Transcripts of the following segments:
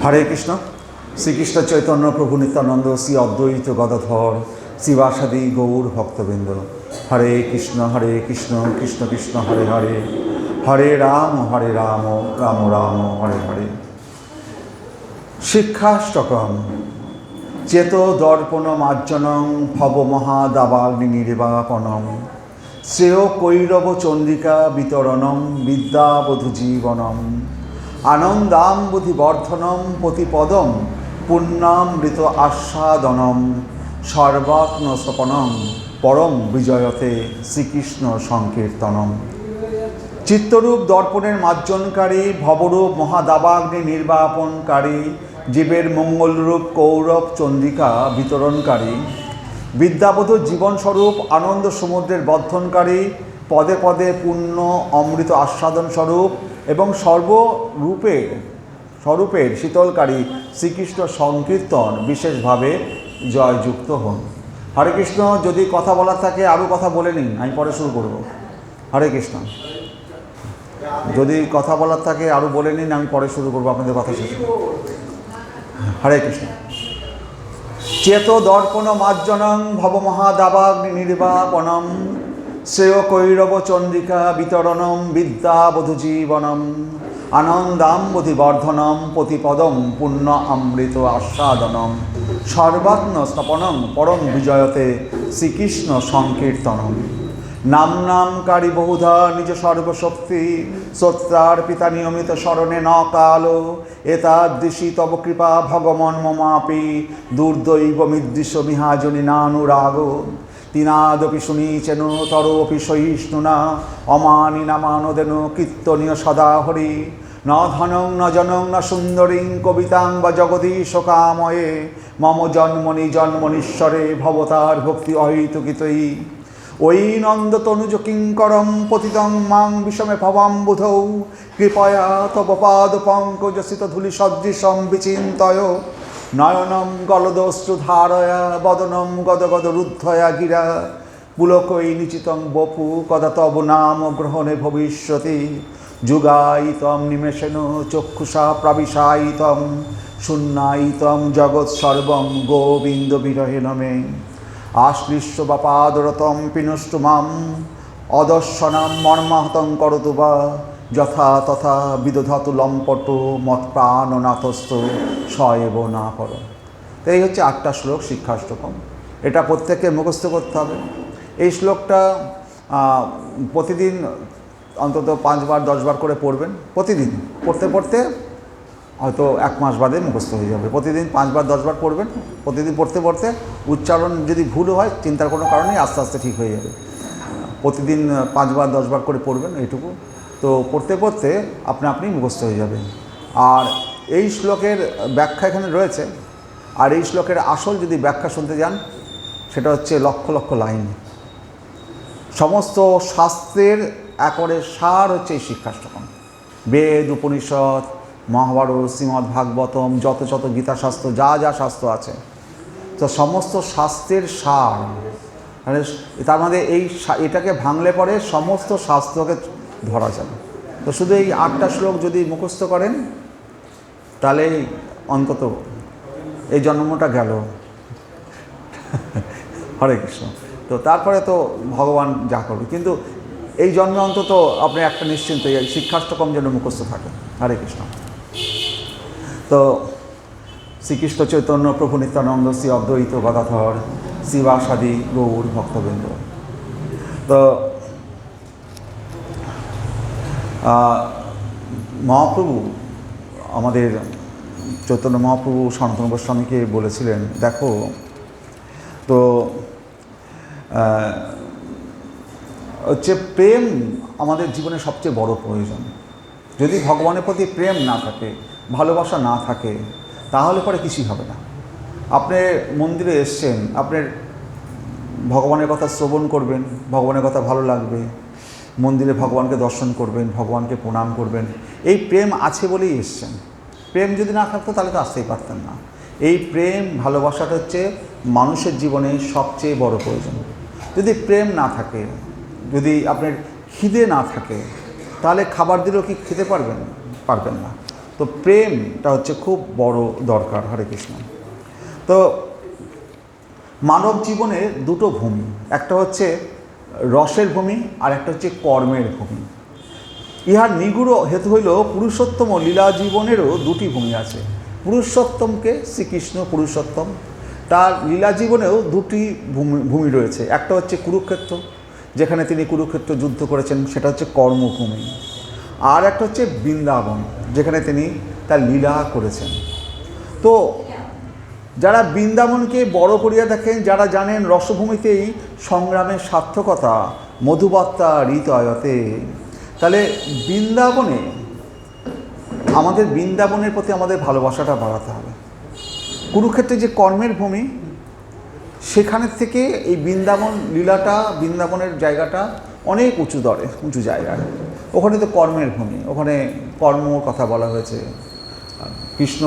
হরে কৃষ্ণ। শ্রীকৃষ্ণ চৈতন্য প্রভু নিত্যানন্দ, শ্রী অদ্বৈত গদাধর, শিবাসাদি গৌর ভক্তবৃন্দ। হরে কৃষ্ণ কৃষ্ণ কৃষ্ণ হরে হরে, হরে রাম রাম রাম হরে হরে। শিক্ষাষ্টকম চেত দর্পণ মার্জনং ভব মহাদাবাগ্নি নির্বাপনম শ্রেয় কৈরব চন্দ্রিকা বিতরণম বিদ্যাবধূ জীবনম আনন্দাম্বুধি বর্ধনম প্রতিপদম পুণ্যামৃত আস্বাদনম সর্বাত্মস্বপনম পরম বিজয়তে শ্রীকৃষ্ণ সংকীর্তনম। চিত্তরূপ দর্পণের মার্জনকারী, ভবরূপ মহাদাবাগ্নি নির্বাপনকারী, জীবের মঙ্গলরূপ কৌরব চন্দ্রিকা বিতরণকারী, বিদ্যাবধূ জীবনস্বরূপ আনন্দ সমুদ্রের বর্ধনকারী, পদে পদে পুণ্য অমৃত আস্বাদন স্বরূপ এবং স্বরূপের শীতলকারী শ্রীকৃষ্ণ সংকীর্তন বিশেষভাবে জয়যুক্ত হন। হরে কৃষ্ণ। যদি কথা বলার থাকে আরও কথা বলে নিন, আমি পরে শুরু করব। হরে কৃষ্ণ। যদি কথা বলার থাকে আরও বলে নিন, আমি পরে শুরু করবো আপনাদের কথা শেষ। হরে কৃষ্ণ। চেত দর্পণ মার্জনং ভব মহাদাবাগ্নি নির্বাপনম শ্রেয় কৈরব চন্দ্রিকা বিতরণম বিদ্যাবধূ জীবনম আনন্দাম্বুধি বর্ধনম প্রতিপদম পুণ্য অমৃত আস্বাদনম সর্বাত্মস্থাপনম পরম বিজয়তে শ্রীকৃষ্ণ সংকীর্তনম। নামকারী বহুধা নিজ সর্বশক্তি সত্যার পিতা নিয়মিত স্মরণে ন কালো এতাদৃশী তব কৃপা ভগবন মমাপি দুর্দৈব মিদৃশ মিহাজনী নানুরাগ তিনাদপি শুনিচেন তরোপি সহিষ্ণুনা অমানিনা মানদেন কীর্তনীয় সদা হরি ন ধনং ন জনং ন সুন্দরীং কবিতাং বা জগদীশ কাময়ে মম জন্মনীশ্বরে ভবতার ভক্তি অহৈতুকিতৈ ওই নন্দ তনুজ কিঙ্করম পতিতং মাং বিষমে ভবাম্বুধৌ কৃপয়া তব পাদ পঙ্কজসিত ধূলি সদৃশম বিচিন্তয় নয়নম গলদশ্রুধারয়া বদনম গদগদ রুদ্ধয়া গিরা পুলকৈ নিচিতং বপু কদা তব নাম গ্রহণে ভবিষ্যতি যুগায়িতম নিমেষেন চক্ষুষা প্রবিশায়িতম শূন্যায়িতম জগৎ সর্বম গোবিন্দ বিরহেণ মে আশ্লিষ্য বা পাদরতম পিনষ্টু মাম অদর্শনাম মর্মাহতং করতু বা যথা তথা বিদধাতু লম্পট মত প্রাণনাথস্থ সয়েব না কর। তো এই হচ্ছে 8টা শ্লোক শিক্ষাষ্টকম। এটা প্রত্যেককে মুখস্থ করতে হবে। এই শ্লোকটা প্রতিদিন অন্তত 5 বার 10 বার করে পড়বেন। প্রতিদিন পড়তে পড়তে হয়তো 1 মাস বাদে মুখস্থ হয়ে যাবে। প্রতিদিন 5 বার 10 বার পড়বেন। প্রতিদিন পড়তে পড়তে উচ্চারণ যদি ভুল হয় চিন্তার কোনো কারণেই আস্তে আস্তে ঠিক হয়ে যাবে। প্রতিদিন 5 বার 10 বার করে পড়বেন, এইটুকু। তো পড়তে পড়তে আপনি মুখস্থ হয়ে যাবেন। আর এই শ্লোকের ব্যাখ্যা এখানে রয়েছে। আর এই শ্লোকের আসল যদি ব্যাখ্যা শুনতে যান, সেটা হচ্ছে লক্ষ লক্ষ লাইন। সমস্ত শাস্ত্রের একরে সার হচ্ছে এই শিক্ষাষ্টকম। বেদ, উপনিষদ, মহাভারত, শ্রীমদ্ ভাগবতম, যত গীতাশাস্ত্র, যা শাস্ত্র আছে, তো সমস্ত শাস্ত্রের সার। মানে তার মধ্যে এটাকে ভাঙলে পরে সমস্ত শাস্ত্রকে ধরা যাবে। তো শুধু এই 8টা শ্লোক যদি মুখস্থ করেন, তাহলে অন্তত এই জন্মটা গেল। হরে কৃষ্ণ। তো তারপরে তো ভগবান যা করবে, কিন্তু এই জন্মে অন্তত আপনি একটা নিশ্চিন্ত এই শিক্ষাষ্টকম যেন মুখস্থ থাকে। হরে কৃষ্ণ। তো শ্রীকৃষ্ণ চৈতন্য প্রভু নিত্যানন্দ, শ্রী অদ্বৈত গদাধর, শিবাসাদি গৌর ভক্তবৃন্দ। তো মহাপ্রভু, আমাদের চৈতন্য মহাপ্রভু সনাতন গোস্বামীকে বলেছিলেন, দেখো তো হচ্ছে প্রেম আমাদের জীবনে সবচেয়ে বড় প্রয়োজন। যদি ভগবানের প্রতি প্রেম না থাকে, ভালোবাসা না থাকে, তাহলে পরে কিছুই হবে না। আপনি মন্দিরে এসছেন, আপনার ভগবানের কথা শ্রবণ করবেন, ভগবানের কথা ভালো লাগবে, মন্দিরে ভগবানকে দর্শন করবেন, ভগবানকে প্রণাম করবেন, এই প্রেম আছে বলেই এসছেন। প্রেম যদি না থাকতো তাহলে তো আসতেই পারতেন না। এই প্রেম ভালোবাসাটা হচ্ছে মানুষের জীবনে সবচেয়ে বড় প্রয়োজন। যদি প্রেম না থাকে, যদি আপনার খিদে না থাকে, তাহলে খাবার দিলেও কি খেতে পারবেন না। তো প্রেমটা হচ্ছে খুব বড় দরকার। হরে কৃষ্ণ। তো মানব জীবনে দুটো ভূমি, একটা হচ্ছে রসের ভূমি আর একটা হচ্ছে কর্মের ভূমি। ইহার নিগুড় হেতু হইল পুরুষোত্তম ও লীলা জীবনেরও দুটি ভূমি আছে। পুরুষোত্তমকে শ্রীকৃষ্ণ পুরুষোত্তম, তার লীলা জীবনেও দুটি ভূমি রয়েছে। একটা হচ্ছে কুরুক্ষেত্র, যেখানে তিনি কুরুক্ষেত্র যুদ্ধ করেছেন, সেটা হচ্ছে কর্মভূমি। আর একটা হচ্ছে বৃন্দাবন, যেখানে তিনি তার লীলা করেছেন। তো যারা বৃন্দাবনকে বড় করিয়া দেখেন, যারা জানেন রসভূমিতেই সংগ্রামের সার্থকতা, মধুবার্তা হৃদয়তে, তাহলে বৃন্দাবনে আমাদের বৃন্দাবনের প্রতি আমাদের ভালোবাসাটা বাড়াতে হবে। কুরুক্ষেত্রে যে কর্মের ভূমি, সেখানের থেকে এই বৃন্দাবন লীলাটা, বৃন্দাবনের জায়গাটা অনেক উঁচু জায়গায়। ওখানে তো কর্মের ভূমি, ওখানে কর্মর কথা বলা হয়েছে। কৃষ্ণ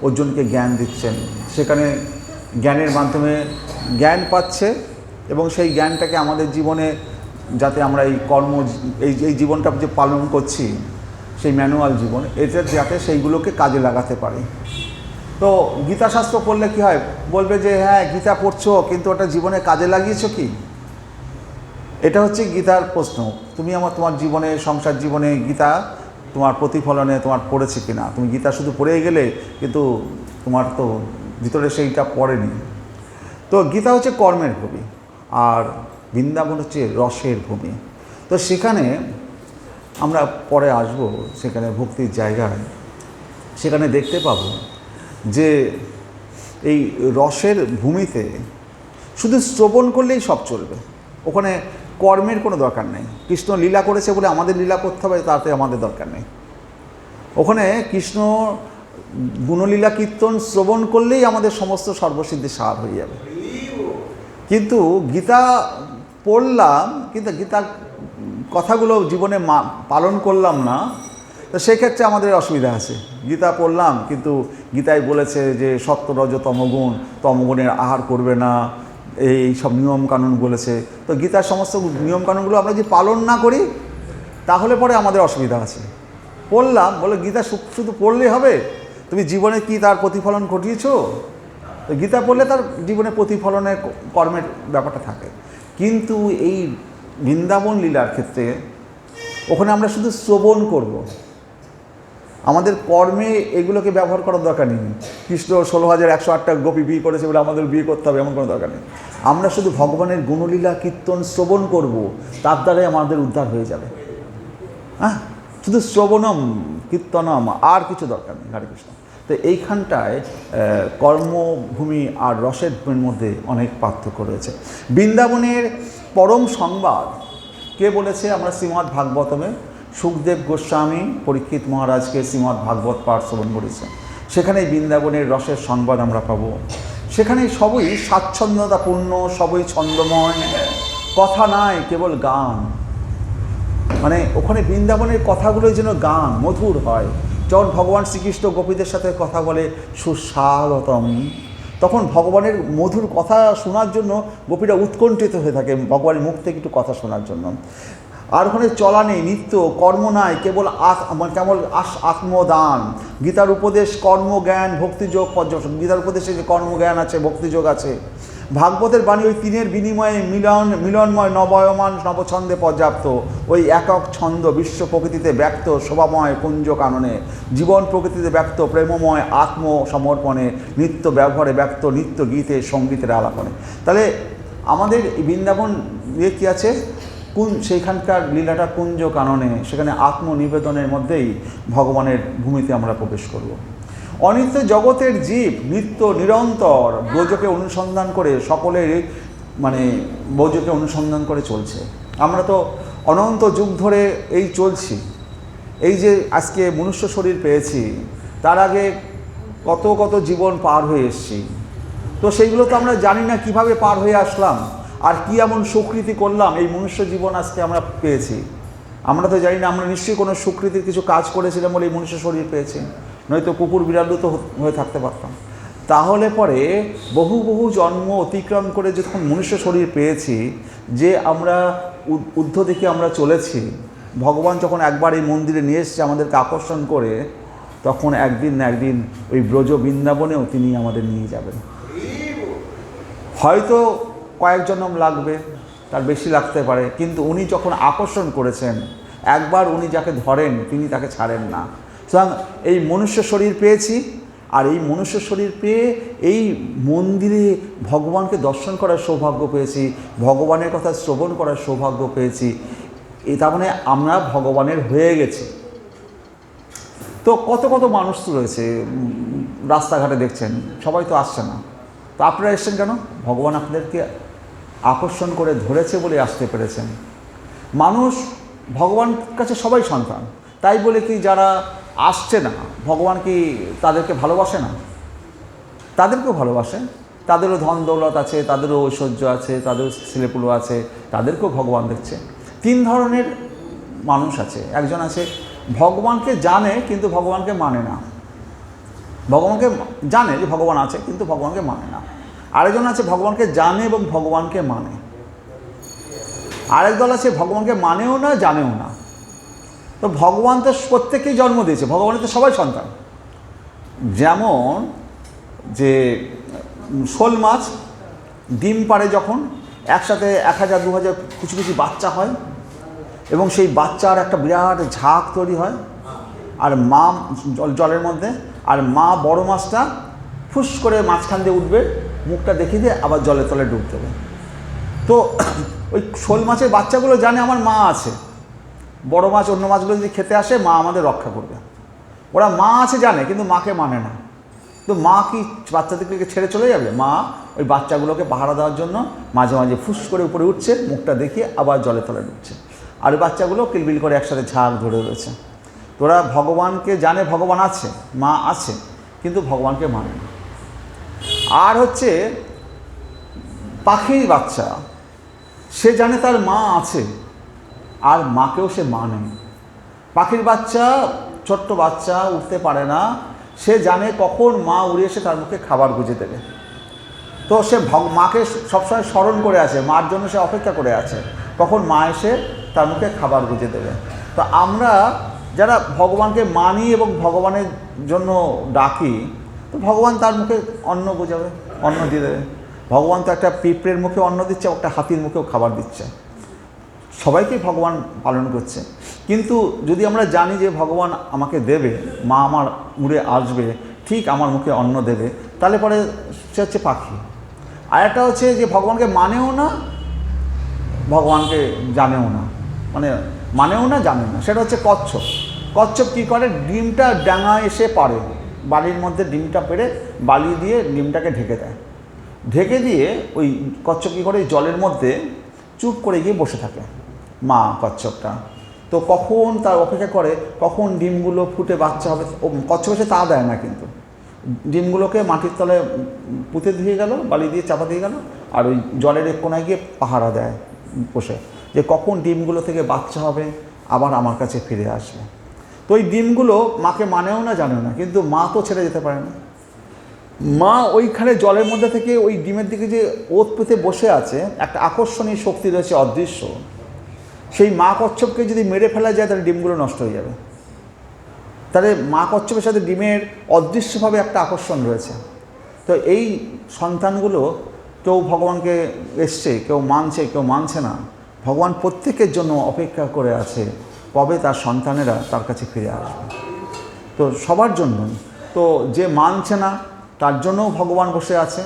অর্জুনকে জ্ঞান দিচ্ছেন, সেখানে জ্ঞানের মাধ্যমে জ্ঞান পাচ্ছে এবং সেই জ্ঞানটাকে আমাদের জীবনে যাতে আমরা এই এই জীবনটা যে পালন করছি, সেই ম্যানুয়াল জীবন, এটা যাতে সেইগুলোকে কাজে লাগাতে পারি। তো গীতাশাস্ত্র পড়লে কী হয়, বলবে যে হ্যাঁ গীতা পড়ছো, কিন্তু ওটা জীবনে কাজে লাগিয়েছো কি? এটা হচ্ছে গীতার প্রশ্ন। তুমি তোমার জীবনে, সংসার জীবনে গীতা তোমার প্রতিফলনে তোমার পড়েছে কিনা? তুমি গীতা শুধু পড়েই গেলে, কিন্তু তোমার তো ভিতরে সেইটা পড়েনি। তো গীতা হচ্ছে কর্মের ভূমি আর বৃন্দাবন হচ্ছে রসের ভূমি। তো সেখানে আমরা পরে আসব, সেখানে ভক্তির জায়গায়, সেখানে দেখতে পাবো যে এই রসের ভূমিতে শুধু শ্রবণ করলেই সব চলবে, ওখানে কর্মের কোনো দরকার নেই। কৃষ্ণ লীলা করেছে বলে আমাদের লীলা করতে হবে তাতে আমাদের দরকার নেই। ওখানে কৃষ্ণ গুণলীলা কীর্তন শ্রবণ করলেই আমাদের সমস্ত সর্বসিদ্ধি সার হয়ে যাবে। কিন্তু গীতা পড়লাম, কিন্তু গীতার কথাগুলো জীবনে পালন করলাম না, তো সেক্ষেত্রে আমাদের অসুবিধা আছে। গীতা পড়লাম, কিন্তু গীতায় বলেছে যে সত্য রজ তমগুণ, তমগুণের আহার করবে না, এই সব নিয়মকানুন বলেছে। তো গীতার সমস্ত নিয়মকানুনগুলো আমরা যদি পালন না করি, তাহলে পরে আমাদের অসুবিধা আছে। পড়লাম বলে গীতা শুধু পড়লেই হবে? তুমি জীবনে কি তার প্রতিফলন ঘটিয়েছো? তো গীতা পড়লে তার জীবনে প্রতিফলনের কর্মের ব্যাপারটা থাকে। কিন্তু এই বৃন্দাবন লীলার ক্ষেত্রে ওখানে আমরা শুধু শ্রবণ করব, আমাদের কর্মে এগুলোকে ব্যবহার করার দরকার নেই। কৃষ্ণ 16,108টা গোপী বিয়ে করেছে বলে আমাদের বিয়ে করতে হবে এমন কোনো দরকার নেই। আমরা শুধু ভগবানের গুণলীলা কীর্তন শ্রবণ করব, তার দ্বারাই আমাদের উদ্ধার হয়ে যাবে। হ্যাঁ, শুধু শ্রবণম কীর্তনম, আর কিছু দরকার নেই। হরে কৃষ্ণ। তো এইখানটায় কর্মভূমি আর রসের ভূমির মধ্যে অনেক পার্থক্য রয়েছে। বৃন্দাবনের পরম সংবাদ কে বলেছে? আমরা শ্রীমদ্ ভাগবতমে সুখদেব গোস্বামী পরীক্ষিত মহারাজকে শ্রীমদ্ ভাগবত পাঠ শ্রবণ করেছে। সেখানে বৃন্দাবনের রসের সংবাদ আমরা পাবো। সেখানে সবই স্বাচ্ছন্দ্যতাপূর্ণ, সবই ছন্দময়, কথা নাই, কেবল গান। মানে ওখানে বৃন্দাবনের কথাগুলোই যেন গান, মধুর হয়। যখন ভগবান শ্রীকৃষ্ণ গোপীদের সাথে কথা বলে সুস্বাগতম, তখন ভগবানের মধুর কথা শোনার জন্য গোপীরা উৎকণ্ঠিত হয়ে থাকে, ভগবানের মুখ থেকে একটু কথা শোনার জন্য। আর ওখানে চলা নেই, নিত্য কর্ম নাই, কেবল আত্মদান। গীতার উপদেশ কর্মজ্ঞান ভক্তিযোগ পর্যবেক্ষণ। গীতার উপদেশে যে কর্মজ্ঞান আছে, ভক্তিযোগ আছে। ভাগবতের বাণী ওই তিনের বিনিময়ে মিলনময় নবয়মান নবছন্দে পর্যাপ্ত। ওই একক ছন্দ বিশ্ব প্রকৃতিতে ব্যক্ত শোভাময় কুঞ্জ কাননে, জীবন প্রকৃতিতে ব্যক্ত প্রেমময় আত্মসমর্পণে, নিত্য ব্যবহারে ব্যক্ত নিত্য গীতে সঙ্গীতের আলাপনে। তাহলে আমাদের বৃন্দাবন ইয়ে কী আছে? সেইখানকার লীলাটা কুঞ্জ কাননে, সেখানে আত্মনিবেদনের মধ্যেই ভগবানের ভূমিতে আমরা প্রবেশ করব। অনিত্য জগতের জীব নিত্য নিরন্তর ব্রজকে অনুসন্ধান করে, সকলের ব্রজকে অনুসন্ধান করে চলছে। আমরা তো অনন্ত যুগ ধরে এই চলছি। এই যে আজকে মনুষ্য শরীর পেয়েছি, তার আগে কত কত জীবন পার হয়ে এসেছি। তো সেইগুলো তো আমরা জানি না কিভাবে পার হয়ে আসলাম, আর কি এমন সুকৃতি করলাম এই মনুষ্য জীবন আজকে আমরা পেয়েছি। আমরা তো জানি না, আমরা নিশ্চয়ই কোনো সুকৃতির কিছু কাজ করেছিলাম বলে এই মনুষ্য শরীর পেয়েছি, নয়তো কুকুর বিড়ালও তো হয়ে থাকতে পারতাম। তাহলে পরে বহু বহু জন্ম অতিক্রম করে যখন মনুষ্য শরীর পেয়েছি, যে আমরা ঊর্ধ্ব দিকে আমরা চলেছি, ভগবান যখন একবার এই মন্দিরে নিয়ে এসছে আমাদেরকে আকর্ষণ করে, তখন একদিন না একদিন ওই ব্রজ বৃন্দাবনেও তিনি আমাদের নিয়ে যাবেন। হয়তো কয়েক জন্ম লাগবে, তার বেশি লাগতে পারে, কিন্তু উনি যখন আকর্ষণ করেছেন, একবার উনি যাকে ধরেন তিনি তাকে ছাড়েন না। সুতরাং এই মনুষ্য শরীর পেয়েছি, আর এই মনুষ্য শরীর পেয়ে এই মন্দিরে ভগবানকে দর্শন করার সৌভাগ্য পেয়েছি, ভগবানের কথা শ্রবণ করার সৌভাগ্য পেয়েছি, তার মানে আমরা ভগবানের হয়ে গেছি। তো কত কত মানুষ তো রয়েছে রাস্তাঘাটে, দেখছেন সবাই তো আসছে না, তো আপনারা এসছেন কেন? ভগবান আপনাদেরকে আকর্ষণ করে ধরেছে বলে আসতে পেরেছেন। মানুষ ভগবান কাছে সবাই সন্তান, তাই বলে কি যারা আসছে না ভগবান কি তাদেরকে ভালোবাসে না? তাদেরকেও ভালোবাসে, তাদেরও ধন দৌলত আছে, তাদেরও ঐশ্বর্য আছে, তাদেরও ছেলেপুলো আছে, তাদেরকেও ভগবান দেখছে। তিন ধরনের মানুষ আছে। একজন আছে ভগবানকে জানে কিন্তু ভগবানকে মানে না, ভগবানকে জানে যে ভগবান আছে কিন্তু ভগবানকে মানে না। আরেকজন আছে ভগবানকে জানে এবং ভগবানকে মানে। আরেক দল আছে ভগবানকে মানেও না জানেও না। তো ভগবান তো প্রত্যেককেই জন্ম দিয়েছে, ভগবানের তো সবাই সন্তান। যেমন যে শোল মাছ ডিম পাড়ে যখন একসাথে 1000 2000 কিছু কিছু বাচ্চা হয়, এবং সেই বাচ্চার একটা বিরাট ঝাঁক তৈরি হয়, আর মা জলের মধ্যে, আর মা বড় মাছটা ফুস করে মাঝখান দিয়ে উঠবে, মুখটা দেখিয়ে দিয়ে আবার জলের তলে ডুব দেবে। তো ওই শোল মাছের বাচ্চাগুলো জানে আমার মা আছে, বড় মাছ অন্য মাছগুলো যদি খেতে আসে মা আমাদের রক্ষা করবে। ওরা মা আছে জানে কিন্তু মাকে মানে না। তো মা কি বাচ্চাদেরকে ছেড়ে চলে যাবে? মা ওই বাচ্চাগুলোকে পাহারা দেওয়ার জন্য মাঝে মাঝে ফুস করে উপরে উঠছে, মুখটা দেখিয়ে আবার জলের তলে ঢুকছে, আর ওই বাচ্চাগুলো কিলবিল করে একসাথে ঝাঁক ধরে রয়েছে। তোরা ভগবানকে জানে ভগবান আছে, মা আছে, কিন্তু ভগবানকে মানে না। আর হচ্ছে পাখির বাচ্চা, সে জানে তার মা আছে আর মাকেও সে মানে। পাখির বাচ্চা, ছোট্ট বাচ্চা উঠতে পারে না, সে জানে কখন মা উড়ে এসে তার মুখে খাবার গুঁজে দেবে। তো সে মাকে সবসময় স্মরণ করে আছে, মার জন্য সে অপেক্ষা করে আছে কখন মা এসে তার মুখে খাবার গুঁজে দেবে। তো আমরা যারা ভগবানকে মানি এবং ভগবানের জন্য ডাকি, তো ভগবান তার মুখে অন্ন গুঁজাবে, অন্ন দিয়ে দেবে। ভগবান তো একটা পিঁপড়ের মুখে অন্ন দিচ্ছে, একটা হাতির মুখেও খাবার দিচ্ছে, সবাইকেই ভগবান পালন করছে। কিন্তু যদি আমরা জানি যে ভগবান আমাকে দেবে, মা আমার উড়ে আসবে, ঠিক আমার মুখে অন্ন দেবে, তাহলে পরে সে হচ্ছে পাখি। আর একটা হচ্ছে যে ভগবানকে মানেও না, ভগবানকে জানেও না, মানেও না জানেও না, সেটা হচ্ছে কচ্ছপ। কচ্ছপ কী করে? ডিমটা ডাঙায় এসে পারে, বালির মধ্যে ডিমটা পেড়ে বালি দিয়ে ডিমটাকে ঢেকে দেয়। ঢেকে দিয়ে ওই কচ্ছপ কী করে? জলের মধ্যে চুপ করে গিয়ে বসে থাকে মা কচ্ছপটা। তো কখন তার অপেক্ষা করে কখন ডিমগুলো ফুটে বাচ্চা হবে। ও কচ্ছপ এসে তা দেয় না, কিন্তু ডিমগুলোকে মাটির তলে পুঁতে দিয়ে গেল, বালি দিয়ে চাপা দিয়ে গেল, আর ওই জলের এক কোনায় গিয়ে পাহারা দেয় বসে, যে কখন ডিমগুলো থেকে বাচ্চা হবে আবার আমার কাছে ফিরে আসবে। তো ওই ডিমগুলো মাকে মানেও না জানেও না, কিন্তু মা তো ছেড়ে যেতে পারে না। মা ওইখানে জলের মধ্যে থেকে ওই ডিমের দিকে যে ওত পেতে বসে আছে, একটা আকর্ষণীয় শক্তি রয়েছে অদৃশ্য। সেই মা কচ্ছপকে যদি মেরে ফেলা যায় তাহলে ডিমগুলো নষ্ট হয়ে যাবে। তাহলে মা কচ্ছপের সাথে ডিমের অদৃশ্যভাবে একটা আকর্ষণ রয়েছে। তো এই সন্তানগুলো কেউ ভগবানকে এসছে, কেউ মানছে, কেউ মানছে না। ভগবান প্রত্যেকের জন্য অপেক্ষা করে আছে কবে তার সন্তানেরা তার কাছে ফিরে আসবে। তো সবার জন্যই। তো যে মানছে না তার জন্যও ভগবান বসে আছে,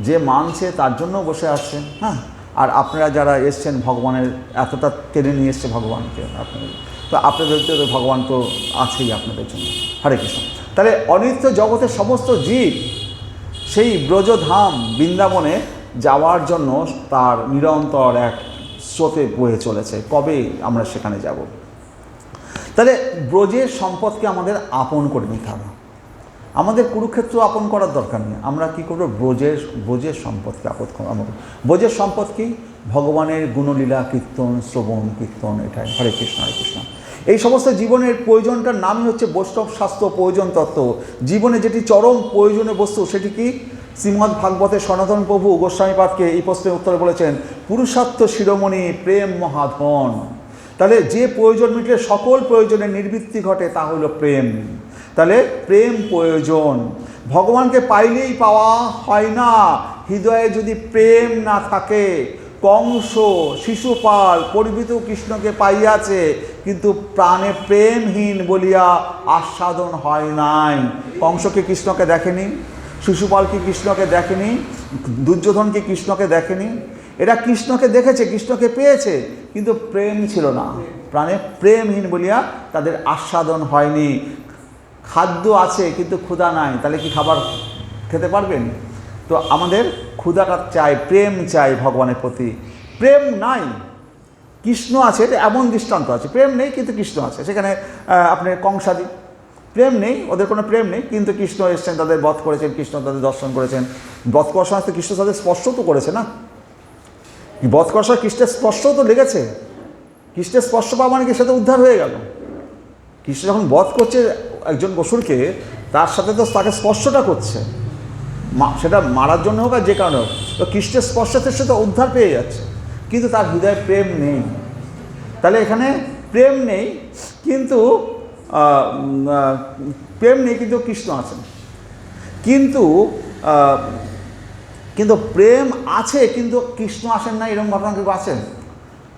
যে মানছে তার জন্যও বসে আছে। হ্যাঁ, আর আপনারা যারা এসছেন ভগবানের এতটা টেনে নিয়ে এসছে ভগবানকে আপনাদের, তো আপনাদের তো ভগবান তো আছেই আপনাদের জন্য। হরে কৃষ্ণ। তাহলে অনিত্য জগতের সমস্ত জীব সেই ব্রজধাম বৃন্দাবনে যাওয়ার জন্য তার নিরন্তর এক স্রোতে বয়ে চলেছে। কবে আমরা সেখানে যাব? তাহলে ব্রজের সম্পদকে আমাদের আপন করে নিতে হবে। আমাদের কুরুক্ষেত্র আপন করার দরকার নেই। আমরা কী করবো? ব্রজের সম্পদকে আপন করব। ব্রজের সম্পদ কি? ভগবানের গুণলীলা কীর্তন, শ্রবণ কীর্তন, এটাই। হরে কৃষ্ণ, হরে কৃষ্ণ। এই সমস্ত জীবনের প্রয়োজনটার নামই হচ্ছে বৈষ্ণব শাস্ত্র প্রয়োজন তত্ত্ব। জীবনে যেটি চরম প্রয়োজনীয় বস্তু সেটি কি? শ্রীমদ্ ভাগবতে সনাতন প্রভু গোস্বামীপাদকে এই প্রশ্নের উত্তরে বলেছেন, পুরুষার্থ শিরোমণি প্রেম মহাধন। তাহলে যে প্রয়োজন মিটলে সকল প্রয়োজনের নিবৃত্তি ঘটে তা হইল প্রেম। তাহলে প্রেম প্রয়োজন। ভগবানকে পাইলেই পাওয়া হয় না, হৃদয়ে যদি প্রেম না থাকে। কংস শিশুপাল পরিবৃত কৃষ্ণকে পাইয়াছে, কিন্তু প্রাণে প্রেমহীন বলিয়া আস্বাদন হয় নাই। কংসকে কৃষ্ণকে দেখেনি, শিশুপালকে কৃষ্ণকে দেখেনি, দুর্যোধনকে কৃষ্ণকে দেখেনি। এরা কৃষ্ণকে দেখেছে, কৃষ্ণকে পেয়েছে, কিন্তু প্রেম ছিল না। প্রাণে প্রেমহীন বলিয়া তাদের আস্বাদন হয়নি। খাদ্য আছে কিন্তু ক্ষুধা নাই, তাহলে কি খাবার খেতে পারবেন? তো আমাদের ক্ষুধাটা চাই, প্রেম চাই ভগবানের প্রতি। প্রেম নাই, কৃষ্ণ আছে, এটা এমন দৃষ্টান্ত আছে। প্রেম নেই কিন্তু কৃষ্ণ আছে। সেখানে আপনার কংসাদি প্রেম নেই, ওদের কোনো প্রেম নেই, কিন্তু কৃষ্ণ এসছেন, তাদের বধ করেছেন, কৃষ্ণ তাদের দর্শন করেছেন। বধ করার সময় তো কৃষ্ণ তাদের স্পর্শ তো করেছে না, বধ করার সময় কৃষ্ণের স্পর্শ তো লেগেছে। কৃষ্ণের স্পর্শ পাওয়া মানে কি সে তো উদ্ধার হয়ে গেল। কৃষ্ণ যখন বধ করছে একজন অসুরকে, তার সাথে তো তাকে স্পর্শটা করছে, সেটা মারার জন্য হোক আর যে কারণে হোক, তো কৃষ্ণের স্পর্শতে সে তো উদ্ধার পেয়ে যাচ্ছে, কিন্তু তার হৃদয়ে প্রেম নেই। তাহলে এখানে প্রেম নেই, কিন্তু প্রেম নেই কিন্তু কৃষ্ণ আছেন। কিন্তু কিন্তু প্রেম আছে কিন্তু কৃষ্ণ আসেন না, এরকম ঘটনা কেউ আছেন?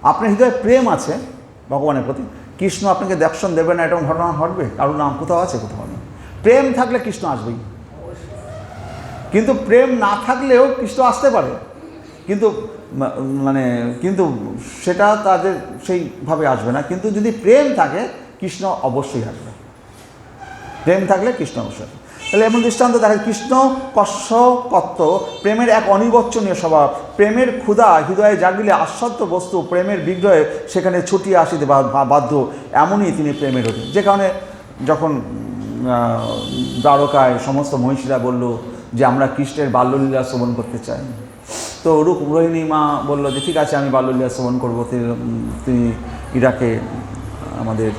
আপনার হৃদয়ে প্রেম আছে ভগবানের প্রতি, কৃষ্ণ আপনাকে দর্শন দেবে না, এরকম ঘটনা ঘটবে? কারণ নাম কোথাও আছে? কোথাও নেই। প্রেম থাকলে কৃষ্ণ আসবেই, কিন্তু প্রেম না থাকলেও কৃষ্ণ আসতে পারে, কিন্তু কিন্তু সেটা তাদের সেইভাবে আসবে না। কিন্তু যদি প্রেম থাকে কৃষ্ণ অবশ্যই আসবে, প্রেম থাকলে কৃষ্ণ অবশ্যই আসবে। তাহলে এমন দৃষ্টান্ত দেখে, কৃষ্ণ কর্ষকত্ব প্রেমের এক অনির্বচনীয় স্বভাব। প্রেমের ক্ষুধা হৃদয়ে জাগিলে আস্বাদ্য বস্তু প্রেমের বিগ্রহে সেখানে ছুটিয়ে আসিতে বাধ্য, এমনই তিনি প্রেমের অধীন। যে কারণে যখন দ্বারকায় সমস্ত মহিষীরা বলল যে আমরা কৃষ্ণের বাল্যলীলা শ্রবণ করতে চাই, তো রোহিণী মা বললো যে ঠিক আছে, আমি বাল্যলীলা শ্রবণ করবো। তিনি ইরাকে আমাদের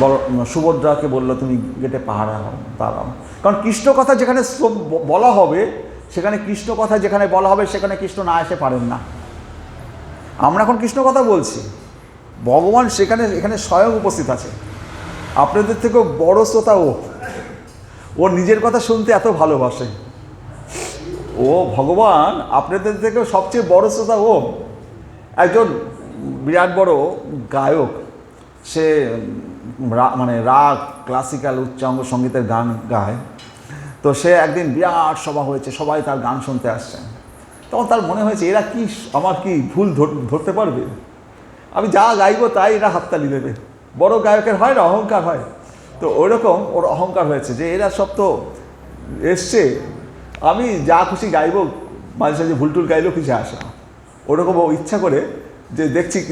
বড় সুভদ্রাকে বললো তুমি গেটে পাহারা দাঁড়াও, কারণ কৃষ্ণ কথা যেখানে বলা হবে, সেখানে কৃষ্ণ কথা যেখানে বলা হবে সেখানে কৃষ্ণ না এসে পারেন না। আমরা এখন কৃষ্ণ কথা বলছি, ভগবান এখানে স্বয়ং উপস্থিত আছে। আপনাদের থেকেও বড় শ্রোতা ও নিজের কথা শুনতে এত ভালোবাসে। ও ভগবান আপনাদের থেকেও সবচেয়ে বড় শ্রোতা। ও একজন বিরাট বড় গায়ক, সে রাগ ক্লাসিক্যাল উচ্চাঙ্গ সঙ্গীতের গান গায়। তো সে একদিন বিরাট সভা হয়েছে, সবাই তার গান শুনতে আসছে। তখন তার মনে হয়েছে এরা কি আমার কি ভুল ধরতে পারবে, আমি যা গাইবো তাই এরা হাততালি দেবে। বড় গায়কের হয় না, অহংকার হয়। তো ওইরকম ওর অহংকার হয়েছে যে এরা সব তো এসছে, আমি যা খুশি গাইবো, মাঝে সাঝে ভুলটুল গাইলেও কিছু আসে না। ওরকম ও ইচ্ছা করে যে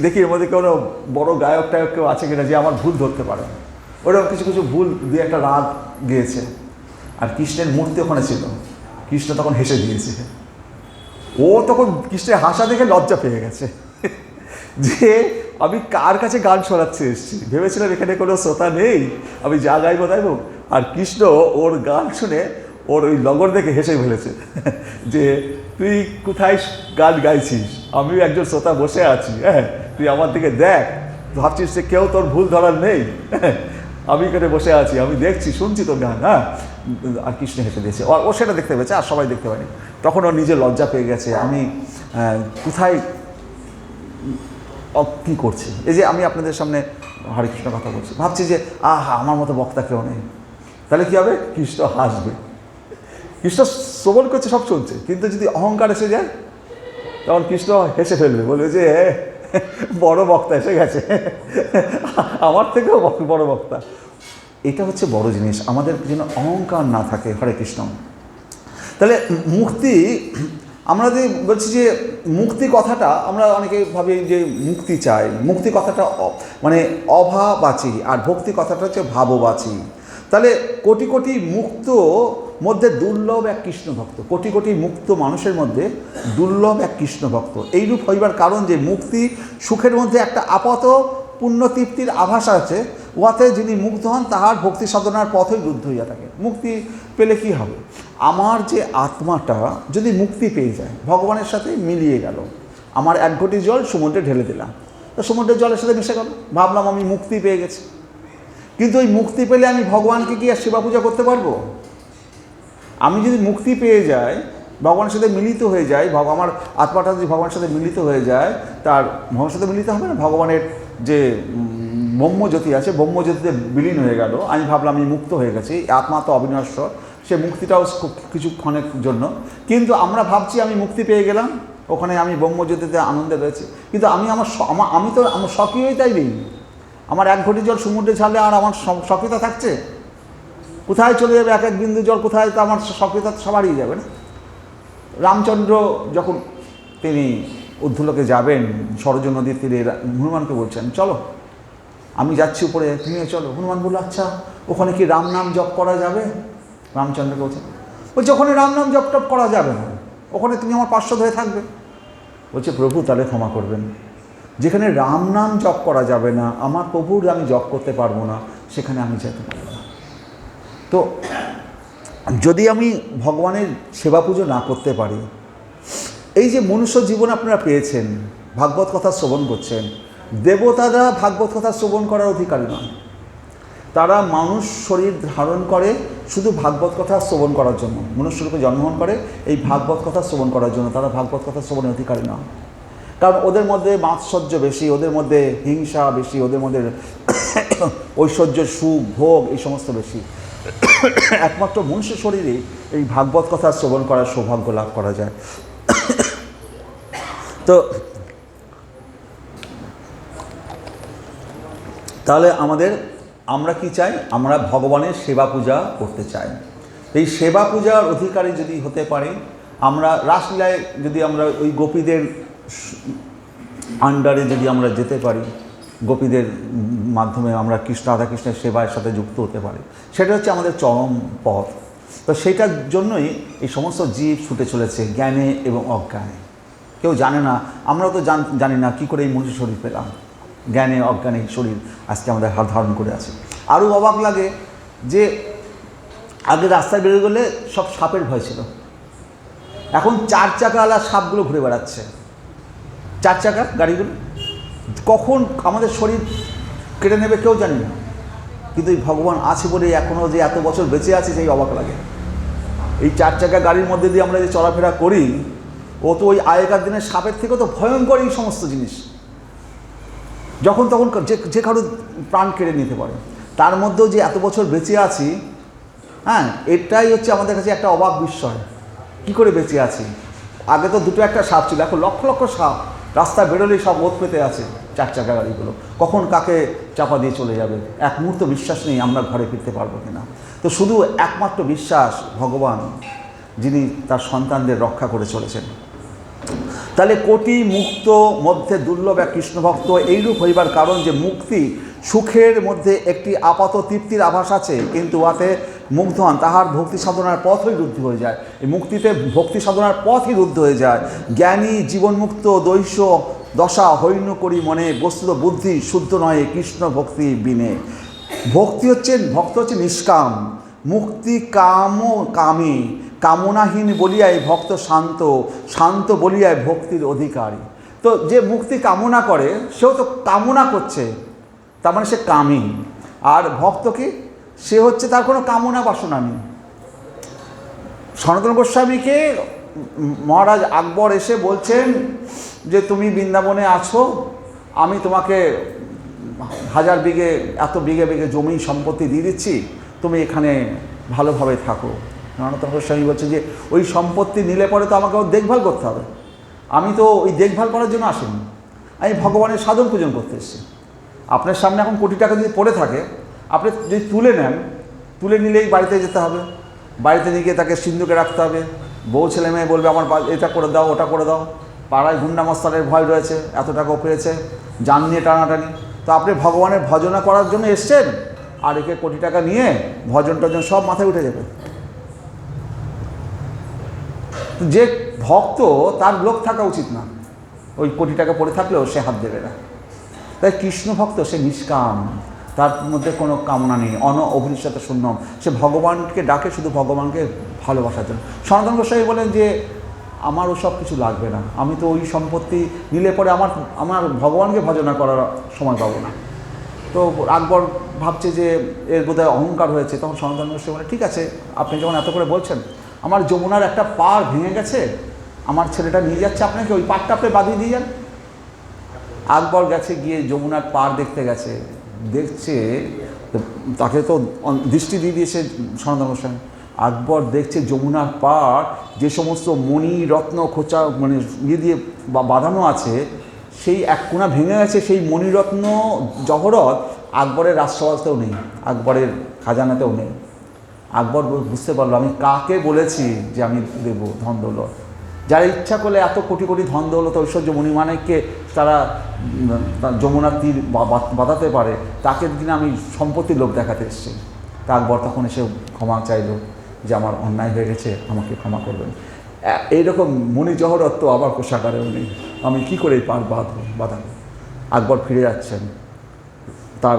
দেখি এর মধ্যে কোনো বড় গায়ক টায়ক কেউ আছে কিনা যে আমার ভুল ধরতে পারে। ওরকম কিছু কিছু ভুল দিয়ে একটা রাগ গিয়েছে। আর কৃষ্ণের মূর্তি ওখানে ছিল, কৃষ্ণ তখন হেসে দিয়েছে। ও তখন কৃষ্ণের হাসা দেখে লজ্জা পেয়ে গেছে যে আমি কার কাছে গান শোনাচ্ছে এসেছি। ভেবেছিলাম এখানে কোনো শ্রোতা নেই, আমি যা গাইবো তাইবো। আর কৃষ্ণ ওর গান শুনে ওর ওই লগর দেখে হেসে ফেলেছে যে তুই কোথায় গান গাইছিস, আমিও একজন শ্রোতা বসে আছি, হ্যাঁ, তুই আমার দিকে দেখ, ভাবছিস যে কেউ তোর ভুল ধরার নেই, আমি এখানে বসে আছি, আমি দেখছি শুনছি তোর গান। হ্যাঁ, আর কৃষ্ণ হেসে দিয়েছে। ও সেটা দেখতে পেয়েছে, আর সবাই দেখতে পায়নি। তখন ও নিজে লজ্জা পেয়ে গেছে, আমি কোথায় কী করছি। এই যে আমি আপনাদের সামনে হরে কৃষ্ণ কথা বলছি, ভাবছি যে আহা আমার মতো বক্তা কেউ নেই, তাহলে কী হবে, কৃষ্ণ হাসবে। কৃষ্ণ শ্রবণ করছে, সব শুনছে, কিন্তু যদি অহংকার এসে যায় তখন কৃষ্ণ হেসে ফেলবে, বলবে যে বড় বক্তা এসে গেছে, আমার থেকেও বড় বক্তা। এটা হচ্ছে বড় জিনিস, আমাদের যেন অহংকার না থাকে। হরে কৃষ্ণ। তাহলে মুক্তি, আমরা যে বলছি যে মুক্তি কথাটা আমরা অনেকে ভাবি যে মুক্তি চাই, মুক্তি কথাটা মানে অভাবাচী, আর ভক্তি কথাটা হচ্ছে ভাববাচী। তাহলে কোটি কোটি মুক্ত মধ্যে দুর্লভ এক কৃষ্ণ ভক্ত, কোটি কোটি মুক্ত মানুষের মধ্যে দুর্লভ এক কৃষ্ণ ভক্ত। এইরূপ হইবার কারণ যে মুক্তি সুখের মধ্যে একটা আপাত পূর্ণ তৃপ্তির আভাস আছে, উহাতে যিনি মুগ্ধ হন তাহার ভক্তি সাধনার পথই রুদ্ধ হইয়া থাকে। মুক্তি পেলে কি হবে, আমার যে আত্মাটা যদি মুক্তি পেয়ে যায়, ভগবানের সাথে মিলিয়ে গেল, আমার এক ঘটি জল সমুদ্রে ঢেলে দিলাম, তো সমুদ্রের জলের সাথে মিশে গেল, ভাবলাম আমি মুক্তি পেয়ে গেছি। কিন্তু ওই মুক্তি পেলে আমি ভগবানকে কি আর সেবা পূজা করতে পারবো? আমি যদি মুক্তি পেয়ে যাই, ভগবানের সাথে মিলিত হয়ে যাই, আমার আত্মাটা যদি ভগবানের সাথে মিলিত হয়ে যায়, তার ভগবানের সাথে মিলিত হবে না, ভগবানের যে ব্রহ্মজ্যোতি আছে, ব্রহ্মজ্যোতিতে বিলীন হয়ে গেল। আমি ভাবলাম আমি মুক্ত হয়ে গেছি, আত্মা তো অবিনশ্বর, সে মুক্তিটাও কিছুক্ষণের জন্য। কিন্তু আমরা ভাবছি আমি মুক্তি পেয়ে গেলাম, ওখানে আমি ব্রহ্মজ্যোতিতে আনন্দে রয়েছি, কিন্তু আমি তো আমার স্বকীয়ই তাই নেই। আমার 1 ঘটি জল সমুদ্রে ছাড়লে আর আমার স্বকীয়তা থাকছে? কোথায় চলে যাবে 1 বিন্দু জল? কোথায়? তো আমার স্বকীয়তা সব হারিয়ে যাবে না? রামচন্দ্র যখন তিনি ঊর্ধ্বলোকে যাবেন, সরজ নদীর তীরে হনুমানকে বলছেন চলো, আমি যাচ্ছি উপরে, তুমিও চলো। হনুমান বলল আচ্ছা, ওখানে কি রাম নাম জপ করা যাবে? রামচন্দ্রকে বলছে ওখানে রাম নাম জপ টপ করা যাবে না, ওখানে তুমি আমার পার্শ্বদ হয়ে থাকবে। বলছে প্রভু তাহলে ক্ষমা করবেন, যেখানে রাম নাম জপ করা যাবে না, আমার প্রভুর আমি জপ করতে পারবো না, সেখানে আমি যেতে পারবো না। তো যদি আমি ভগবানের সেবা পুজো না করতে পারি, এই যে মনুষ্য জীবন আপনারা পেয়েছেন, ভাগবত কথা শ্রবণ করছেন, দেবতারা ভাগবত কথা শ্রবণ করার অধিকারী নয়। তারা মানুষ শরীর ধারণ করে শুধু ভাগবত কথা শ্রবণ করার জন্য, মনুষ্যরূপে জন্মগ্রহণ করে এই ভাগবত কথা শ্রবণ করার জন্য, তারা ভাগবত কথা শ্রবণের অধিকারী নয়। কারণ ওদের মধ্যে মাৎসর্য বেশি, ওদের মধ্যে হিংসা বেশি, ওদের মধ্যে ঐশ্বর্য, সুখ, ভোগ এই সমস্ত বেশি। একমাত্র মনুষ্য শরীরে এই ভাগবত কথা শ্রবণ করার সৌভাগ্য লাভ করা যায়। তো তাহলে আমরা কি চাই? আমরা ভগবানের সেবা পূজা করতে চাই। এই সেবা পূজার অধিকারী যদি হতে পারি, আমরা রাসলীলায় যদি আমরা ওই গোপীদের আন্ডারে যদি আমরা যেতে পারি, গোপীদের মাধ্যমে আমরা রাধাকৃষ্ণের সেবার সাথে যুক্ত হতে পারি, সেটা হচ্ছে আমাদের চরম পথ। তো সেটার জন্যই এই সমস্ত জীব ছুটে চলেছে জ্ঞানে এবং অজ্ঞানে। কেউ জানে না, আমরাও তো জানি না কী করে এই মনুষ্য শরীর পেলাম। জ্ঞানে অজ্ঞানে শরীর আজকে আমাদের হাত ধারণ করে আছে। আরও অবাক লাগে যে আগে রাস্তায় বেরোতে গেলে সব সাপের ভয় ছিল, এখন 4 চাকাওয়ালা সাপগুলো ঘুরে বেড়াচ্ছে। 4 চাকা গাড়িগুলো কখন আমাদের শরীর কেটে নেবে কেউ জানি না, কিন্তু এই ভগবান আছে বলে এখনও যে এত বছর বেঁচে আছে সেই অবাক লাগে। এই 4 চাকা গাড়ির মধ্যে দিয়ে আমরা যে চলাফেরা করি, ও তো ওই আগেকার দিনের সাপের থেকেও তো ভয়ঙ্কর এই সমস্ত জিনিস, যখন তখন যে কারো প্রাণ কেড়ে নিতে পারে। তার মধ্যেও যে এত বছর বেঁচে আছি, হ্যাঁ, এটাই হচ্ছে আমাদের কাছে একটা অবাক বিস্ময়। কী করে বেঁচে আছি? আগে তো 2-1টা সাপ ছিল, এখন লক্ষ লক্ষ সাপ রাস্তায় বেরোলেই সব ওত পেতে আছে 4 চাকা গাড়িগুলো। কখন কাকে চাপা দিয়ে চলে যাবে, এক মুহূর্ত বিশ্বাস নেই আমরা ঘরে ফিরতে পারবো কিনা। তো শুধু একমাত্র বিশ্বাস ভগবান, যিনি তার সন্তানদের রক্ষা করে চলেছেন। তাহলে কোটি মুক্ত মধ্যে দুর্লভ এক কৃষ্ণভক্ত এইরূপ হইবার কারণ যে মুক্তি সুখের মধ্যে একটি আপাত তৃপ্তির আভাস আছে, কিন্তু উহাতে মুগ্ধ হন, তাহার ভক্তি সাধনার পথই রুদ্ধ হয়ে যায়। এই মুক্তিতে ভক্তি সাধনার পথই রুদ্ধ হয়ে যায়। জ্ঞানী জীবনমুক্ত দৈস্য দশা হৈন্য করি মনে, বস্তুত বুদ্ধি শুদ্ধ নয় কৃষ্ণ ভক্তি বিনে। ভক্ত হচ্ছে নিষ্কাম, মুক্তি কামী, কামনাহীন বলিয়াই ভক্ত শান্ত, শান্ত বলিয়াই ভক্তির অধিকারী। তো যে মুক্তি কামনা করে সেও তো কামনা করছে, তার মানে সে কামী। আর ভক্ত কি? সে হচ্ছে তার কোনো কামনা বাসনা নেই। সনাতন গোস্বামীকে মহারাজ আকবর এসে বলছেন যে তুমি বৃন্দাবনে আছো, আমি তোমাকে 1000 বিঘে এত বিঘে বিঘে জমি সম্পত্তি দিয়ে দিচ্ছি, তুমি এখানে ভালোভাবে থাকো। সনাতন গোস্বামী বলছে যে ওই সম্পত্তি নিলে পরে তো আমাকে দেখভাল করতে হবে, আমি তো ওই দেখভাল করার জন্য আসিনি, আমি ভগবানের সাধন পূজন করতে এসেছি। আপনার সামনে এখন কোটি টাকা যদি পড়ে থাকে, আপনি যদি তুলে নেন, তুলে নিলেই বাড়িতে যেতে হবে, বাড়িতে নিয়ে গিয়ে তাকে সিন্ধুকে রাখতে হবে, বউ ছেলে মেয়ে বলবে আমার এটা করে দাও ওটা করে দাও, পাড়ায় গুন্ডা মস্তানের ভয় রয়েছে, এত টাকাও পেয়েছে, জান নিয়ে টানাটানি। তো আপনি ভগবানের ভজনা করার জন্য এসছেন, আর একে কোটি টাকা নিয়ে ভজন টজন সব মাথায় উঠে যাবে। যে ভক্ত তার লোক থাকা উচিত না, ওই কোটি টাকা পড়ে থাকলেও সে হাত দেবে না। তাই কৃষ্ণ ভক্ত সে নিষ্কাম, তার মধ্যে কোনো কামনা নেই, অভিনিষেধ শূন্যম, সে ভগবানকে ডাকে শুধু ভগবানকে ভালোবাসার জন্য। সনাতন গোস্বামী বলেন যে আমার ওসব কিছু লাগবে না, আমি তো ওই সম্পত্তি নিলে পরে আমার ভগবানকে ভজনা করার সময় পাবো না। তো আকবর ভাবছে যে এর বোধহয় অহংকার হয়েছে। তখন সনাতন গোস্বামী বলে, ঠিক আছে, আপনি যখন এত করে বলছেন, আমার যমুনার একটা পাড় ভেঙে গেছে, আমার ছেলেটা নিয়ে যাচ্ছে আপনাকে, ওই পাড়টা আপনি বাঁধিয়ে দিয়ে যান। আকবর গেছে, গিয়ে যমুনার পাড় দেখতে গেছে, দেখছে, তাকে তো দৃষ্টি দিয়ে দিয়েছে সনাতন গোস্বামী। আকবর দেখছে যমুনার পাড় যে সমস্ত মণি রত্ন খোঁচা মানে ইয়ে দিয়ে বাঁধানো আছে, সেই এক কোণা ভেঙে গেছে। সেই মণিরত্ন জহরত আকবরের রাজসভাতেও নেই, আকবরের খাজানাতেও নেই। আকবর বুঝতে পারলো, আমি কাকে বলেছি যে আমি দেবো ধন দৌলত? যারা ইচ্ছা করলে এত কোটি কোটি ধন দৌলত ঐশ্বর্য মণিমাণিক্যে তারা যমুনার তীর বাঁধাতে পারে, তাকে দিন আমি সম্পত্তির লোভ দেখাতে এসেছি। তা আকবর তখন এসে ক্ষমা চাইলো যে আমার অন্যায় হয়ে গেছে, আমাকে ক্ষমা করবেন। এইরকম মণি জহরত তো আবার কোষাগারেও নেই, আমি কী করে এই পার বাঁধাবো? আকবর ফিরে যাচ্ছেন, তার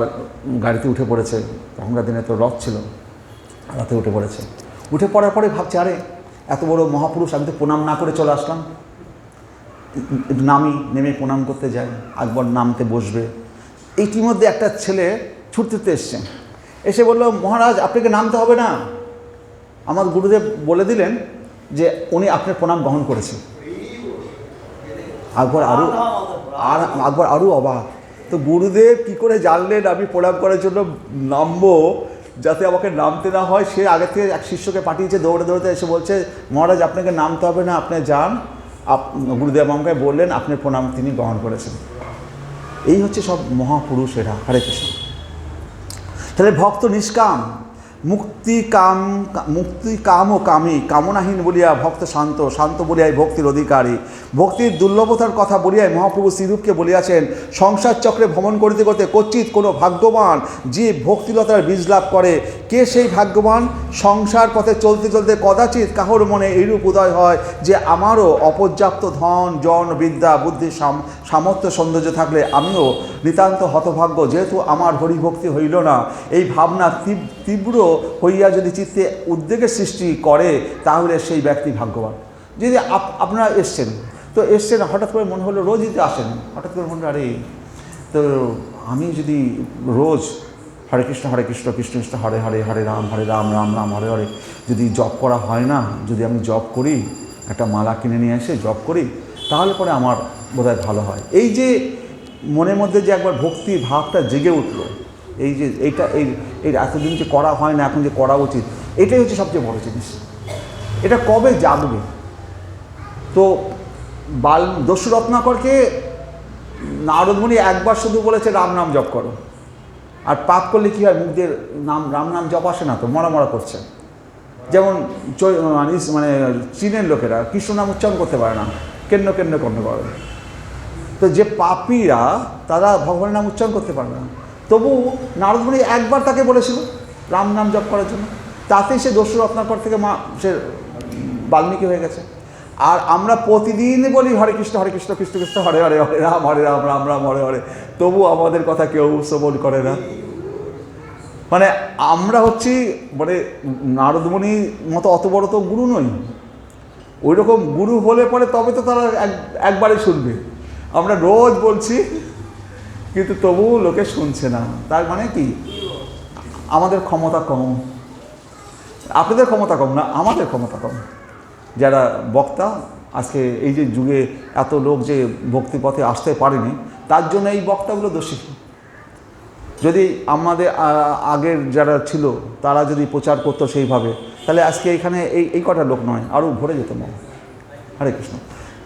গাড়িতে উঠে পড়েছে, তখনকার দিনে তো রথ ছিল, রাতে উঠে পড়েছে। উঠে পড়ার পরে ভাবছে, আরে এত বড় মহাপুরুষ, আমি তো প্রণাম না করে চলে আসলাম, নেমে প্রণাম করতে যাই। আকবর নামতে বসবে, ইতিমধ্যে একটা ছেলে ছুটতে এসছে, এসে বলল, মহারাজ আপনাকে নামতে হবে না, আমার গুরুদেব বলে দিলেন যে উনি আপনার প্রণাম গ্রহণ করেছেন। আকবর আরও অবাক, তো গুরুদেব কী করে জানলেন আমি প্রণাম করার জন্য নামবো, যাতে আমাকে নামতে না হয়? সে আগে থেকে এক শিষ্যকে পাঠিয়েছে, দৌড়ে দৌড়তে এসে বলছে, মহারাজ আপনাকে নামতে হবে না, আপনি যান, গুরুদেব আমাকে বললেন আপনার প্রণাম তিনি গ্রহণ করেছেন। এই হচ্ছে সব মহাপুরুষেরা। হরে কৃষ্ণ। তাহলে ভক্ত নিষ্কাম, মুক্তি কাম ও কামী, কামনাহীন বলিয়া ভক্ত শান্ত, শান্ত বলিয়াই ভক্তির অধিকারী। ভক্তির দুর্লভতার কথা বলিয়াই মহাপ্রভু শ্রীরূপকে বলিয়াছেন, সংসার চক্রে ভ্রমণ করিতে করিতে কচিত কোনো ভাগ্যবান জীব ভক্তিলতার বীজ লাভ করে। কে সেই ভাগ্যবান? সংসার পথে চলতে চলতে কদাচিৎ কাহর মনে এইরূপ উদয় হয় যে আমারও অপর্যাপ্ত ধন জন বিদ্যা বুদ্ধি সামর্থ্য সৌন্দর্য থাকলে আমিও নিতান্ত হতভাগ্য, যেহেতু আমার হরিভক্তি হইল না। এই ভাবনা তীব্র হইয়া যদি চিত্তে উদ্বেগের সৃষ্টি করে, তাহলে সেই ব্যক্তি ভাগ্যবান। যদি আপনারা এসছেন, তো এসছেন, হঠাৎ করে মনে হলো, রোজই তো আসেন, হঠাৎ করে মনে হলো, আরে তো আমি যদি রোজ হরে কৃষ্ণ কৃষ্ণ কৃষ্ণ হরে হরে, হরে রাম রাম রাম হরে হরে যদি জপ করা হয় না, যদি আমি জপ করি, একটা মালা কিনে নিয়ে এসে জপ করি, তাহলে পরে আমার বোধহয় ভালো হয়। এই যে মনের মধ্যে যে একবার ভক্তির ভাবটা জেগে উঠলো, এই যে এই এতদিন যে করা হয় না, এখন যে করা উচিত, এটাই হচ্ছে সবচেয়ে বড় জিনিস। এটা কবে জাগবে? তো দস্যু রত্নাকরকে নারদমুনি একবার শুধু বলেছে রাম নাম জপ করো, আর পাপ করলে কী হয়, মুখ দিয়ে রাম নাম জপ আসে না, তো মরা করছে। যেমন মানে চীনের লোকেরা কৃষ্ণ নাম উচ্চারণ করতে পারে না, কেন্ন করে। তো যে পাপীরা তারা ভগবানের নাম উচ্চারণ করতে পারে না, তবু নারদমুনি একবার তাকে বলেছিল রাম নাম জপ করার জন্য, তাতেই সে দস্যু রত্নাকর থেকে সে বাল্মীকি হয়ে গেছে। আর আমরা প্রতিদিন বলি হরে কৃষ্ণ কৃষ্ণ কৃষ্ণ হরে হরে, হরে রাম রাম রাম হরে হরে, তবু আমাদের কথা কেউ শ্রবণ করে না। মানে আমরা হচ্ছি মানে নারদমুনির মতো অত বড় তো গুরু নই, ওই রকম গুরু হলে পরে তবে তো তারা একবারে শুনবে। আমরা রোজ বলছি, কিন্তু তবুও লোকে শুনছে না। তার মানে কি, আমাদের ক্ষমতা কম। আপনাদের ক্ষমতা কম না, আমাদের ক্ষমতা কম। যারা বক্তা, আজকে এই যে যুগে এত লোক যে ভক্তিপথে আসতে পারেনি, তার জন্য এই বক্তাগুলো দোষী। যদি আমাদের আগের যারা ছিল তারা যদি প্রচার করতো সেইভাবে, তাহলে আজকে এখানে এই কটা লোক নয়, আরও ভরে যেত না। হরে কৃষ্ণ।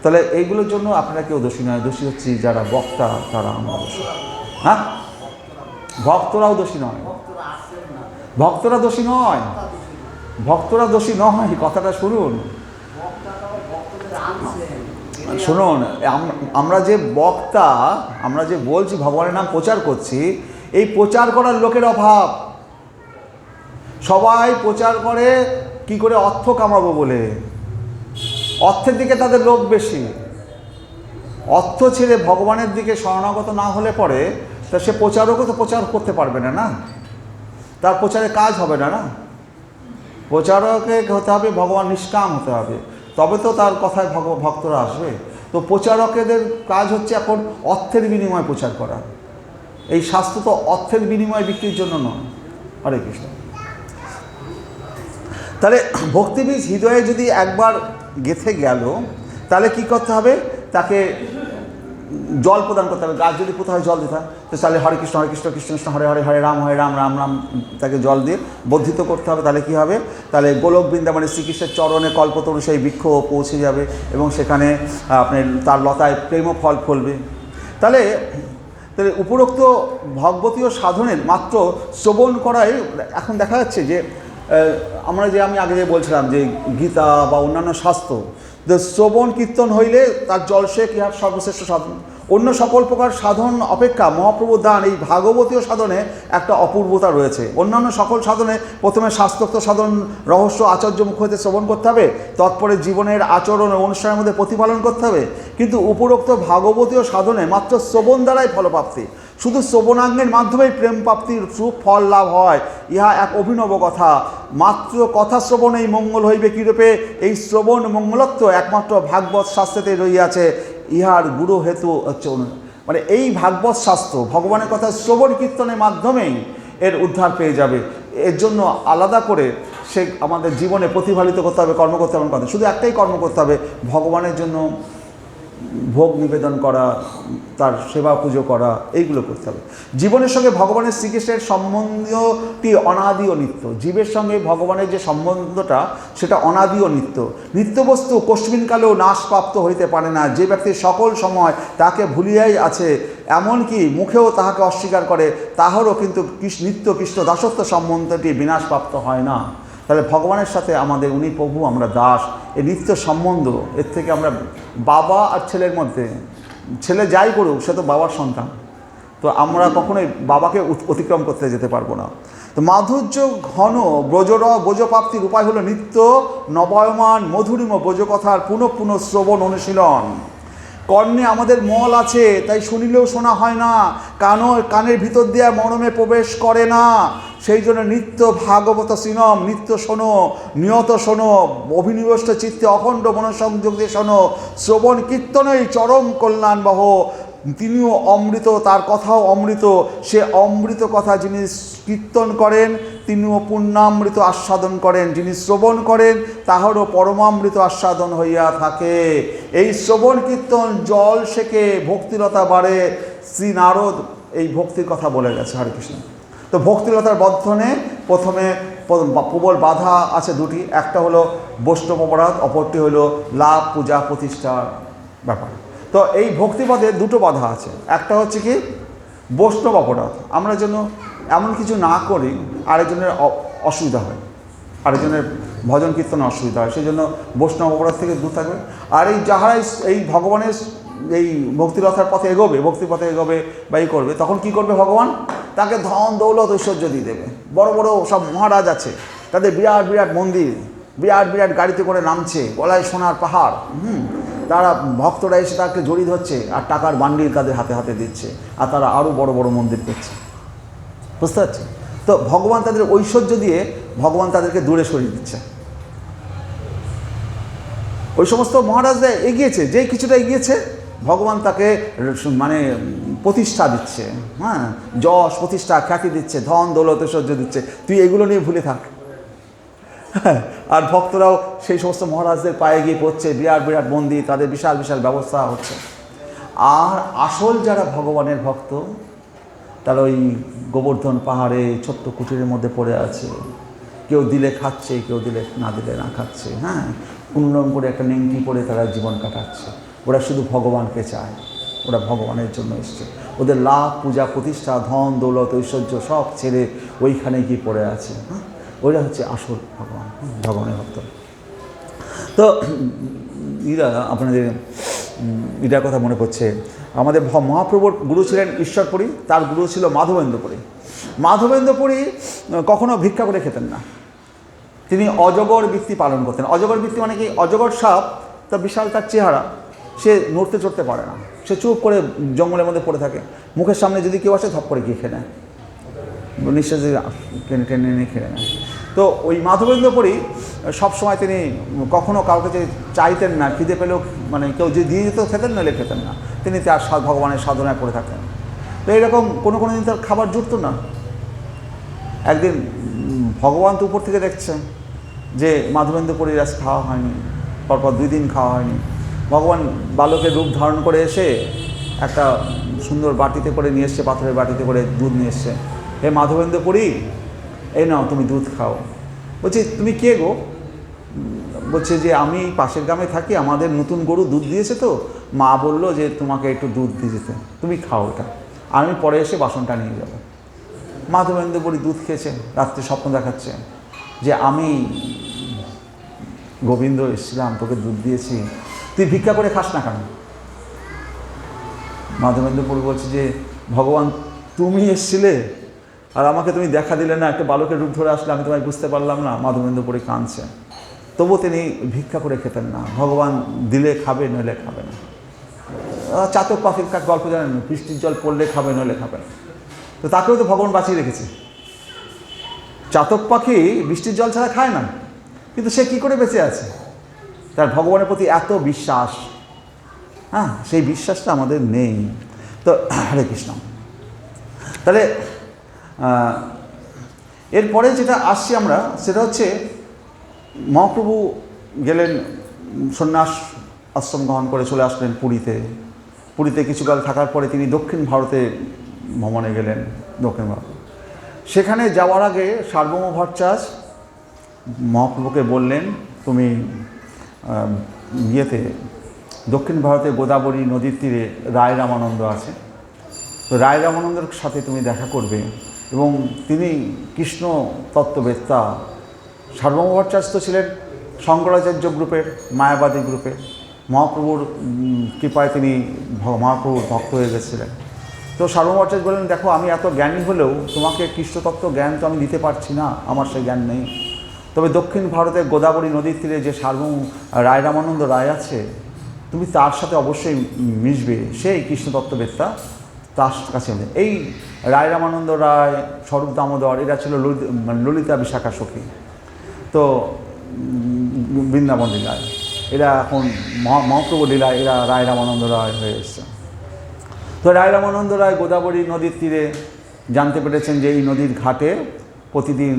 তাহলে এইগুলোর জন্য আপনারা কেউ দোষী নয়, দোষী হচ্ছে যারা বক্তা, তারা আমরা দোষী। হ্যাঁ, ভক্তরাও দোষী নয়, ভক্তরা দোষী নয়, ভক্তরা দোষী নয়। কথাটা শুনুন, আমরা যে বক্তা, আমরা যে বলছি ভগবানের নাম প্রচার করছি, এই প্রচার করার লোকের অভাব। সবাই প্রচার করে কি করে অর্থ কামাবো বলে, অর্থের দিকে তাদের লোভ বেশি। অর্থ ছেড়ে ভগবানের দিকে শরণাগত না হলে পরে তা সে প্রচারকও তো প্রচার করতে পারবে না, না তার প্রচারে কাজ হবে না। প্রচারকে হতে হবে ভগবান নিষ্কাম হতে হবে, তবে তো তার কথায় ভক্তরা আসবে। তো প্রচারকদের কাজ হচ্ছে এখন অর্থের বিনিময়ে প্রচার করা। এই স্বাস্থ্য তো অর্থের বিনিময়ে বিক্রির জন্য নয়। হরে কৃষ্ণ। তাহলে ভক্তিবীজ হৃদয়ে যদি একবার গেঁথে গেল, তাহলে কি করতে হবে? তাকে জল প্রদান করতে হবে। গাছ যদি কোথাও জল দিতে হয়, তো তাহলে হরে কৃষ্ণ কৃষ্ণ কৃষ্ণ হরে হরে, হরে রাম রাম রাম তাকে জল দিয়ে বর্ধিত করতে হবে। তাহলে কি হবে? তাহলে গোলক বৃন্দাবনে শ্রীকৃষ্ণের চরণে কল্পতরু সেই বৃক্ষ পৌঁছে যাবে এবং সেখানে আপনি তার লতায় প্রেম ফল ফলবে। তাহলে উপরোক্ত ভগবতীয় সাধনের মাত্র শ্রবণ করাই এখন দেখা যাচ্ছে যে আমি আগে যে বলছিলাম যে গীতা বা অন্যান্য শাস্ত্র, শ্রবণ কীর্তন হইলে তার জলসেক ইহার সর্বশ্রেষ্ঠ সাধন। অন্য সকল প্রকার সাধন অপেক্ষা মহাপ্রভুর দান এই ভাগবতীয় সাধনে একটা অপূর্বতা রয়েছে। অন্যান্য সকল সাধনে প্রথমে শাস্ত্রোক্ত সাধন রহস্য আচার্য মুখ হইতে শ্রবণ করতে হবে, তৎপরে জীবনের আচরণ ও অনুষ্ঠানের মধ্যে প্রতিপালন করতে হবে। কিন্তু উপরোক্ত ভাগবতীয় সাধনে মাত্র শ্রবণ দ্বারাই ফলপ্রাপ্তি। শুধু শ্রবণাঙ্গের মাধ্যমেই প্রেম প্রাপ্তির সুফল লাভ হয়, ইহা এক অভিনব কথা। মাত্র কথা শ্রবণেই মঙ্গল হইবে কিরূপে, এই শ্রবণ মঙ্গলত্ব একমাত্র ভাগবত শাস্ত্রেতে রইয়াছে। ইহার গুরু হেতু হচ্ছে মানে এই ভাগবত শাস্ত্র ভগবানের কথা শ্রবণ কীর্তনের মাধ্যমেই এর উদ্ধার পেয়ে যাবে। এর জন্য আলাদা করে সে আমাদের জীবনে প্রতিফলিত করতে হবে, কর্ম করতে হবে। কথা শুধু একটাই কর্ম করতে হবে, ভগবানের জন্য ভোগ নিবেদন করা, তার সেবা পুজো করা, এইগুলো করতে হবে। জীবনের সঙ্গে ভগবানের শ্রীকৃষ্ণের সম্বন্ধটি অনাদি ও নিত্য। জীবের সঙ্গে ভগবানের যে সম্বন্ধটা সেটা অনাদি ও নিত্য। নিত্যবস্তু কস্মিনকালেও নাশপ্রাপ্ত হইতে পারে না। যে ব্যক্তি সকল সময় তাকে ভুলিয়াই আছে, এমনকি মুখেও তাহাকে অস্বীকার করে, তাহারও কিন্তু নিত্য কৃষ্ণ দাসত্ব সম্বন্ধটি বিনাশপ্রাপ্ত হয় না। তাহলে ভগবানের সাথে আমাদের, উনি প্রভু আমরা দাস, এই নিত্য সম্বন্ধ, এর থেকে আমরা বাবা আর ছেলের মধ্যে, ছেলে যাই করুক সে তো বাবার সন্তান, তো আমরা কখনোই বাবাকে অতিক্রম করতে যেতে পারবো না। তো মাধুর্য ঘন ব্রজপ্রাপ্তির উপায় হলো নিত্য নবয়মান মধুরিম ব্রজকথার পুনঃ পুনঃ শ্রবণ অনুশীলন। কর্ণে আমাদের মল আছে, তাই শুনিলেও শোনা হয় না, কানের ভিতর দিয়ে মনমে প্রবেশ করে না। সেই জন্য নিত্য ভাগবত সিনম, নিত্য শোনো, নিয়ত শোনো, অভিনিবেষ্ট চিত্তে অখণ্ড মনোসংযোগ দিয়ে শোনো। শ্রবণ কীর্তনই চরম কল্যাণবহ। তিনিও অমৃত, তার কথাও অমৃত। সে অমৃত কথা যিনি কীর্তন করেন তিনিও পূর্ণামৃত আস্বাদন করেন, যিনি শ্রবণ করেন তাহারও পরমামৃত আস্বাদন হইয়া থাকে। এই শ্রবণ কীর্তন জল সেকে ভক্তিলতা বাড়ে। শ্রী নারদ এই ভক্তির কথা বলে গেছে। হরে কৃষ্ণ। তো ভক্তিলতার বর্ধনে প্রথমে প্রবল বাধা আছে দুটি, একটা হলো বৈষ্ণব অপরাধ, অপরটি হলো লাভ পূজা প্রতিষ্ঠার ব্যাপার। তো এই ভক্তিপথে দুটো বাধা আছে। একটা হচ্ছে কি বৈষ্ণব অপরাধ, আমরা যেন এমন কিছু না করি আরেকজনের অসুবিধা হয়, আরেকজনের ভজন কীর্তনে অসুবিধা হয়, সেই জন্য বৈষ্ণব অপরাধ থেকে দূর থাকবে। আর এই যাহারাই এই ভগবানের এই ভক্তিলতার পথে এগোবে, ভক্তির পথে এগোবে বা এই করবে, তখন কি করবে ভগবান? তাকে ধন দৌলত ঐশ্বর্য দিয়ে দেবে। বড় বড় সব মহারাজ আছে, তাদের বিরাট বিরাট মন্দির, বিরাট বিরাট গাড়িতে করে নামছে, গলায় সোনার পাহাড়, তারা ভক্তরা এসে তাকে জড়িয়ে ধরছে আর টাকার বান্ডিল তাদের হাতে হাতে দিচ্ছে, আর তারা আরও বড় বড় মন্দির করছে। বুঝতে পারছি? তো ভগবান তাদের ঐশ্বর্য দিয়ে ভগবান তাদেরকে দূরে সরিয়ে দিচ্ছে। ওই সমস্ত মহারাজরা এগিয়েছে, যেই কিছুটা এগিয়েছে ভগবান তাকে মানে প্রতিষ্ঠা দিচ্ছে, হ্যাঁ, যশ প্রতিষ্ঠা খ্যাতি দিচ্ছে, ধন দৌলত ঐশ্বর্য দিচ্ছে, তুই এগুলো নিয়ে ভুলে থাক। আর ভক্তরাও সেই সমস্ত মহারাজদের পায়ে গিয়ে পড়ছে, বিরাট বিরাট মন্দির, তাদের বিশাল বিশাল ব্যবস্থা হচ্ছে। আর আসল যারা ভগবানের ভক্ত তারা ওই গোবর্ধন পাহাড়ে ছোট্ট কুটিরের মধ্যে পড়ে আছে, কেউ দিলে খাচ্ছে, কেউ দিলে না দিলে না খাচ্ছে, হ্যাঁ, কোনোরকম করে একটা নেংটি পরে তারা জীবন কাটাচ্ছে। ওরা শুধু ভগবানকে চায়, ওরা ভগবানের জন্য এসছে। ওদের লাভ পূজা প্রতিষ্ঠা ধন দৌলত ঐশ্বর্য সব ছেড়ে ওইখানে গিয়ে পড়ে আছে। হ্যাঁ, ওইটা হচ্ছে আসল ভগবান, ভগবানের ভক্ত। তো আপনাদের এটার কথা মনে পড়ছে, আমাদের মহাপ্রভুর গুরু ছিলেন ঈশ্বরপুরী, তার গুরু ছিল মাধবেন্দ্রপুরী। মাধবেন্দ্রপুরী কখনো ভিক্ষা করে খেতেন না, তিনি অজগর বৃত্তি পালন করতেন। অজগর বৃত্তি মানে কি? অজগর সাপ, তার বিশাল তার চেহারা, সে নড়তে চড়তে পারে না, সে চুপ করে জঙ্গলের মধ্যে পড়ে থাকে। মুখের সামনে যদি কেউ আসে ধপ করে গিয়ে খেয়ে নেয়, নিঃশ্বাসে টেনে টেনে নিয়ে খেয়ে নেয়। তো ওই মাধবেন্দ্রপুরী সবসময় তিনি কখনও কাউকে যে চাইতেন না, খিদে পেলেও মানে কেউ যে দিয়ে যেত খেতেন, নইলে খেতেন না, তিনি তার ভগবানের সাধনায় পড়ে থাকতেন। তো এরকম কোনো দিন তার খাবার জুটতো না। একদিন ভগবান তো উপর থেকে দেখছেন যে মাধবেন্দ্র পুরীর আজ খাওয়া হয়নি, পরপর 2 দিন খাওয়া হয়নি। ভগবান বালকের রূপ ধারণ করে এসে একটা সুন্দর বাটিতে করে নিয়ে এসছে, পাথরের বাটিতে করে দুধ নিয়ে এসছে। হে মাধবেন্দ্র পুরী, এই নাও তুমি দুধ খাও। বলছি তুমি কে গো? বলছে যে আমি পাশের গ্রামে থাকি, আমাদের নতুন গরু দুধ দিয়েছে, তো মা বললো যে তোমাকে একটু দুধ দিয়ে যেতে, তুমি খাও এটা, আমি পরে এসে বাসনটা নিয়ে যাব। মাধবেন্দ্র পুরী দুধ খেয়েছে, রাত্রে স্বপ্ন দেখাচ্ছে যে আমি গোবিন্দ এসেছিলাম, তোকে দুধ দিয়েছি, তুই ভিক্ষা করে খাস না কেন? মাধবেন্দ্র পুরী বলছে যে ভগবান তুমি এসেছিলে আর আমাকে তুমি দেখা দিলে না, একটা বালকের রূপ ধরে আসলে, আমি তোমায় বুঝতে পারলাম না। মাধবেন্দ্র পুরী কাঁদছে। তবুও তিনি ভিক্ষা করে খেতেন না, ভগবান দিলে খাবে, নইলে খাবে না। চাতক পাখির গল্প জানেন, বৃষ্টির জল পড়লে খাবে, নইলে খাবে না। তো তাকেও তো ভগবান বাঁচিয়ে রেখেছে। চাতক পাখি বৃষ্টির জল ছাড়া খায় না, কিন্তু সে কি করে বেঁচে আছে? তার ভগবানের প্রতি এত বিশ্বাস। হ্যাঁ, সেই বিশ্বাসটা আমাদের নেই। তো হরে কৃষ্ণ। তাহলে এরপরে যেটা আসছি আমরা, সেটা হচ্ছে মহাপ্রভু গেলেন, সন্ন্যাস আশ্রম গ্রহণ করে চলে আসলেন পুরীতে। পুরীতে কিছুকাল থাকার পরে তিনি দক্ষিণ ভারতে ভ্রমণে গেলেন, দক্ষিণ ভারত। সেখানে যাওয়ার আগে সার্বভৌম ভট্টাচার্য মহাপ্রভুকে বললেন, তুমি দক্ষিণ ভারতে গোদাবরী নদীর তীরে রায় রামানন্দ আছে, তো রায় রামানন্দের সাথে তুমি দেখা করবে, এবং তিনি কৃষ্ণ তত্ত্ববেত্তা। সার্বভৌম ভট্টাচার্য তো ছিলেন শঙ্করাচার্য গ্রুপের, মায়াবাদী গ্রুপের। মহাপ্রভুর কৃপায় তিনি মহাপ্রভুর ভক্ত হয়ে গেছিলেন। তো সার্বভৌম ভট্টাচার্য বললেন, দেখো আমি এত জ্ঞানী হলেও তোমাকে কৃষ্ণতত্ত্ব জ্ঞান তো আমি দিতে পারছি না, আমার সেই জ্ঞান নেই। তবে দক্ষিণ ভারতের গোদাবরী নদীর তীরে যে সার্বভৌম রায় রামানন্দ রায় আছে, তুমি তার সাথে অবশ্যই মিশবে, সেই কৃষ্ণতত্ত্ববেত্তা, তার কাছে। এই রায় রামানন্দ রায়, স্বরূপ দামোদর, এরা ছিল ললিতা বিশাখা সখী, তো বৃন্দাবন লীলায়। এরা এখন মহাপ্রভু লীলায় এরা রায় রামানন্দ রায় হয়ে এসছে। তো রায় রামানন্দ রায় গোদাবরী নদীর তীরে জানতে পেরেছেন যে এই নদীর ঘাটে প্রতিদিন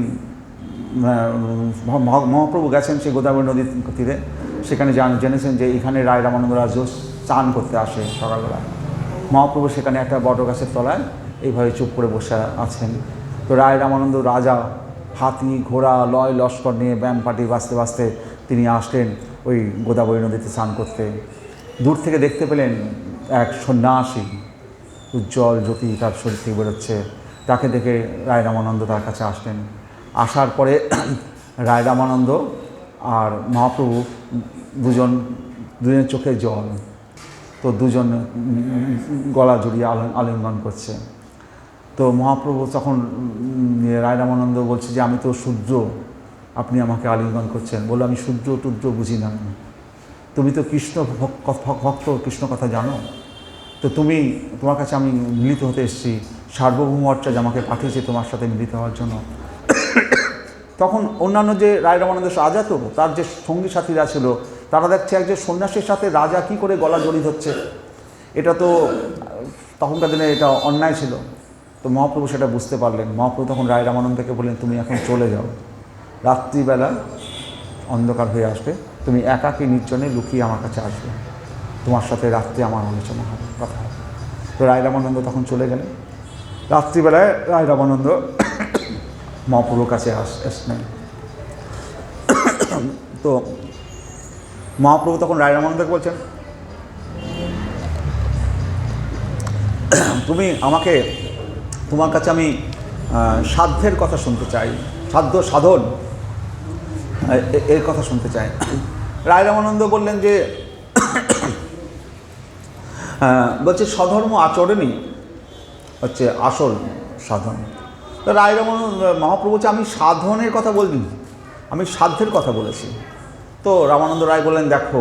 মহাপ্রভু গেছেন সেই গোদাবরী নদীর তীরে, সেখানে জেনেছেন যে এখানে রায় রামানন্দ রায় চান করতে আসে সকালবেলা। মহাপ্রভু সেখানে একটা বট গাছের তলায় এইভাবে চুপ করে বসে আছেন। তো রায় রামানন্দ রাজা হাতি ঘোড়া লয় লস্কর নিয়ে ব্যায়াম পার্টি বাজতে বাজতে তিনি আসলেন ওই গোদাবরী নদীতে স্নান করতে। দূর থেকে দেখতে পেলেন এক সন্ন্যাসী, উজ্জ্বল জ্যোতি তার শরীর থেকে বেরোচ্ছে। তাকে দেখে রায় রামানন্দ তার কাছে আসলেন। আসার পরে রায় রামানন্দ আর মহাপ্রভু দুজনের চোখে জল, তো দুজন গলা জড়িয়ে আলিঙ্গন করছে। তো মহাপ্রভু তখন রায় রামানন্দ বলছে যে আমি তো সূর্য, আপনি আমাকে আলিঙ্গন করছেন। বললো আমি সূর্য টুর্য বুঝি না, তুমি তো কৃষ্ণ ভক্ত, কৃষ্ণ কথা জানো, তো তোমার কাছে আমি মিলিত হতে এসেছি, সার্বভৌম ভট্টাচার্য আমাকে পাঠিয়েছে তোমার সাথে মিলিত হওয়ার জন্য। তখন অন্যান্য যে রায় রামানন্দ রাজা, তো তার যে সঙ্গী সাথীরা ছিল, তারা দেখছে একজন সন্ন্যাসীর সাথে রাজা কী করে গলা জড়িত হচ্ছে, এটা তো তখনকার দিনে এটা অন্যায় ছিল। তো মহাপ্রভু সেটা বুঝতে পারলেন। মহাপ্রভু তখন রায় রামানন্দকে বললেন, তুমি এখন চলে যাও, রাত্রিবেলা অন্ধকার হয়ে আসবে, তুমি একাকী নির্জনে লুকিয়ে আমার কাছে আসবে, তোমার সাথে রাত্রে আমার আলোচনা হবে, কথা হবে। তো রায় রামানন্দ তখন চলে গেলেন। রাত্রিবেলায় রায় রামানন্দ মহাপ্রভুর কাছে আসলেন। তো মহাপ্রভু তখন রায় রামানন্দকে বলছেন, তুমি আমাকে, তোমার কাছে আমি সাধ্যের কথা শুনতে চাই, সাধ্য সাধন এর কথা শুনতে চাই। রায় রামানন্দ বললেন যে বলছে স্বধর্ম আচরণই হচ্ছে আসল সাধন। তো রায় রামানন্দ মহাপ্রভু বলছে আমি সাধনের কথা বলিনি, আমি সাধ্যের কথা বলেছি। তো রামানন্দ রায় বললেন, দেখো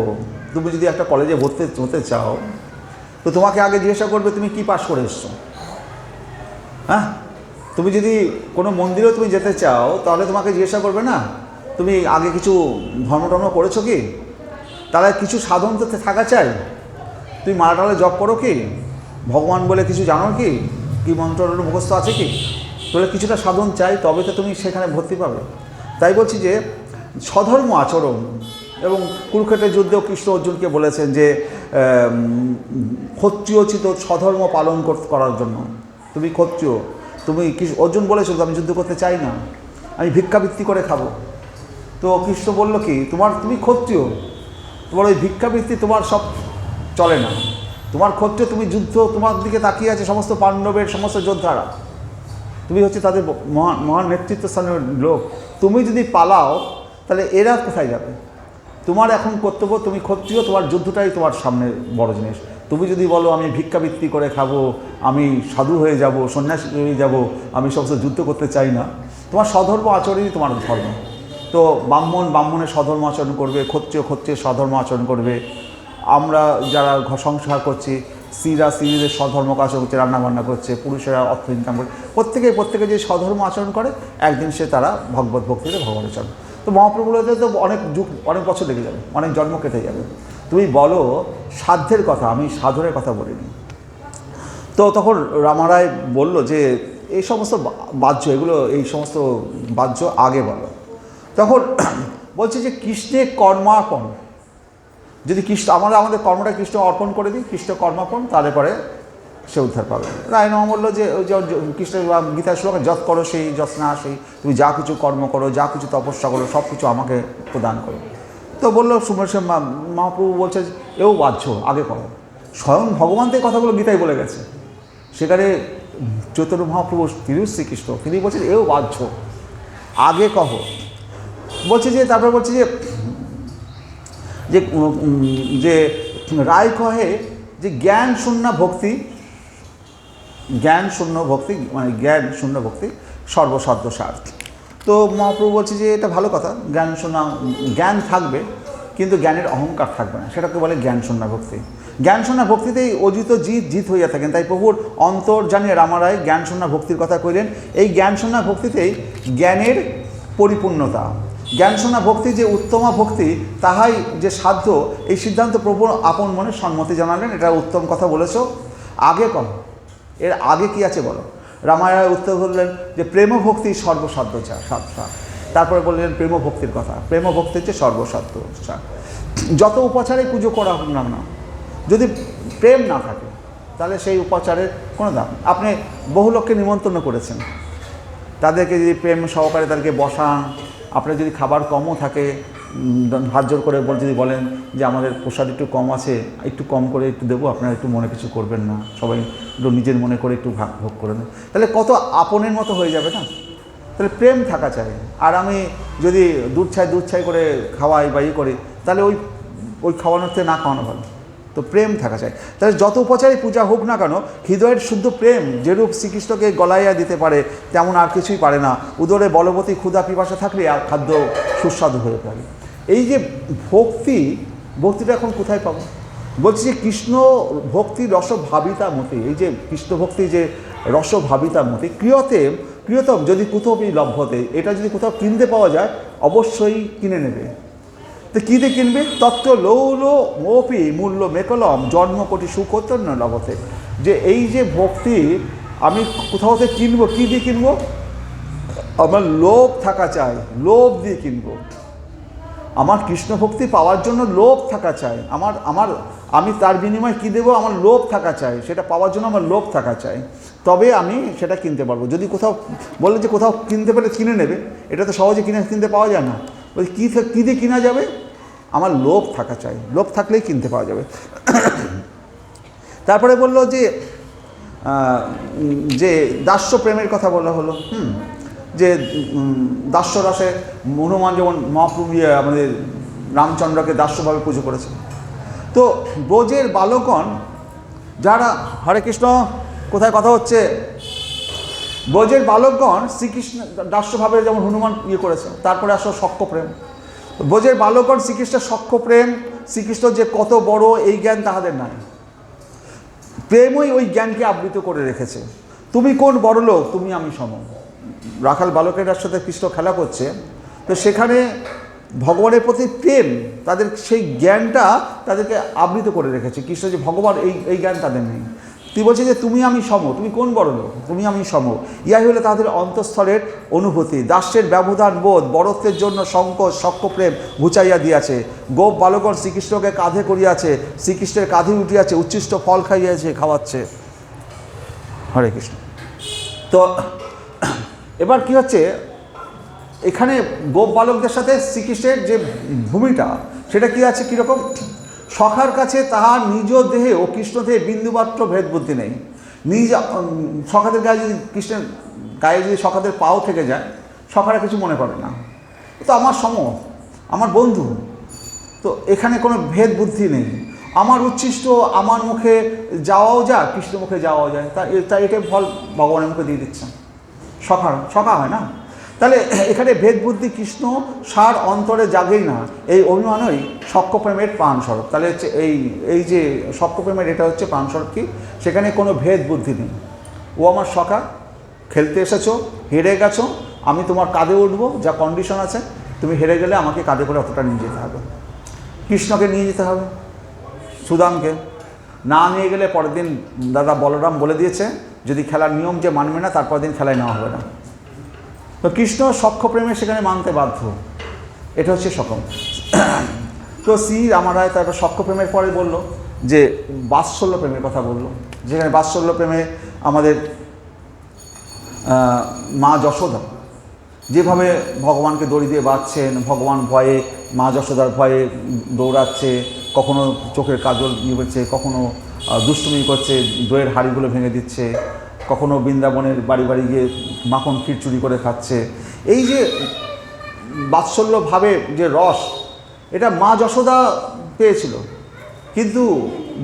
তুমি যদি একটা কলেজে ভর্তি হতে চাও, তো তোমাকে আগে জিজ্ঞাসা করবে তুমি কি পাস করে এসছো। হ্যাঁ, তুমি যদি কোনো মন্দিরেও তুমি যেতে চাও, তাহলে তোমাকে জিজ্ঞাসা করবে না তুমি আগে কিছু ধর্ম করেছো কি, তাহলে কিছু সাধন তো থাকা চাই। তুমি মারাটালে জপ করো কি, ভগবান বলে কিছু জানো কি, কি মন্ত্র মুখস্থ আছে কি? তাহলে কিছুটা সাধন চাই, তবে তো তুমি সেখানে ভর্তি পাবে। তাই বলছি যে স্বধর্ম আচরণ, এবং কুরুক্ষেত্রের যুদ্ধেও কৃষ্ণ অর্জুনকে বলেছেন যে ক্ষত্রিয়োচিত স্বধর্ম পালন করার জন্য। তুমি ক্ষত্রিয়, তুমি অর্জুন বলেছিল আমি যুদ্ধ করতে চাই না, আমি ভিক্ষাবৃত্তি করে খাবো। তো কৃষ্ণ বলল কি, তুমি ক্ষত্রিয়, তোমার ওই ভিক্ষাবৃত্তি তোমার সব চলে না, তোমার ক্ষত্রিয়, তুমি যুদ্ধ, তোমার দিকে তাকিয়ে আছে সমস্ত পাণ্ডবের সমস্ত যোদ্ধারা, তুমি হচ্ছে তাদের মহান মহান নেতৃত্বস্থানীয় লোক, তুমি যদি পালাও তাহলে এরা কোথায় যাবে? তোমার এখন কর্তব্য, তুমি ক্ষত্রিয়, তোমার যুদ্ধটাই তোমার সামনে বড় জিনিস। তুমি যদি বলো আমি ভিক্ষাবৃত্তি করে খাবো, আমি সাধু হয়ে যাব, সন্ন্যাসী হয়ে যাব, আমি সমস্ত যুদ্ধ করতে চাই না, তোমার স্বধর্ম আচরণই তোমার ধর্ম। তো ব্রাহ্মণের স্বধর্ম আচরণ করবে, ক্ষত্রিয়ের স্বধর্ম আচরণ করবে, আমরা যারা সংসার করছি স্ত্রীদের স্বধর্ম আচরণ করছে, রান্নাবান্না করছে, পুরুষেরা অর্থ ইনকাম করে, প্রত্যেকে যে স্বধর্ম আচরণ করে একদিন সে তারা ভগবত ভক্তিতে ভগবানের চরণ। তো মহাপ্রভুতে তো অনেক বছর লেগে যাবে, অনেক জন্ম কেটে যাবে। তুমি বলো সাধ্যের কথা, আমি সাধনের কথা বলিনি। তো তখন রামারায় বলল যে এই সমস্ত বাহ্য, এই সমস্ত বাহ্য আগে বলো। তখন বলছে যে কৃষ্ণের কর্মার্পণ, যদি কৃষ্ণ আমাদের কর্মটা কৃষ্ণ অর্পণ করে দিই, কৃষ্ণ কর্মার্পণ, তাহলে পরে সে উদ্ধার পাবে। রায়নমা বললো যে ওই যে কৃষ্ণের গীতার শ্লোকে যৎ করো সেই যৎ না সেই, তুমি যা কিছু কর্ম করো, যা কিছু তপস্যা করো, সব কিছু আমাকে প্রদান করো। তো বললো সুমেশ্বর মহাপ্রভু বলছে এও বাহ্য, আগে করো। স্বয়ং ভগবান তো এই কথাগুলো গীতায় বলে গেছে। সেখানে চৈতন্য মহাপ্রভু তিনি শ্রীকৃষ্ণ, তিনি বলছেন এও বাহ্য, আগে কহ। বলছে যে তারপর বলছে যে রায় কহে যে জ্ঞান শূন্য ভক্তি মানে জ্ঞান শূন্য ভক্তি সর্বসাধ্য সার। তো মহাপ্রভু বলছে যে এটা ভালো কথা, জ্ঞান থাকবে কিন্তু জ্ঞানের অহংকার থাকবে না, সেটাকে বলে জ্ঞান শূন্য ভক্তি। জ্ঞান শূন্য ভক্তিতেই অজিত জিত হইয়া থাকেন। তাই প্রভুর অন্তর জানিয়ে রামারায় জ্ঞান শূন্য ভক্তির কথা কইলেন। এই জ্ঞান শূন্য ভক্তিতেই জ্ঞানের পরিপূর্ণতা, জ্ঞান শূন্য ভক্তি যে উত্তমা ভক্তি, তাহাই যে সাধ্য, এই সিদ্ধান্ত প্রভু আপন মনে সম্মতি জানালেন। এটা উত্তম কথা বলেছ, আগে কম, এর আগে কি আছে বলো। রামায়ণ উত্তর বললেন যে প্রেম ভক্তি সর্বসাধ্য সাধা। তারপরে বললেন প্রেম ভক্তির কথা, প্রেম ভক্তির যে সর্বসাধ্য। যত উপাচারে পুজো করা হোক না, যদি প্রেম না থাকে তাহলে সেই উপাচারের কোনো দাম। আপনি বহু লোককে নিমন্ত্রণ করেছেন, তাদেরকে যদি প্রেম সহকারে তাদেরকে বসান, আপনার যদি খাবার কমও থাকে হাত জোর করে যদি বলেন যে আমাদের প্রসাদ একটু কম আছে, একটু কম করে একটু দেবো, আপনারা একটু মনে কিছু করবেন না, সবাই একটু নিজের মনে করে একটু ভোগ করে নেন, তাহলে কত আপনের মতো হয়ে যাবে না। তাহলে প্রেম থাকা চাই। আর আমি যদি দুধ ছাই করে খাওয়াই বা করি, তাহলে ওই খাওয়ানোর থেকে না খাওয়ানো ভালো। তো প্রেম থাকা চাই। তাহলে যত উপচারী পূজা হোক না কেন, হৃদয়ের শুদ্ধ প্রেম যেরূপ শ্রীকৃষ্ণকে গলাইয়া দিতে পারে, তেমন আর কিছুই পারে না। উদরে বলবতী ক্ষুধা পিপাসা থাকলে আর খাদ্য সুস্বাদু হয়ে থাকে। এই যে ভক্তিটা এখন কোথায় পাবো? বলছি যে কৃষ্ণ ভক্তি রসভাবিতা মতি, এই যে কৃষ্ণ ভক্তি যে রসভাবিতা মতি, প্রিয়তম যদি কোথাও লভ্যতে, এটা যদি কোথাও কিনতে পাওয়া যায় অবশ্যই কিনে নেবে। তো কী দিয়ে কিনবে? তত্ত্ব লৌল মোপি মূল্য মেকলম জন্মকোটি সুকোত্তন্য লভতে। যে এই যে ভক্তি আমি কোথাও থেকে কিনবো, কী দিয়ে কিনবো? আমার লোভ থাকা চাই, লোভ দিয়ে কিনবো। আমার কৃষ্ণ ভক্তি পাওয়ার জন্য লোভ থাকা চাই। আমি তার বিনিময়ে কী দেবো? আমার লোভ থাকা চাই, সেটা পাওয়ার জন্য আমার লোভ থাকা চাই, তবে আমি সেটা কিনতে পারবো। যদি কোথাও বললে যে কোথাও কিনতে পেলে কিনে নেবে, এটা তো সহজে কিনতে পাওয়া যায় না। বলছি কী দিয়ে কিনা যাবে? আমার লোভ থাকা চাই, লোভ থাকলেই কিনতে পাওয়া যাবে। তারপরে বললো যে দাস্য প্রেমের কথা বলা হলো। যে দাস্যরাসে হনুমান যেমন মহাপ্রভু আমাদের রামচন্দ্রকে দাস্যভাবে পুজো করেছে। তো ব্রজের বালকগণ যারা, হরে কৃষ্ণ, কোথায় কথা হচ্ছে? ব্রজের বালকগণ শ্রীকৃষ্ণ দাস্যভাবে যেমন হনুমান করেছে। তারপরে আসলে সখ্য প্রেম। ব্রজের বালকগণ শ্রীকৃষ্ণের সখ্য প্রেম, শ্রীকৃষ্ণ যে কত বড় এই জ্ঞান তাহাদের নাই। প্রেমই ওই জ্ঞানকে আবৃত করে রেখেছে। তুমি কোন বড় লোক, তুমি আমি সম। রাখাল বালকের সাথে কৃষ্ণ খেলা করছে, তো সেখানে ভগবানের প্রতি প্রেম, তাদের সেই জ্ঞানটা তাদেরকে আবৃত করে রেখেছে। কৃষ্ণ যে ভগবান এই জ্ঞান তাদের নেই। তুই বলছিস যে তুমি আমি সম, তুমি কোন বড় লোক, তুমি আমি সম। ইহাই হলে তাদের অন্তঃস্থলের অনুভূতি। দাস্যের ব্যবধান বোধ বরত্বের জন্য সংকোচ সখ্যপ্রেম ঘুচাইয়া দিয়াছে। গোপ বালকগণ শ্রীকৃষ্ণকে কাঁধে করিয়াছে, শ্রীকৃষ্ণের কাঁধে উঠিয়াছে, উচ্ছিষ্ট ফল খাওয়াচ্ছে। হরে কৃষ্ণ। তো এবার কি হচ্ছে, এখানে গোপ বালকদের সাথে শ্রীকৃষ্ণের যে ভূমিটা সেটা কি আছে, কীরকম? সখার কাছে তাহার নিজ দেহে ও কৃষ্ণ দেহে বিন্দুমাত্র ভেদ বুদ্ধি নেই। নিজ সখাদের গায়ে যদি কৃষ্ণের গায়ে যদি সখাদের পাও থেকে যায়, সখারা কিছু মনে করে না, তো আমার সম, আমার বন্ধু, তো এখানে কোনো ভেদ বুদ্ধি নেই। আমার উচ্ছিষ্ট আমার মুখে যাওয়াও যায়, কৃষ্ণ মুখে যাওয়াও যায়, তা এটাই ফল ভগবানের মুখে দিয়ে দিচ্ছেন। সখা হয় না? তাহলে এখানে ভেদ বুদ্ধি কৃষ্ণ সার অন্তরে জাগেই না, এই অভিমানই সখ্যপ্রেমের প্রাণস্বরূপ। তাহলে হচ্ছে এই যে সখ্যপ্রেমের এটা হচ্ছে প্রাণস্বরূপ কি, সেখানে কোনো ভেদ বুদ্ধি নেই। ও আমার সখা, খেলতে এসেছো, হেরে গেছো, আমি তোমার কাঁধে উঠবো, যা কন্ডিশন আছে, তুমি হেরে গেলে আমাকে কাঁধে করে অতটা নিয়ে যেতে হবে। কৃষ্ণকে নিয়ে যেতে হবে, সুদামকে না নিয়ে গেলে পরের দিন দাদা বলরাম বলে দিয়েছে, যদি খেলার নিয়ম যে মানবে না তারপর দিন খেলায় নেওয়া হবে না। তো কৃষ্ণ সখ্যপ্রেমে সেখানে মানতে বাধ্য, এটা হচ্ছে সকম। তো শ্রী রামারায় তারপর সখ্যপ্রেমের পরে বলল যে বাৎসল্য প্রেমের কথা বলল, যেখানে বাৎসল্য প্রেমে আমাদের মা যশোদা যেভাবে ভগবানকে দড়ি দিয়ে বাঁধছেন, ভগবান ভয়ে, মা যশোদার ভয়ে দৌড়াচ্ছে, কখনো চোখের কাজল নিবেছে, কখনো দুষ্টুমি করছে, দইয়ের হাঁড়িগুলো ভেঙে দিচ্ছে, কখনো বৃন্দাবনের বাড়ি বাড়ি গিয়ে মাখন ক্ষীর চুরি করে খাচ্ছে। এই যে বাৎসল্যভাবে যে রস, এটা মা যশোদা পেয়েছিল, কিন্তু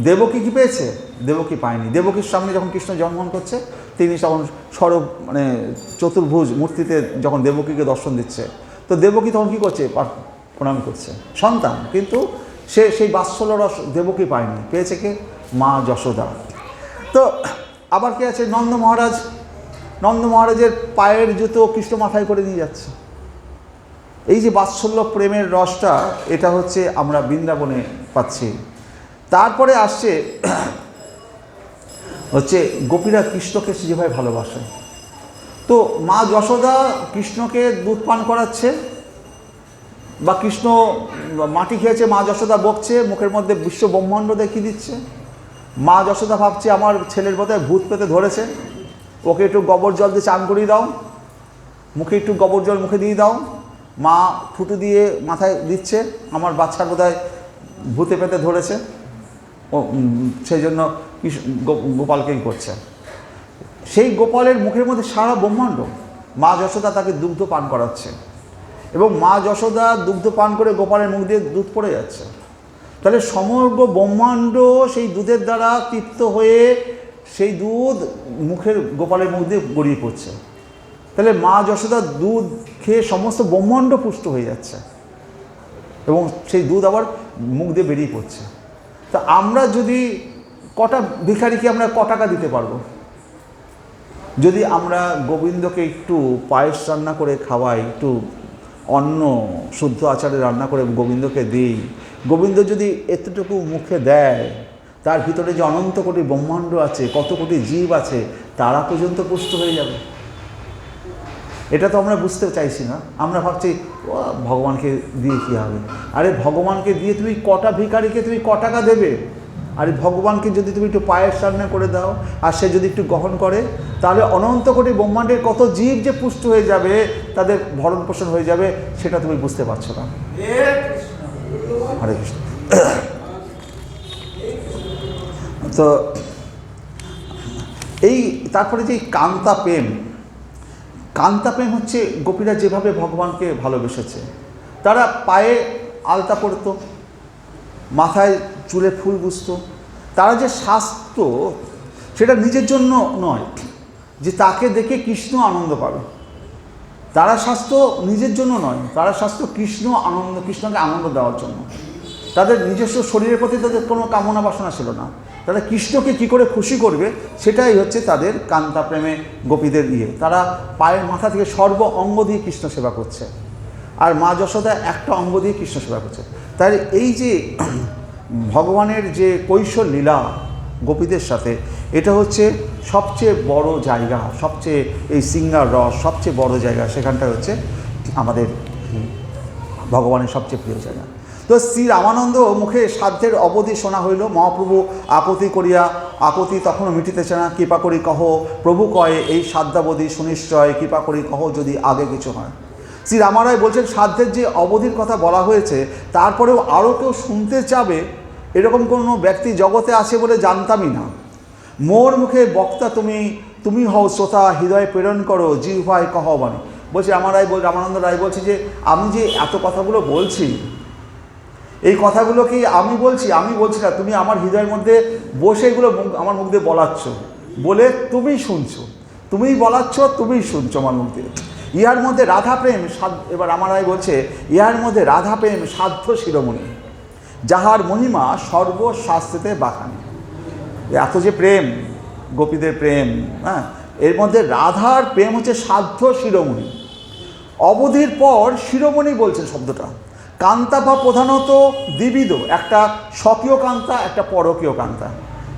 দেবকী কি পেয়েছে? দেবকী পায়নি। দেবকীর সামনে যখন কৃষ্ণ জন্মগ্রহণ করছে, তিনি তখন চতুর্ভুজ মূর্তিতে যখন দেবকীকে দর্শন দিচ্ছে, তো দেবকী তখন কী করছে? প্রণাম করছে, সন্তান, কিন্তু সেই বাৎসল্য রস দেবকী পায়নি, পেয়েছে কে? মা যশোদা। তো আবার কে আছে? নন্দ মহারাজ। নন্দ মহারাজের পায়ের জুতো কৃষ্ণ মাথায় করে নিয়ে যাচ্ছে। এই যে বাৎসল্য প্রেমের রসটা, এটা হচ্ছে আমরা বৃন্দাবনে পাচ্ছি। তারপরে আসছে হচ্ছে গোপীরা কৃষ্ণকে যেভাবে ভালোবাসে। তো মা যশোদা কৃষ্ণকে দুধ পান করাচ্ছে, বা কৃষ্ণ মাটি খেয়েছে, মা যশোদা বকছে, মুখের মধ্যে বিশ্ব ব্রহ্মাণ্ড দেখিয়ে দিচ্ছে। মা যশোদা ভাবছে আমার ছেলের বোধহয় ভূত পেতে ধরেছে, ওকে একটু গোবর জল দিয়ে চান করিয়ে দাও, মুখে একটু গোবর জল মুখে দিয়ে দাও। মা ফুটু দিয়ে মাথায় দিচ্ছে, আমার বাচ্চার বোধহয় ভূতে পেতে ধরেছে, ও সেই জন্য গোপালকেই করছে। সেই গোপালের মুখের মধ্যে সারা ব্রহ্মাণ্ড, মা যশোদা তাকে দুগ্ধ পান করাচ্ছে, এবং মা যশোদা দুগ্ধ পান করে গোপালের মুখ দিয়ে দুধ পড়ে যাচ্ছে। তাহলে সমগ্র ব্রহ্মাণ্ড সেই দুধের দ্বারা তৃপ্ত হয়ে সেই দুধ মুখের গোপালের মুখ দিয়ে গড়িয়ে পড়ছে। তাহলে মা যশোদা দুধ খেয়ে সমস্ত ব্রহ্মাণ্ড পুষ্ট হয়ে যাচ্ছে, এবং সেই দুধ আবার মুখ দিয়ে বেরিয়ে পড়ছে। তা আমরা যদি কটা ভিখারিকে আমরা ক টাকা দিতে পারবো? যদি আমরা গোবিন্দকে একটু পায়েস রান্না করে খাওয়াই, একটু অন্ন শুদ্ধ আচারে রান্না করে গোবিন্দকে দিই, গোবিন্দ যদি এতটুকু মুখে দেয়, তার ভিতরে যে অনন্ত কোটি ব্রহ্মাণ্ড আছে, কত কোটি জীব আছে, তারা পর্যন্ত পুষ্ট হয়ে যাবে। এটা তো আমরা বুঝতে চাইছি না। আমরা ভাবছি ভগবানকে দিয়ে কী হবে? আরে ভগবানকে দিয়ে তুমি কটা ভিখারিকে তুমি ক টাকা দেবে? আরে ভগবানকে যদি তুমি একটু পায়েস রান্না করে দাও, আর সে যদি একটু গ্রহণ করে, তাহলে অনন্ত কোটি ব্রহ্মাণ্ডের কত জীব যে পুষ্ট হয়ে যাবে, তাদের ভরণ পোষণ হয়ে যাবে, সেটা তুমি বুঝতে পারছো না। হরে কৃষ্ণ। তো এই তারপরে যে কান্তা প্রেম, কান্তা প্রেম হচ্ছে গোপীরা যেভাবে ভগবানকে ভালোবেসেছে। তারা পায়ে আলতা পরতো, মাথায় চুলে ফুল গুজতো। তারা যে শাস্ত্র, সেটা নিজের জন্য নয় যে তাকে দেখে কৃষ্ণ আনন্দ পাবে। তারা শাস্ত্র নিজের জন্য নয়, তারা শাস্ত্র কৃষ্ণকে আনন্দ দেওয়ার জন্য। তাদের নিজস্ব শরীরের প্রতি তাদের কোনো কামনা বাসনা ছিল না। তারা কৃষ্ণকে কী করে খুশি করবে, সেটাই হচ্ছে তাদের কান্তা প্রেমে গোপীদের ইয়ে। তারা পায়ের মাথা থেকে সর্ব অঙ্গ দিয়ে কৃষ্ণ সেবা করছে, আর মা যশোদা একটা অঙ্গ দিয়ে কৃষ্ণ সেবা করছে। তাই এই যে ভগবানের যে কৈশোর লীলা গোপীদের সাথে, এটা হচ্ছে সবচেয়ে বড় জায়গা, সবচেয়ে এই সিঙ্গার রস সবচেয়ে বড় জায়গা, সেখানটা হচ্ছে আমাদের ভগবানের সবচেয়ে প্রিয় জায়গা। তো শ্রী রামানন্দ মুখে সাধ্যের অবধি শোনা হইল। মহাপ্রভু আপত্তি করিয়া, আপত্তি তখনও মিটিতেছে না, কৃপা করি কহ প্রভু কয়ে এই সাধ্যাবধি সুনিশ্চয়, কৃপা করি কহ যদি আগে কিছু হয়। শ্রী রামারায় বলছেন সাধ্যের যে অবধির কথা বলা হয়েছে তারপরেও আরও কেউ শুনতে চাবে এরকম কোনো ব্যক্তি জগতে আছে বলে জানতামই না। মোর মুখে বক্তা তুমি, তুমি হও শ্রোতা, হৃদয়ে প্রেরণ করো জিহ্বায় কহ বাণী। বলছে রামানন্দ রায় বলছে যে আমি যে এত কথাগুলো বলছি, এই কথাগুলো কি আমি বলছি? আমি বলছি না, তুমি আমার হৃদয়ের মধ্যে বসে এগুলো আমার মুখ দিয়ে বলাচ্ছ, বলে তুমি শুনছো, তুমিই বলাচ্ছ, তুমিই শুনছো আমার মুখ দিয়ে। ইহার মধ্যে রাধা প্রেম, এবার আমার রায় বলছে ইহার মধ্যে রাধা প্রেম সাধ্য শিরোমণি, যাহার মহিমা সর্বশাস্ত্রেতে বাখানি। এত যে প্রেম, গোপীদের প্রেম, হ্যাঁ, এর মধ্যে রাধার প্রেম হচ্ছে সাধ্য শিরোমণি। অবধির পর শিরোমণি বলছেন শব্দটা। কান্তা বা প্রধানত দ্বিবিধ, একটা স্বকীয় কান্তা, একটা পরকীয় কান্তা।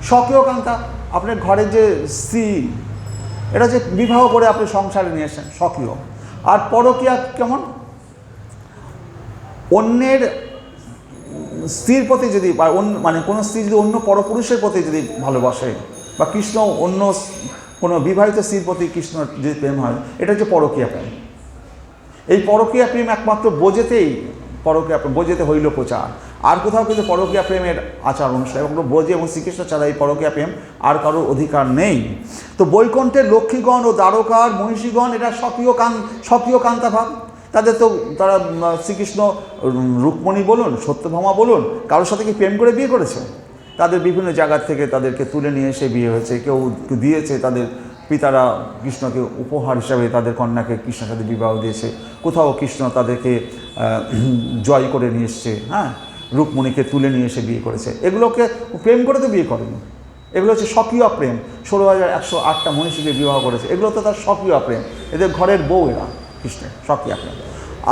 স্বকীয় কান্তা আপনার ঘরের যে স্ত্রী, এটা যে বিবাহ করে আপনি সংসারে নিয়ে আসেন, স্বকীয়। আর পরকীয়া কেমন? অন্যের স্ত্রীর প্রতি যদি, বা মানে কোনো স্ত্রী যদি অন্য পরপুরুষের প্রতি যদি ভালোবাসে, বা কৃষ্ণ অন্য কোনো বিবাহিত স্ত্রীর প্রতি কৃষ্ণ যদি প্রেম হয়, এটা হচ্ছে পরকীয়া প্রেম। এই পরকীয়া প্রেম একমাত্র বোঝেতেই পরকীয়া প্রেম, বোঝেতে হইল প্রচার। আর কোথাও কিন্তু পরকীয়া প্রেমের আচার অনুষ্ঠান এবং বোঝে এবং শ্রীকৃষ্ণ ছাড়া এই পরকীয়া প্রেম আর কারোর অধিকার নেই। তো বৈকুণ্ঠের লক্ষ্মীগণ ও দ্বারকার মহিষীগণ এটা স্বকীয় কান্তা ভাব। তাদের তো তারা শ্রীকৃষ্ণ রুক্মণী বলুন, সত্যভামা বলুন, কারোর সাথে কি প্রেম করে বিয়ে করেছে? তাদের বিভিন্ন জায়গার থেকে তাদেরকে তুলে নিয়ে এসে বিয়ে হয়েছে, কেউ দিয়েছে, তাদের পিতারা কৃষ্ণকে উপহার হিসাবে তাদের কন্যাকে কৃষ্ণের সাথে বিবাহ দিয়েছে, কোথাও কৃষ্ণ তাদেরকে জয় করে নিয়ে এসছে, হ্যাঁ, রুক্মণীকে তুলে নিয়ে এসে বিয়ে করেছে। এগুলোকে প্রেম করে তো বিয়ে করেনি, এগুলো হচ্ছে স্বকীয় প্রেম। 16,108টা মনীষীকে বিবাহ করেছে, এগুলো তো তার স্বকীয় প্রেম, এদের ঘরের বউ এরা কৃষ্ণের স্বকীয় প্রেম।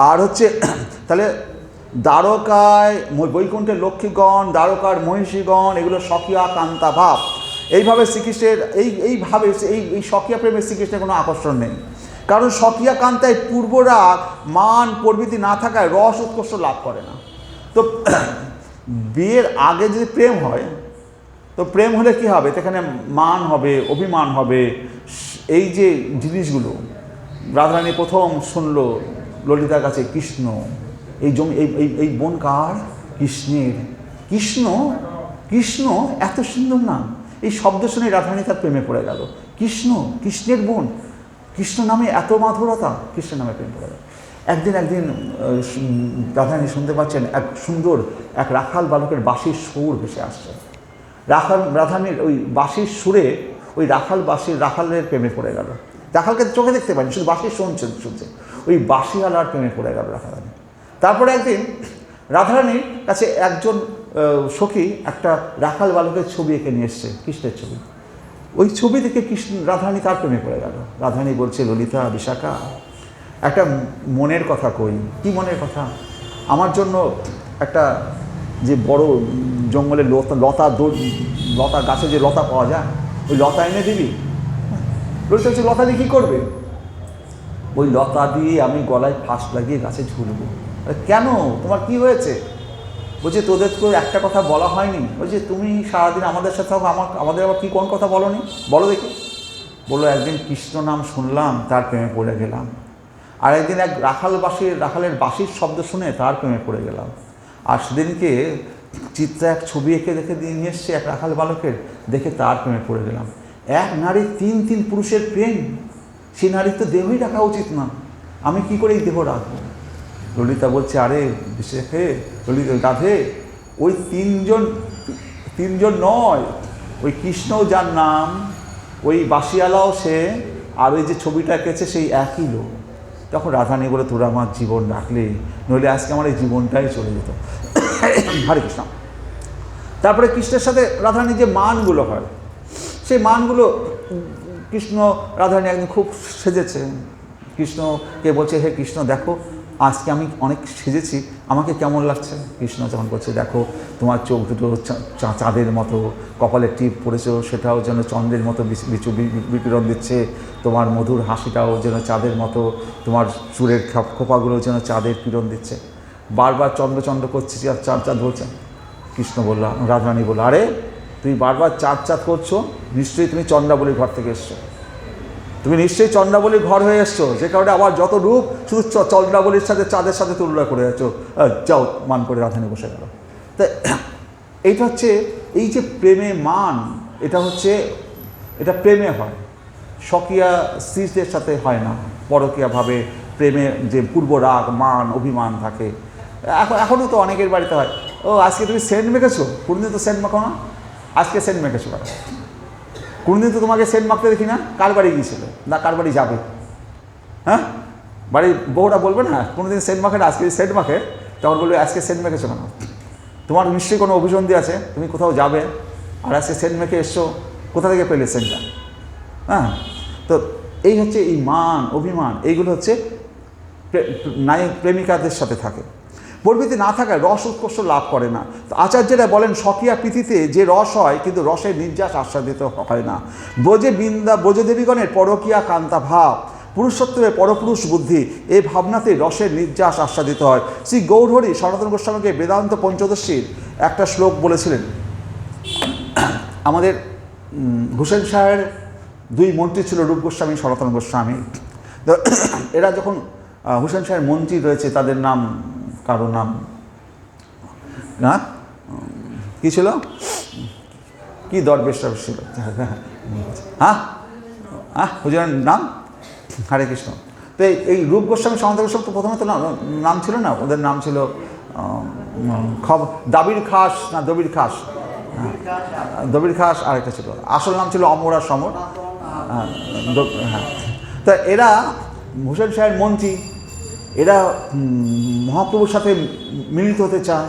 আর হচ্ছে তাহলে দ্বারকায় বৈকুণ্ঠের লক্ষ্মীগণ, দ্বারকার মহিষীগণ, এগুলো স্বকীয় কান্তা ভাব। এইভাবে শ্রীকৃষ্ণের এইভাবে এই স্বকীয় প্রেমের শ্রীকৃষ্ণের কোনো আকর্ষণ নেই, কারণ স্বকীয় কান্তায় পূর্বরাগ মান প্রভৃতি না থাকায় রস উৎকর্ষ লাভ করে না। তো বিয়ের আগে যদি প্রেম হয়, তো প্রেম হলে কি হবে? সেখানে মান হবে, অভিমান হবে, এই যে জিনিসগুলো। রাধারানী প্রথম শুনলো ললিতার কাছে কৃষ্ণ, এই বোন কার? কৃষ্ণের। কৃষ্ণ, কৃষ্ণ এত সুন্দর নাম, এই শব্দ শুনে রাধারানী তার প্রেমে পড়ে গেল। কৃষ্ণ, কৃষ্ণের বোন, কৃষ্ণ নামে এত মাধুরতা, কৃষ্ণ নামে প্রেম পড়ে গেল। একদিন রাধারানী শুনতে পাচ্ছেন এক সুন্দর এক রাখাল বালকের বাঁশির সুর ভেসে আসছে। রাধারানীর ওই বাঁশির সুরে ওই রাখালের প্রেমে পড়ে গেল। রাখালকে চোখে দেখতে পারেনি, শুধু বাঁশি শুনছে, ওই বাঁশিওয়ালার প্রেমে পড়ে গেল রাধারানী। তারপরে একদিন রাধারানীর কাছে একজন সখী একটা রাখাল বালকের ছবি এঁকে নিয়ে এসছে, কৃষ্ণের ছবি। ওই ছবি দেখে রাধারানী তার প্রেমে পড়ে গেল। রাধারানী বলছে, ললিতা, বিশাখা, একটা মনের কথা কই। কি মনের কথা? আমার জন্য একটা যে বড় জঙ্গলে লতা গাছে যে লতা পাওয়া যায়, ওই লতা এনে দিবি। ললিতা বলছে, লতা দিয়ে কী করবে? ওই লতা দিয়ে আমি গলায় ফাঁস লাগিয়ে গাছে ঝুলবো। কেন, তোমার কি হয়েছে? বলছে, তোদের তো একটা কথা বলা হয়নি। বলছে, তুমি সারাদিন আমাদের সাথে আমাদের আবার কি কোন কথা বলো নি, বলো দেখি। বললো, একদিন কৃষ্ণ নাম শুনলাম, তার প্রেমে পড়ে গেলাম। আর একদিন এক রাখালের বাঁশির শব্দ শুনে তার প্রেমে পড়ে গেলাম। আর সেদিনকে চিত্রা এক ছবি এঁকে দেখে দিয়ে নিয়ে এসছে এক রাখাল বালকের, দেখে তার প্রেমে পড়ে গেলাম। এক নারী তিন পুরুষের প্রেম, সেই নারীর তো দেহই রাখা উচিত না, আমি কি করে এই দেহ রাখবো? ললিতা বলছে, আরে বিশেষে রাধে, ওই তিনজন নয়, ওই কৃষ্ণও যার নাম, ওই বাঁশিয়ালাও সে, আর ওই যে ছবিটা এঁকেছে সেই একই লোক। তখন রাধারানী বলে, তোরা আমার জীবন রাখলে, নইলে আজকে আমার এই জীবনটাই চলে যেত। হরে কৃষ্ণ। তারপরে কৃষ্ণের সাথে রাধারানীর যে মানগুলো হয়, সেই মানগুলো রাধারানী একদিন খুব সেজেছে। কৃষ্ণকে বলছে, হে কৃষ্ণ, দেখো আজকে আমি অনেক সেজেছি, আমাকে কেমন লাগছে? কৃষ্ণ যখন বলছে, দেখো তোমার চোখ দুটো চাঁদের মতো, কপালে টিপ পড়েছো সেটাও যেন চন্দ্রের মতো বিকিরণ দিচ্ছে, তোমার মধুর হাসিটাও যেন চাঁদের মতো, তোমার চুলের খোপাগুলো যেন চাঁদের কিরণ দিচ্ছে। বারবার চন্দ্র চন্দ্র করছি, আর চাঁদ চাঁদ বলছেন। কৃষ্ণ বলল, রাধারানী বলল, আরে তুমি বারবার চাঁদ চাঁদ করছো, নিশ্চয়ই তুমি চন্দ্রাবলীর ঘর থেকে এসছো, তুমি নিশ্চয়ই চন্দ্রাবলীর ঘর হয়ে এসছো, যে কারণে আবার যত রূপ শুধু চন্দ্রাবলীর সাথে চাঁদের সাথে তুলনা করে যাচ্ছ। যাও, মান করে রাধারানী বসে গেল। তা এইটা হচ্ছে এই যে প্রেমে মান, এটা প্রেমে হয়, স্বকীয়া স্ত্রীদের সাথে হয় না। পরকীয়াভাবে প্রেমে যে পূর্ব রাগ, মান, অভিমান থাকে। এখনও তো অনেকের বাড়িতে হয়, ও আজকে তুমি সেন্ট মেখেছো, কোনদিন তো সেন্ট মাখো না, আজকে সেন্ট মেখেছো কেন? কোনদিন তো তোমাকে সেন্ট মাখতে দেখি না, কার বাড়ি গিয়েছিল না কার বাড়ি যাবে? হ্যাঁ, বাড়ির বউরা বলবে না কোনোদিন সেন্ট মাখে না, আজকে সেন্ট মাখে, তখন বলবে আজকে সেন্ট মেখেছো কেন? তোমার নিশ্চয়ই কোনো অভিসন্ধি আছে, তুমি কোথাও যাবে আর আজকে সেন্ট মেখে এসছো, কোথা থেকে পেলে সেন্টটা? হ্যাঁ, তো এই হচ্ছে এই মান, অভিমান, এইগুলো হচ্ছে নায়ক প্রেমিকাদের সাথে থাকে। প্রবৃত্তি না থাকায় রস উৎকর্ষ লাভ করে না। তো আচার্যরা বলেন, স্বকীয়া প্রীতিতে যে রস হয়, কিন্তু রসের নির্যাস আস্বাদিত হয় না। ব্রজদেবীগণের পরকীয়া কান্তা ভাব, পুরুষত্বের পরপুরুষ বুদ্ধি, এই ভাবনাতে রসের নির্যাস আস্বাদিত হয়। শ্রী গৌরহরি সনাতন গোস্বামীকে বেদান্ত পঞ্চদশীর একটা শ্লোক বলেছিলেন। আমাদের হুসেন শাহের দুই মন্ত্রী ছিল, রূপ গোস্বামী, সনাতন গোস্বামী। তো এরা যখন হুসেন শাহের মন্ত্রী রয়েছে, তাদের নাম, কারো নাম না কী ছিল, কি দরবেশ ছিল, হ্যাঁ হুজুরের নাম হরে কৃষ্ণ। তো এই রূপ গোস্বামী, সনাতন গোস্বামী তো প্রথমে তো নাম ছিল না, ওদের নাম ছিল দাবির খাস না দবির খাস, দবির খাস, আরেকটা ছিল, আসল নাম ছিল অমরা সমর। হ্যাঁ, তা এরা হুসেন শাহের মন্ত্রী, এরা মহাপ্রভুর সাথে মিলিত হতে চায়।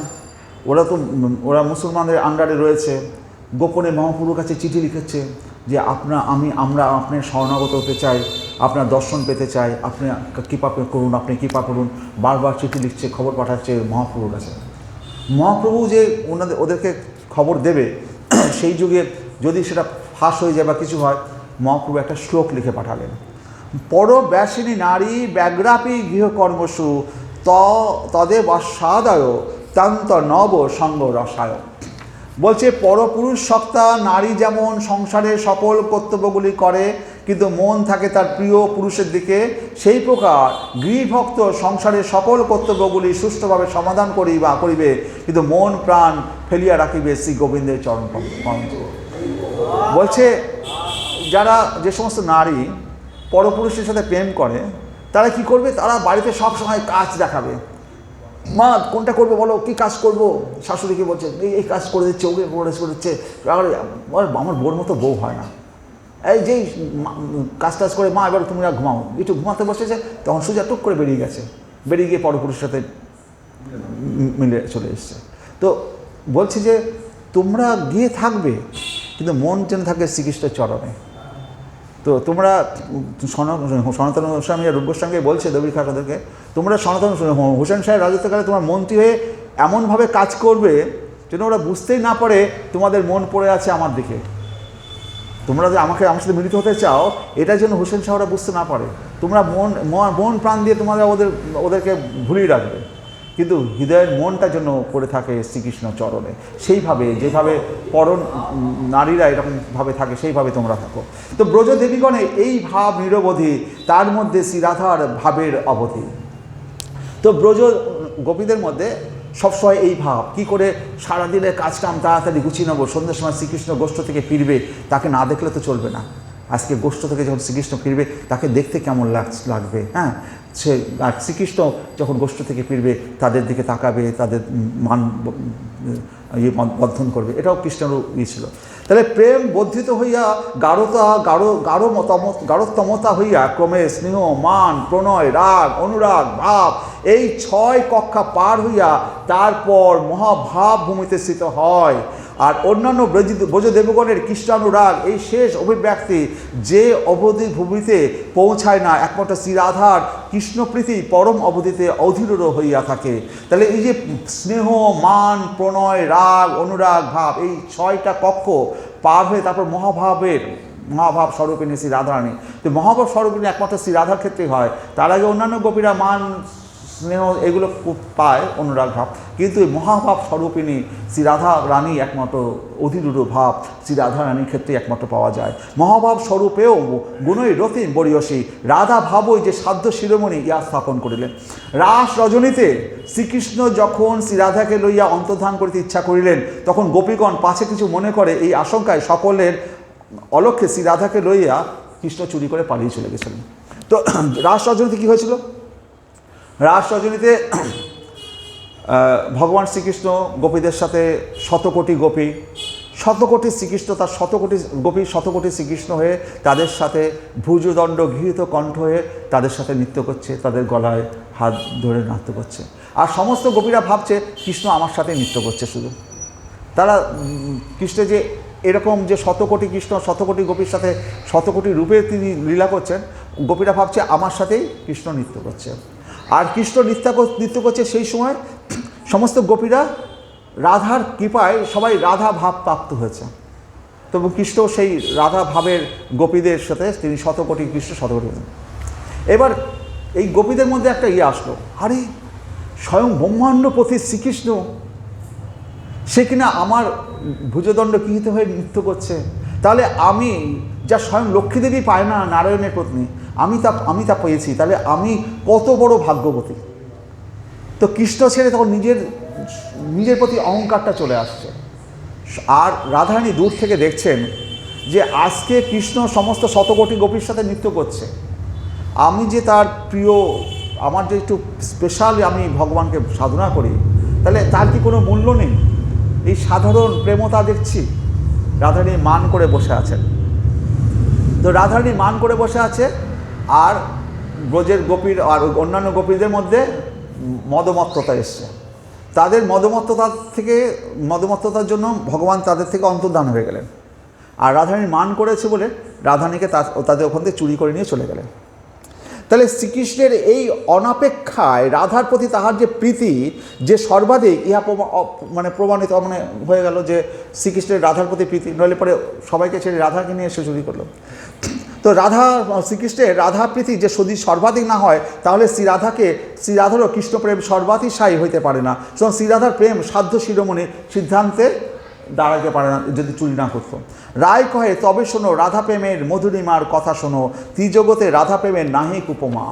ওরা মুসলমানদের আন্ডারে রয়েছে, গোপনে মহাপ্রভুর কাছে চিঠি লিখেছে যে আমরা আপনার শরণাগত হতে চাই, আপনার দর্শন পেতে চাই, আপনি কৃপা করুন, আপনি কৃপা করুন। বারবার চিঠি লিখছে, খবর পাঠাচ্ছে মহাপ্রভুর কাছে। মহাপ্রভু যে ওদেরকে খবর দেবে, সেই যুগে যদি সেটা ফাঁস হয়ে যায় বা কিছু হয়, মহাপ্রভু একটা শ্লোক লিখে পাঠালেন। পরব্যাসিনী নারী ব্যাগ্রাপী গৃহকর্মসু তদেব আস্বাদয় তান্ত নব সঙ্গ রসায়। বলছে, পরপুরুষ সত্তা নারী যেমন সংসারের সকল কর্তব্যগুলি করে, কিন্তু মন থাকে তার প্রিয় পুরুষের দিকে, সেই প্রকার গৃহভক্ত সংসারের সকল কর্তব্যগুলি সুষ্ঠুভাবে সমাধান করিবে, কিন্তু মন প্রাণ ফেলিয়া রাখিবে শ্রী গোবিন্দের চরণ পঞ্চ। বলছে, যে সমস্ত নারী পরপুরুষের সাথে প্রেম করে, তারা কি করবে, তারা বাড়িতে সব সময় কাজ দেখাবে। মা কোনটা করবো বলো, কী কাজ করবো? শাশুড়িকে বলছে এই কাজ করে দিচ্ছে, ওকে করে দিচ্ছে। আমার বোর মতো বউ হয় না, এই যেই কাজ টাজ করে, মা এবার তুমি ঘুমাও, একটু ঘুমাতে বসেছে, তখন সুজা টুক করে বেরিয়ে গিয়ে পরপুরুষের সাথে মিলে চলে এসছে। তো বলছি যে তোমরা গিয়ে থাকবে, কিন্তু মন যেন থাকে শ্রীকৃষ্ণের চরণে। তো তোমরা সনাতন গোস্বামী আর রূপ গোস্বামীকে বলছে দবির খাস ওদেরকে, তোমরা সনাতন হুসেন শাহের রাজত্বকালে তোমার মন্ত্রী হয়ে এমনভাবে কাজ করবে যেন ওরা বুঝতেই না পারে তোমাদের মন পড়ে আছে আমার দিকে। তোমরা যে আমার সাথে মিলিত হতে চাও, এটা যেন হুসেন শাহ ওরা বুঝতে না পারে। তোমরা মন প্রাণ দিয়ে তোমরা ওদেরকে ভুলিয়ে রাখবে, কিন্তু হৃদয়ের মনটা যেন পড়ে থাকে শ্রীকৃষ্ণ চরণে। সেইভাবে যেভাবে নারীরা এরকমভাবে থাকে, সেইভাবে তোমরা থাকো। তো ব্রজদেবীগণে এই ভাব নিরবধি, তার মধ্যে শ্রীরাধার ভাবের অবধি। তো ব্রজ গোপীদের মধ্যে সবসময় এই ভাব, কি করে সারাদিনের কাজকাম তাড়াতাড়ি গুছিয়ে নেবো, সন্ধ্যের সময় শ্রীকৃষ্ণ গোষ্ঠ থেকে ফিরবে, তাকে না দেখলে তো চলবে না। আজকে গোষ্ঠ থেকে যখন শ্রীকৃষ্ণ ফিরবে, তাকে দেখতে কেমন লাগবে, হ্যাঁ, আর শ্রীকৃষ্ণ যখন গোষ্ঠ থেকে ফিরবে, তাদের দিকে তাকাবে, তাদের মান বর্ধন করবে। এটাও কৃষ্ণের ছিল। তাহলে প্রেম বর্ধিত হইয়া গাঢ়তমতা হইয়া ক্রমে স্নেহ, মান, প্রণয়, রাগ, অনুরাগ, ভাব এই 6 কক্ষা পার হইয়া তারপর মহাভাব ভূমিতে স্থিত হয়। আর অন্যান্য ব্রজদেবগণের কৃষ্ণানুরাগ এই শেষ অভিব্যক্তি যে অবধি ভূমিতে পৌঁছায় না, একমাত্র শ্রীরাধার কৃষ্ণপ্রীতি পরম অবধিতে অধীরূঢ় হইয়া থাকে। তাহলে এই যে স্নেহ, মান, প্রণয়, রাগ, অনুরাগ, ভাব, এই 6টা কক্ষ পার হয়ে তারপর মহাভাব স্বরূপিণী শ্রী রাধারানী। তো মহাভাব স্বরূপিণী একমাত্র শ্রী রাধার ক্ষেত্রেই হয়। তার আগে অন্যান্য গোপীরা মান, স্নেহ এগুলো পায়, অনুরাগ ভাব, কিন্তু এই মহাভাব স্বরূপিণী শ্রী রাধা রানী একমাত্র অধিরূঢ় ভাব শ্রী রাধা রানীর ক্ষেত্রে একমাত্র পাওয়া যায়। মহাভাব স্বরূপেও গুণই রতিম বরিয়সী রাধা ভাবই যে সাধ্য শিরোমণি ইয়া স্থাপন করিলেন। রাস রজনীতে শ্রীকৃষ্ণ যখন শ্রী রাধাকে লইয়া অন্তর্ধান করিতে ইচ্ছা করিলেন, তখন গোপীগণ পাছে কিছু মনে করে এই আশঙ্কায় সকলের অলক্ষ্যে শ্রী রাধাকে লইয়া কৃষ্ণ চুরি করে পালিয়ে চলে গেছিলেন। তো রাস রজনীতে কী হয়েছিল? রাস রজনীতে ভগবান শ্রীকৃষ্ণ গোপীদের সাথে শতকোটি শ্রীকৃষ্ণ তার শতকোটি শ্রীকৃষ্ণ হয়ে তাদের সাথে ভুজদণ্ড গৃহীত কণ্ঠ হয়ে তাদের সাথে নৃত্য করছে, তাদের গলায় হাত ধরে নৃত্য করছে। আর সমস্ত গোপীরা ভাবছে কৃষ্ণ আমার সাথে নৃত্য করছে। শুধু তারা কৃষ্ণ যে এরকম যে শতকোটি কৃষ্ণ শতকোটি গোপীর সাথে শতকোটি রূপে তিনি লীলা করছেন, গোপীরা ভাবছে আমার সাথেই কৃষ্ণ নৃত্য করছে। আর কৃষ্ণ নৃত্য করছে সেই সময় সমস্ত গোপীরা রাধার কৃপায় সবাই রাধা ভাব প্রাপ্ত হয়েছে। তবু কৃষ্ণ সেই রাধা ভাবের গোপীদের সাথে তিনি শতকোটি কৃষ্ণ শতকোটি। এবার এই গোপীদের মধ্যে একটা আসলো, আরে স্বয়ং ব্রহ্মাণ্ডপতি শ্রীকৃষ্ণ সে কিনা আমার ভুজদণ্ড গৃহীত হয়ে নৃত্য করছে, তাহলে আমি যা স্বয়ং লক্ষ্মীদেবী পায় না নারায়ণের পত্নী, আমি তা পেয়েছি, তাহলে আমি কত বড় ভাগ্যবতী। তো কৃষ্ণ ছেড়ে তখন নিজের প্রতি অহংকারটা চলে আসছে। আর রাধারানী দূর থেকে দেখছেন যে আজকে কৃষ্ণ সমস্ত শতকোটি গোপীর সাথে নৃত্য করছে, আমি যে তার প্রিয়, আমার যে একটু স্পেশাল আমি ভগবানকে সাধনা করি, তাহলে তার কি কোনো মূল্য নেই? এই সাধারণ প্রেমতা দেখছি। রাধারানী মান করে বসে আছেন। তো রাধারানী মান করে বসে আছে, আর ব্রজের গোপীর আর অন্যান্য গোপীদের মধ্যে মদমত্ততা এসছে। তাদের মদমত্ততার জন্য ভগবান তাদের থেকে অন্তর্ধান হয়ে গেলেন। আর রাধারানী মান করেছে বলে রাধারানীকে তাদের ওখান থেকে চুরি করে নিয়ে চলে গেলেন। তাহলে শ্রীকৃষ্ণের এই অনাপেক্ষায় রাধার প্রতি তাহার যে প্রীতি যে সর্বাধিক, ইহা প্রমাণিত হয়ে গেল যে শ্রীকৃষ্ণের রাধার প্রতি প্রীতি, নইলে পরে সবাইকে ছেড়ে রাধাকে নিয়ে এসে চুরি করলো। তো শ্রীকৃষ্ণের রাধা প্রীতি যে যদি সর্বাধিক না হয়, তাহলে শ্রীরাধারও কৃষ্ণপ্রেম সর্বাতিশায়ী হইতে পারে না। সুতরাং শ্রীরাধার প্রেম সাধ্য শিরোমণি সিদ্ধান্তে দাঁড়াতে পারে না যদি চুরি না করতো। রায় কহে তবে শোনো রাধা প্রেমের মধুরিমার কথা শোনো, ত্রিজগতে রাধা প্রেমের নাহিক উপমা।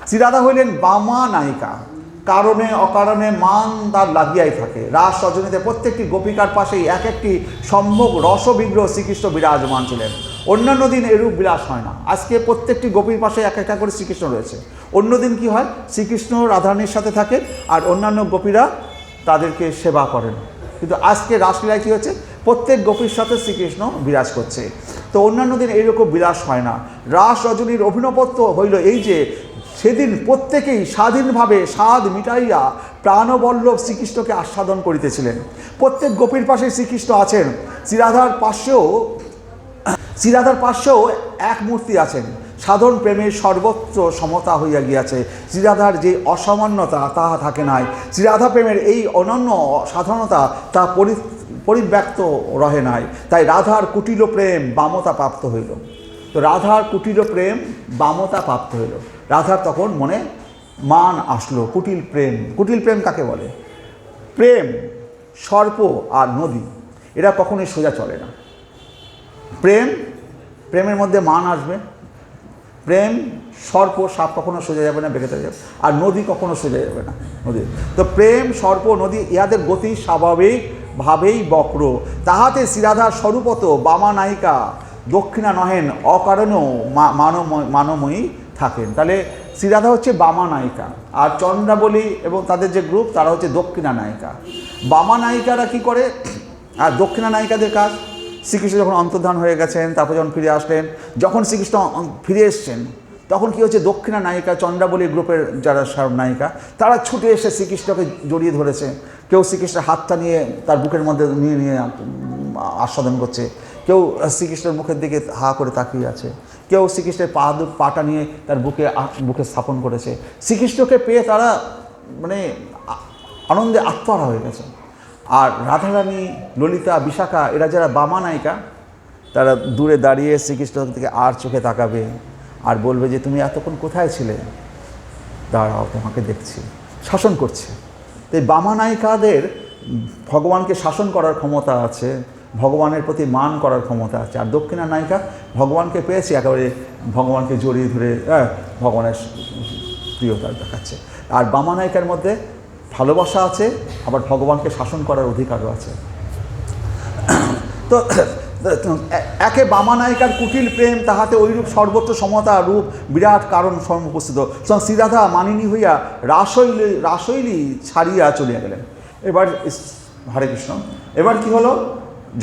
শ্রীরাধা হইলেন বামা নায়িকা, কারণে অকারণে মান তার লাগিয়াই থাকে। রাস রজনীতে প্রত্যেকটি গোপিকার পাশেই এক একটি সম্যক রসবিগ্রহ শ্রীকৃষ্ণ বিরাজমান ছিলেন। অন্যান্য দিন এরূপ বিলাস হয় না। আজকে প্রত্যেকটি গোপীর পাশে এক একটা করে শ্রীকৃষ্ণ রয়েছে। অন্য দিন কি হয়, শ্রীকৃষ্ণ রাধারানীর সাথে থাকেন আর অন্যান্য গোপীরা তাদেরকে সেবা করেন। কিন্তু আজকে রাসলীলায় কী হচ্ছে, প্রত্যেক গোপীর সাথে শ্রীকৃষ্ণ বিরাজ করছে। তো অন্যান্য দিন এইরকম বিলাস হয় না। রাস রজনীর অভিনবত্ব হইল এই যে সেদিন প্রত্যেকেই স্বাধীনভাবে স্বাদ মিটাইয়া প্রাণবল্লভ শ্রীকৃষ্ণকে আস্বাদন করিতেছিলেন। প্রত্যেক গোপীর পাশে শ্রীকৃষ্ণ আছেন। শ্রীরাধার পাশেও এক মূর্তি আছেন। সাধারণ প্রেমের সর্বত্র সমতা হইয়া গিয়াছে। শ্রীরাধার যে অসামান্যতা তাহা থাকে নাই। শ্রীরাধা প্রেমের এই অনন্য সাধারণতা তা পরিব্যক্ত রহে নাই। তাই রাধার কুটিল প্রেম বামতা প্রাপ্ত হইল। তো রাধার কুটিল প্রেম বামতা প্রাপ্ত হইল। রাধার তখন মনে মান আসলো। কুটিল প্রেম কাকে বলে? প্রেম সর্প আর নদী এরা কখনোই সোজা চলে না। প্রেমের মধ্যে মান আসবে। প্রেম সর্প সাপ কখনো সোজা যাবে না, বেঁকে যাবে। আর নদী কখনো সোজা যাবে না। নদী তো প্রেম সর্প নদী ইহাদের গতি স্বাভাবিকভাবেই বক্র। তাহাতে শ্রীরাধার স্বরূপত বামা নায়িকা দক্ষিণা নহেন, অকারণেও মানময়ী থাকেন। তাহলে শ্রীরাধা হচ্ছে বামা নায়িকা, আর চন্দ্রাবলী এবং তাদের যে গ্রুপ তারা হচ্ছে দক্ষিণা নায়িকা। বামা নায়িকারা কি করে, আর দক্ষিণা নায়িকাদের কাজ শ্রীকৃষ্ণ যখন অন্তর্ধান হয়ে গেছেন, তারপর যখন ফিরে আসলেন, যখন শ্রীকৃষ্ণ ফিরে এসছেন তখন কি হচ্ছে, দক্ষিণা নায়িকা চন্দ্রাবলী গ্রুপের যারা সব নায়িকা তারা ছুটে এসে শ্রীকৃষ্ণকে জড়িয়ে ধরেছে। কেউ শ্রীকৃষ্ণের হাতটা নিয়ে তার বুকের মধ্যে নিয়ে নিয়ে আস্বাদন করছে, কেউ শ্রীকৃষ্ণের মুখের দিকে হা করে তাকিয়ে আছে, কেউ শ্রীকৃষ্ণের পাটা নিয়ে তার বুকে স্থাপন করেছে। শ্রীকৃষ্ণকে পেয়ে তারা মানে আনন্দে আত্মহারা হয়ে গেছে। আর রাধারানী, ললিতা, বিশাখা এরা যারা বামা নায়িকা, তারা দূরে দাঁড়িয়ে শ্রীকৃষ্ণের দিকে আর চোখে তাকাবে আর বলবে যে তুমি এতক্ষণ কোথায় ছিলে, দাঁড়াও তোমাকে দেখছি, শাসন করছে। তো এই বামা নায়িকাদের ভগবানকে শাসন করার ক্ষমতা আছে, ভগবানের প্রতি মান করার ক্ষমতা আছে। আর দক্ষিণা নায়িকা ভগবানকে পেয়েছে, একেবারে ভগবানকে জড়িয়ে ধরে ভগবানের প্রিয়তা দেখাচ্ছে। আর বামা নায়িকার মধ্যে ভালোবাসা আছে, আবার ভগবানকে শাসন করার অধিকারও আছে। তো একে বামা নায়িকার কুটিল প্রেম, তাহাতে ঐরূপ সর্বত্র সমতা রূপ বিরাট কারণ উপস্থিত। শ্রীরাধা মানিনী হইয়া রাসশৈলী ছাড়িয়া চলিয়া গেলেন। এবার হরে কৃষ্ণ, এবার কি হলো,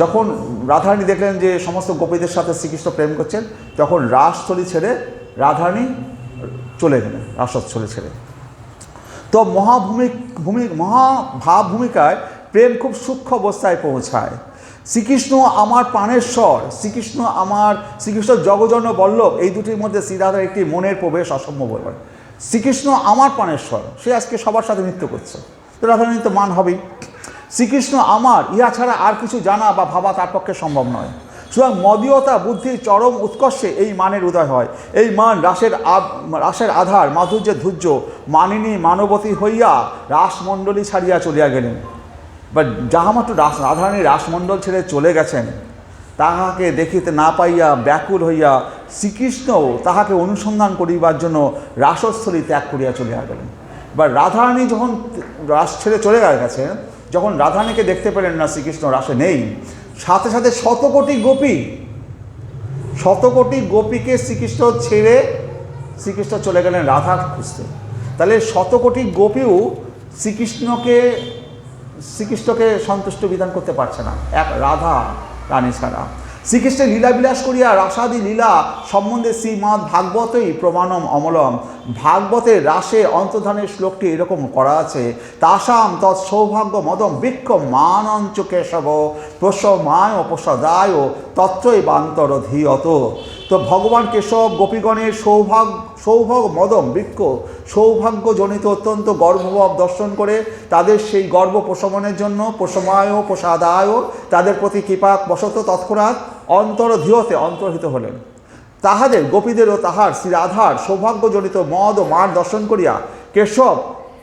যখন রাধারানী দেখলেন যে সমস্ত গোপীদের সাথে শ্রীকৃষ্ণ প্রেম করছেন, তখন রাসস্থলী ছেড়ে রাধারানী চলে গেলেন, রাসস্থলী ছেড়ে। তো মহাভাব ভূমিকায় প্রেম খুব সূক্ষ্ম অবস্থায় পৌঁছায়। শ্রীকৃষ্ণ আমার প্রাণেশ্বর, শ্রীকৃষ্ণ জগজন্য বল্লভ, এই দুটির মধ্যে শ্রীরাধার একটি মনের প্রবেশ অসম্ভব ব্যাপার। শ্রীকৃষ্ণ আমার প্রাণেশ্বর, সে আজকে সবার সাথে নৃত্য করছে, তো রাধারানী তো মান হবেই। শ্রীকৃষ্ণ আমার, ইহা ছাড়া আর কিছু জানা বা ভাবা তার পক্ষে সম্ভব নয়। সুতরাং মদীয়তা বুদ্ধির চরম উৎকর্ষে এই মানের উদয় হয়। এই মান রাসের আধার, মাধুর্যের ধৈর্য, মানিনী মানবতী হইয়া রাসমণ্ডলী ছাড়িয়া চলিয়া গেলেন। বা যাহামাত্র রাধারানী রাসমণ্ডল ছেড়ে চলে গেছেন, তাহাকে দেখিতে না পাইয়া ব্যাকুল হইয়া শ্রীকৃষ্ণও তাহাকে অনুসন্ধান করিবার জন্য রাসস্থলী ত্যাগ করিয়া চলিয়া গেলেন। বা রাধারানী যখন রাস ছেড়ে চলে গেছেন, যখন রাধারানীকে দেখতে পেলেন না, শ্রীকৃষ্ণ রাসে নেই, সাথে সাথে শত কোটি গোপীকে শ্রীকৃষ্ণ ছেড়ে শ্রীকৃষ্ণ চলে গেলেন রাধা খুঁজতে। তাহলে শত কোটি গোপীও শ্রীকৃষ্ণকে সন্তুষ্ট বিধান করতে পারছে না, এক রাধা রানী ছাড়া। শ্রীকৃষ্ণের লীলাবিলাস করিয়া রাসাদি লীলা সম্বন্ধে শ্রীমদ্ ভাগবতই প্রমাণম অমলম। ভাগবতের রাসে অন্তর্ধানের শ্লোকটি এরকম করা আছে, তাসাম তৎ সৌভাগ্য মদম বৃক্ষ মানঞ্চ কেশব প্রসমায় প্রসাদায় তত্রই বান্তর ধীয়ত। তো ভগবান কেশব গোপীগণের সৌভাগ্য মদম বৃক্ষ, সৌভাগ্যজনিত অত্যন্ত গর্বভাব দর্শন করে তাদের সেই গর্ব প্রশমনের জন্য প্রসমায় প্রসাদায় তাদের প্রতি কৃপা বশত তৎক্ষণাৎ অন্তর্ধীয়তে অন্তর্হিত হলেন। তাহাদের গোপীদেরও তাহার শ্রী রাধার সৌভাগ্যজনিত মদ ও মান দর্শন করিয়া কেশব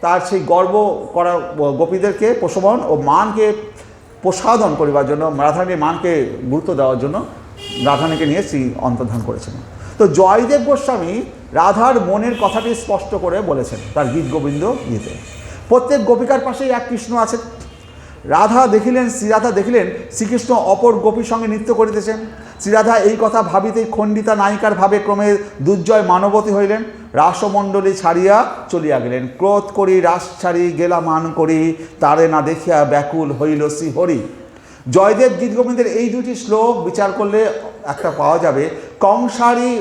তার সেই গর্ব করা গোপীদেরকে প্রশমন ও মানকে প্রসাদন করিবার জন্য, রাধারানীর মানকে গুরুত্ব দেওয়ার জন্য রাধারানীকে নিয়ে শ্রী অন্তর্ধান করেছেন। তো জয়দেব গোস্বামী রাধার মনের কথাটি স্পষ্ট করে বলেছেন তার গীত গোবিন্দ গীতে। প্রত্যেক গোপিকার পাশেই এক কৃষ্ণ আছেন। শ্রীরাধা দেখিলেন শ্রীকৃষ্ণ অপর গোপীর সঙ্গে নৃত্য করিতেছেন। শ্রীরাধা এই কথা ভাবিতেই খণ্ডিতা নায়িকার ভাবে ক্রমে দুর্জয় মানবতী হইলেন, রাসমণ্ডলী ছাড়িয়া চলিয়া গেলেন। ক্রোধ করি রাস ছাড়ি গেলা মান করি, তারে না দেখিয়া ব্যাকুল হইল শ্রীহরি। জয়দেব গীতগোবিন্দের এই দুটি শ্লোক বিচার করলে একটা পাওয়া যাবে, কংসারী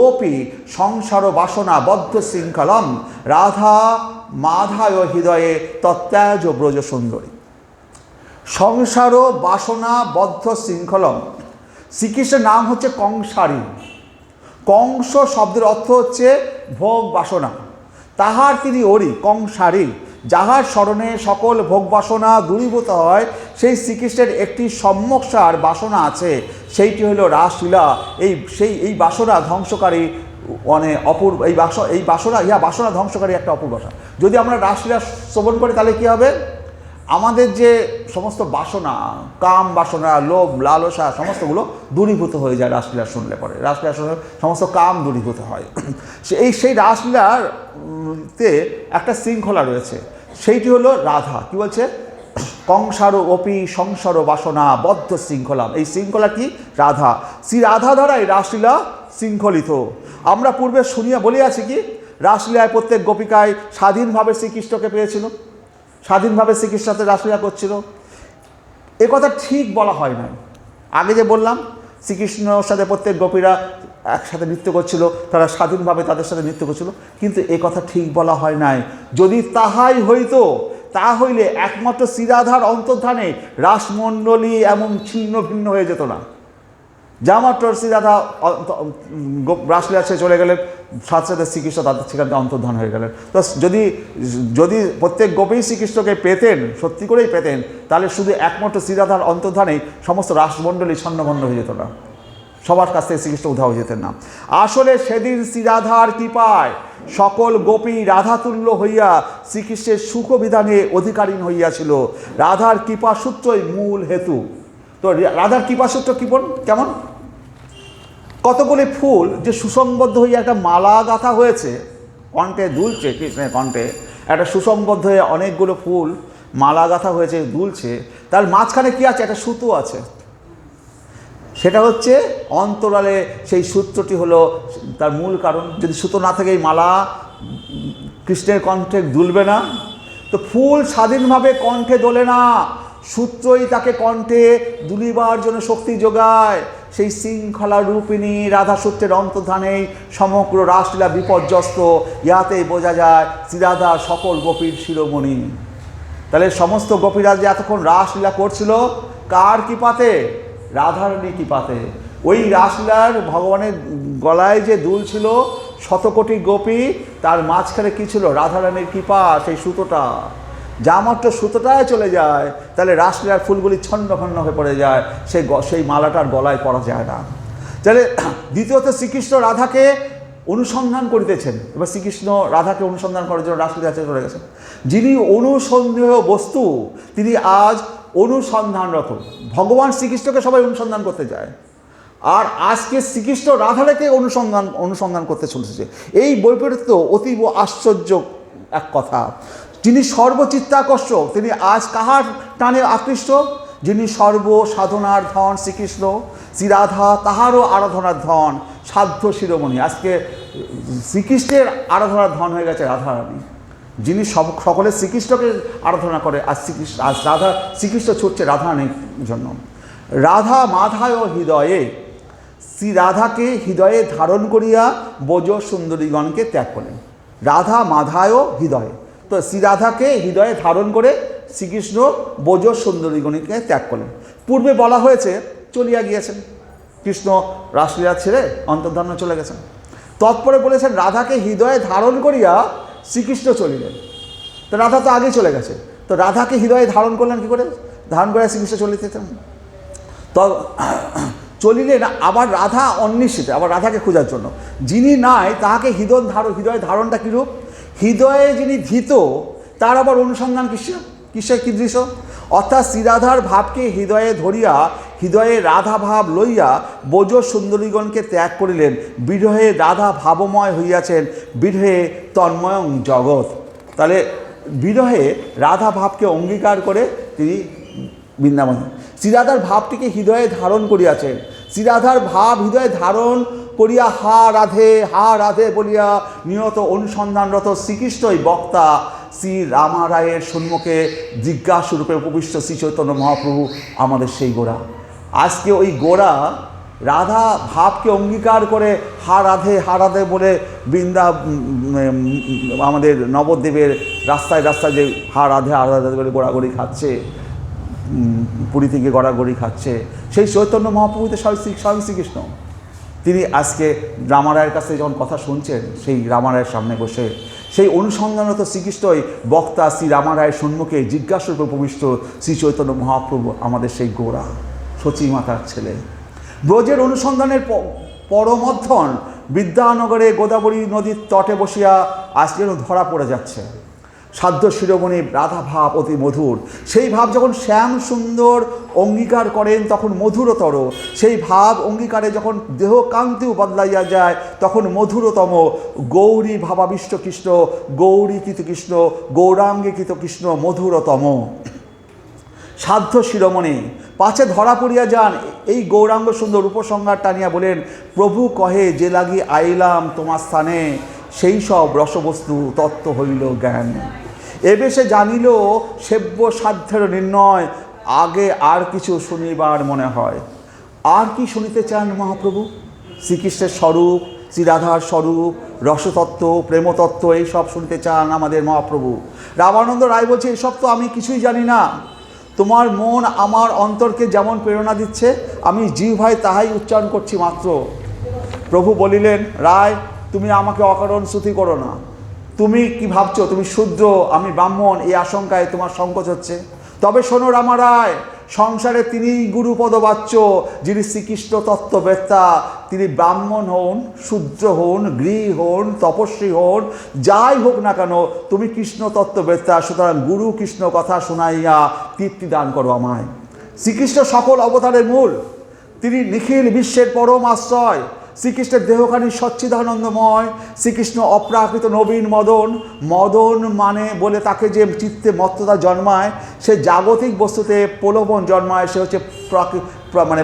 ওপি সংসার বাসনা বদ্ধ শৃঙ্খলম রাধা মাধায় হৃদয়ে তত্ত্যাজ ব্রজ সুন্দরী। সংসার বাসনা বদ্ধ শৃঙ্খলম, শ্রীকৃষ্ণের নাম হচ্ছে কংসারী। কংস শব্দের অর্থ হচ্ছে ভোগ বাসনা, তাহার তিনি ওরি কংসারী, যাহার স্মরণে সকল ভোগ বাসনা দূরীভূত হয়। সেই শ্রীকৃষ্ণের একটি সম্যকসার বাসনা আছে, সেইটি হলো রাসলীলা। এই বাসনা ধ্বংসকারী অপূর্ব, ইহা বাসনা ধ্বংসকারী একটা অপূর্ব বাসনা। যদি আমরা রাসলীলা শ্রবণ করি তাহলে কী হবে, আমাদের যে সমস্ত বাসনা, কাম বাসনা, লোভ লালসা সমস্তগুলো দূরীভূত হয়ে যায় রাসলীলা শুনলে পরে। রাসলীলা শুনলে সমস্ত কাম দূরীভূত হয়। সেই রাসলীলাতে একটা শৃঙ্খলা রয়েছে, সেইটি হলো রাধা। কি বলছে, কংসার অপি সংসার বাসনা বদ্ধ শৃঙ্খলা। এই শৃঙ্খলা কি, রাধা। শ্রী রাধা দ্বারাই রাসলীলা শৃঙ্খলিত। আমরা পূর্বে শুনিয়া বলিয়াছি কি, রাসলীলায় প্রত্যেক গোপিকায় স্বাধীনভাবে শ্রীকৃষ্ণকে পেয়েছিল, স্বাধীনভাবে শ্রীকৃষ্ণের রাসলীলা করছিল। এ কথা ঠিক বলা হয় না। আগে যে বললাম শ্রীকৃষ্ণর সাথে প্রত্যেক গোপীরা একসাথে নৃত্য করছিল, তারা স্বাধীনভাবে তাদের সাথে নৃত্য করছিল, কিন্তু এ কথা ঠিক বলা হয় নাই। যদি তাহাই হইতো, তা হইলে একমাত্র শ্রীরাধার অন্তর্ধানে রাসমণ্ডলী এমন ছিন্ন ভিন্ন হয়ে যেত না। যা মাত্র শ্রীরাধা রাসলীলা ছেড়ে চলে গেলেন, সাথে সাথে শ্রীকৃষ্ণ তাদের সেখান থেকে অন্তর্ধান হয়ে গেলেন। তো যদি প্রত্যেক গোপী শ্রীকৃষ্ণকে পেতেন, সত্যি করেই পেতেন, তাহলে শুধু একমাত্র শ্রীরাধার অন্তর্ধানেই সমস্ত রাসমণ্ডলী ছন্নভন্ন হয়ে যেত না, সবার কাছ থেকে শ্রীকৃষ্ণ উধাও হয়ে যেতেন না। আসলে সেদিন শ্রীরাধার কৃপায় সকল গোপী রাধাতুল্য হইয়া শ্রীকৃষ্ণের সুখবিধানে অধিকারী হইয়াছিল। রাধার কৃপা সূত্রই মূল হেতু। তো রাধার কৃপা সূত্র কেমন? কতগুলি ফুল যে সুসংবদ্ধ হয়ে একটা মালা গাঁথা হয়েছে, কণ্ঠে দুলছে, কৃষ্ণের কণ্ঠে একটা সুসংবদ্ধ হয়ে অনেকগুলো ফুল মালা গাঁথা হয়েছে, দুলছে, তার মাঝখানে কি আছে? একটা সুতো আছে। সেটা হচ্ছে অন্তরালে সেই সূত্রটি হলো তার মূল কারণ। যদি সুতো না থাকে এই মালা কৃষ্ণের কণ্ঠে দুলবে না। তো ফুল স্বাধীনভাবে কণ্ঠে দোলে না, সূত্রই তাকে কণ্ঠে দুলিবার জন্য শক্তি যোগায়। সেই শৃঙ্খলা রূপিণী রাধা সূত্রের অন্তর্ধানেই সমগ্র রাসলীলা বিপর্যস্ত। ইহাতেই বোঝা যায় শ্রীরাধা সকল গোপীর শিরোমণি। তাহলে সমস্ত গোপীরা যে এতক্ষণ রাসলীলা করছিল কার কৃপাতে? রাধারানীর কৃপাতে। ওই রাসলীলার ভগবানের গলায় যে দুল ছিল শতকোটি গোপী, তার মাঝখানে কী ছিল? রাধারানীর কৃপা। সেই সুতোটা যা মাত্র সুতোটায় চলে যায়, তাহলে রাসলীলার ফুলগুলি ছন্নভন্ন হয়ে পড়ে যায়, সেই মালাটার গলায় পড়া যায় না। তাহলে দ্বিতীয়ত শ্রীকৃষ্ণ রাধাকে অনুসন্ধান করিতেছেন। এবার শ্রীকৃষ্ণ রাধাকে অনুসন্ধান করার জন্য রাসলীলা চলে গেছেন। যিনি অনুসন্দেহ বস্তু, তিনি আজ অনুসন্ধানরত। ভগবান শ্রীকৃষ্ণকে সবাই অনুসন্ধান করতে যায়, আর আজকে শ্রীকৃষ্ণ রাধাকে অনুসন্ধান করতে চলেছে। এই বৈপরীত্য অতীব আশ্চর্য এক কথা। যিনি সর্বচিত্তাকর্ষক, তিনি আজ কাহার টানে আকৃষ্ট? যিনি সর্ব সাধনার ধন শ্রীকৃষ্ণ, শ্রীরাধা তাহারও আরাধনার ধন, সাধ্য শিরোমণি। আজকে শ্রীকৃষ্ণের আরাধনার ধন হয়ে গেছে রাধারানী, যিনি সকলে শ্রীকৃষ্ণকে আরাধনা করে। আর শ্রীকৃষ্ণ ছুটছে রাধারানীর জন্য। রাধা মাধায় হৃদয়ে, শ্রী রাধাকে হৃদয়ে ধারণ করিয়া ব্রজ সুন্দরীগণকে ত্যাগ করেন। রাধা মাধায় হৃদয়ে, তো শ্রী রাধাকে হৃদয়ে ধারণ করে শ্রীকৃষ্ণ ব্রজ সুন্দরীগণকে ত্যাগ করলেন। পূর্বে বলা হয়েছে চলিয়া গিয়েছেন, কৃষ্ণ রাসলীলা ছেড়ে অন্তর্ধানে চলে গেছেন। তৎপরে বলেছেন রাধাকে হৃদয়ে ধারণ করিয়া শ্রীকৃষ্ণ চলিলেন। তো রাধা তো আগেই চলে গেছে, তো রাধাকে হৃদয়ে ধারণ করলেন কী করে? ধারণ করে শ্রীকৃষ্ণ চলিতেছেন। তো চলিলেন আবার রাধা অন্বেষিতে, আবার রাধাকে খোঁজার জন্য। যিনি নাই তাহাকে হৃদয় ধারণটা কীরূপ? হৃদয়ে যিনি ধৃত তার আবার অনুসন্ধান কিসের কীদৃশ? অর্থাৎ শ্রীরাধার ভাবকে হৃদয়ে ধরিয়া হৃদয়ে রাধা ভাব লইয়া ব্রজ সুন্দরীগণকে ত্যাগ করিলেন। বিরহে রাধা ভাবময় হইয়াছেন, বিরহে তন্ময়ং জগৎ। তাহলে বিরহে রাধা ভাবকে অঙ্গীকার করে তিনি বৃন্দাবন শ্রীরাধার ভাবটিকে হৃদয়ে ধারণ করিয়াছেন। শ্রীরাধার ভাব হৃদয়ে ধারণ করিয়া হা রাধে বলিয়া নিয়ত অনুসন্ধানরত শ্রীকৃষ্ণই বক্তা শ্রী রামারায়ের সম্মুখে জিজ্ঞাসুরূপে উপবিষ্ট শ্রী চৈতন্য মহাপ্রভু আমাদের সেই গোড়া। আজকে ওই গোড়া রাধা ভাবকে অঙ্গীকার করে হা রাধে বলে আমাদের নবদ্বীপের রাস্তায় যে হা রাধে বলে গোড়াগড়ি খাচ্ছে, পুরী থেকে গড়াগড়ি খাচ্ছে, সেই চৈতন্য মহাপ্রভুতে স্বয়ং শ্রীকৃষ্ণ। তিনি আজকে রামারায়ের কাছে যখন কথা শুনছেন, সেই রামারায়ের সামনে বসে সেই অনুসন্ধানরত শ্রীকৃষ্ণই বক্তা শ্রী রামারায়ের সম্মুখে জিজ্ঞাসুরূপে উপবিষ্ট শ্রী চৈতন্য মহাপ্রভু আমাদের সেই গোড়া, সচী মাতার ছেলে। ব্রজের অনুসন্ধানের পরমধ্যন বিদ্যানগরে গোদাবরী নদীর তটে বসিয়া আজ যেন ধরা পড়ে যাচ্ছে। সাধ্য শিরোমণি রাধা ভাব অতি মধুর। সেই ভাব যখন শ্যাম সুন্দর অঙ্গীকার করেন তখন মধুরতর। সেই ভাব অঙ্গীকারে যখন দেহ কান্তিও বদলাইয়া যায় তখন মধুরতম। গৌরী ভাবাবিষ্ট কৃষ্ণ, গৌরীকৃত কৃষ্ণ, গৌরাঙ্গীকৃত কৃষ্ণ মধুরতম। সাধ্য শিরোমণি পাছে ধরা পড়িয়া যান এই গৌরাঙ্গ সুন্দর উপসংহার টানিয়া বলেন, প্রভু কহে যে লাগি আইলাম তোমার স্থানে, সেই সব রসবস্তু তত্ত্ব হইল জ্ঞান। এবে সে জানিল সেব্য সাধ্যের নির্ণয়, আগে আর কিছু শুনিবার মনে হয়। আর কি শুনিতে চান মহাপ্রভু? শ্রীকৃষ্ণের স্বরূপ, শ্রীরাধার স্বরূপ, রসতত্ত্ব, প্রেমতত্ত্ব এইসব শুনতে চান আমাদের মহাপ্রভু। রামানন্দ রায় বলছে এসব তো আমি কিছুই জানি না, তোমার মন আমার অন্তরকে যেমন প্রেরণা দিচ্ছে আমি জিহ্বায় তাহাই উচ্চারণ করছি মাত্র। প্রভু বলিলেন, রায় তুমি আমাকে অকারণ স্তুতি করো না। তুমি কি ভাবছো তুমি শূদ্র, আমি ব্রাহ্মণ, এই আশঙ্কায় তোমার সংকোচ হচ্ছে? তবে শোনো রামা রায়, সংসারে তিনি গুরুপদবাচ্য, যিনি শ্রীকৃষ্ণ তত্ত্ববেত্তা, তিনি ব্রাহ্মণ হন, শূদ্র হন, গৃহী হন, তপস্বী হন, যাই হোক না কেন তুমি কৃষ্ণ তত্ত্ববেত্তা, সুতরাং গুরু কৃষ্ণ কথা শুনাইয়া তৃপ্তি দান করো আমায়। শ্রীকৃষ্ণ সকল অবতারের মূল, তিনি নিখিল বিশ্বের পরম আশ্রয়। শ্রীকৃষ্ণের দেহখানি সচ্চিদানন্দময়, শ্রীকৃষ্ণ অপ্রাকৃত নবীন মদন। মদন মানে বলে তাকে যে চিত্তে মত্ততা জন্মায়, সে জাগতিক বস্তুতে প্রলোভন জন্মায়, সে হচ্ছে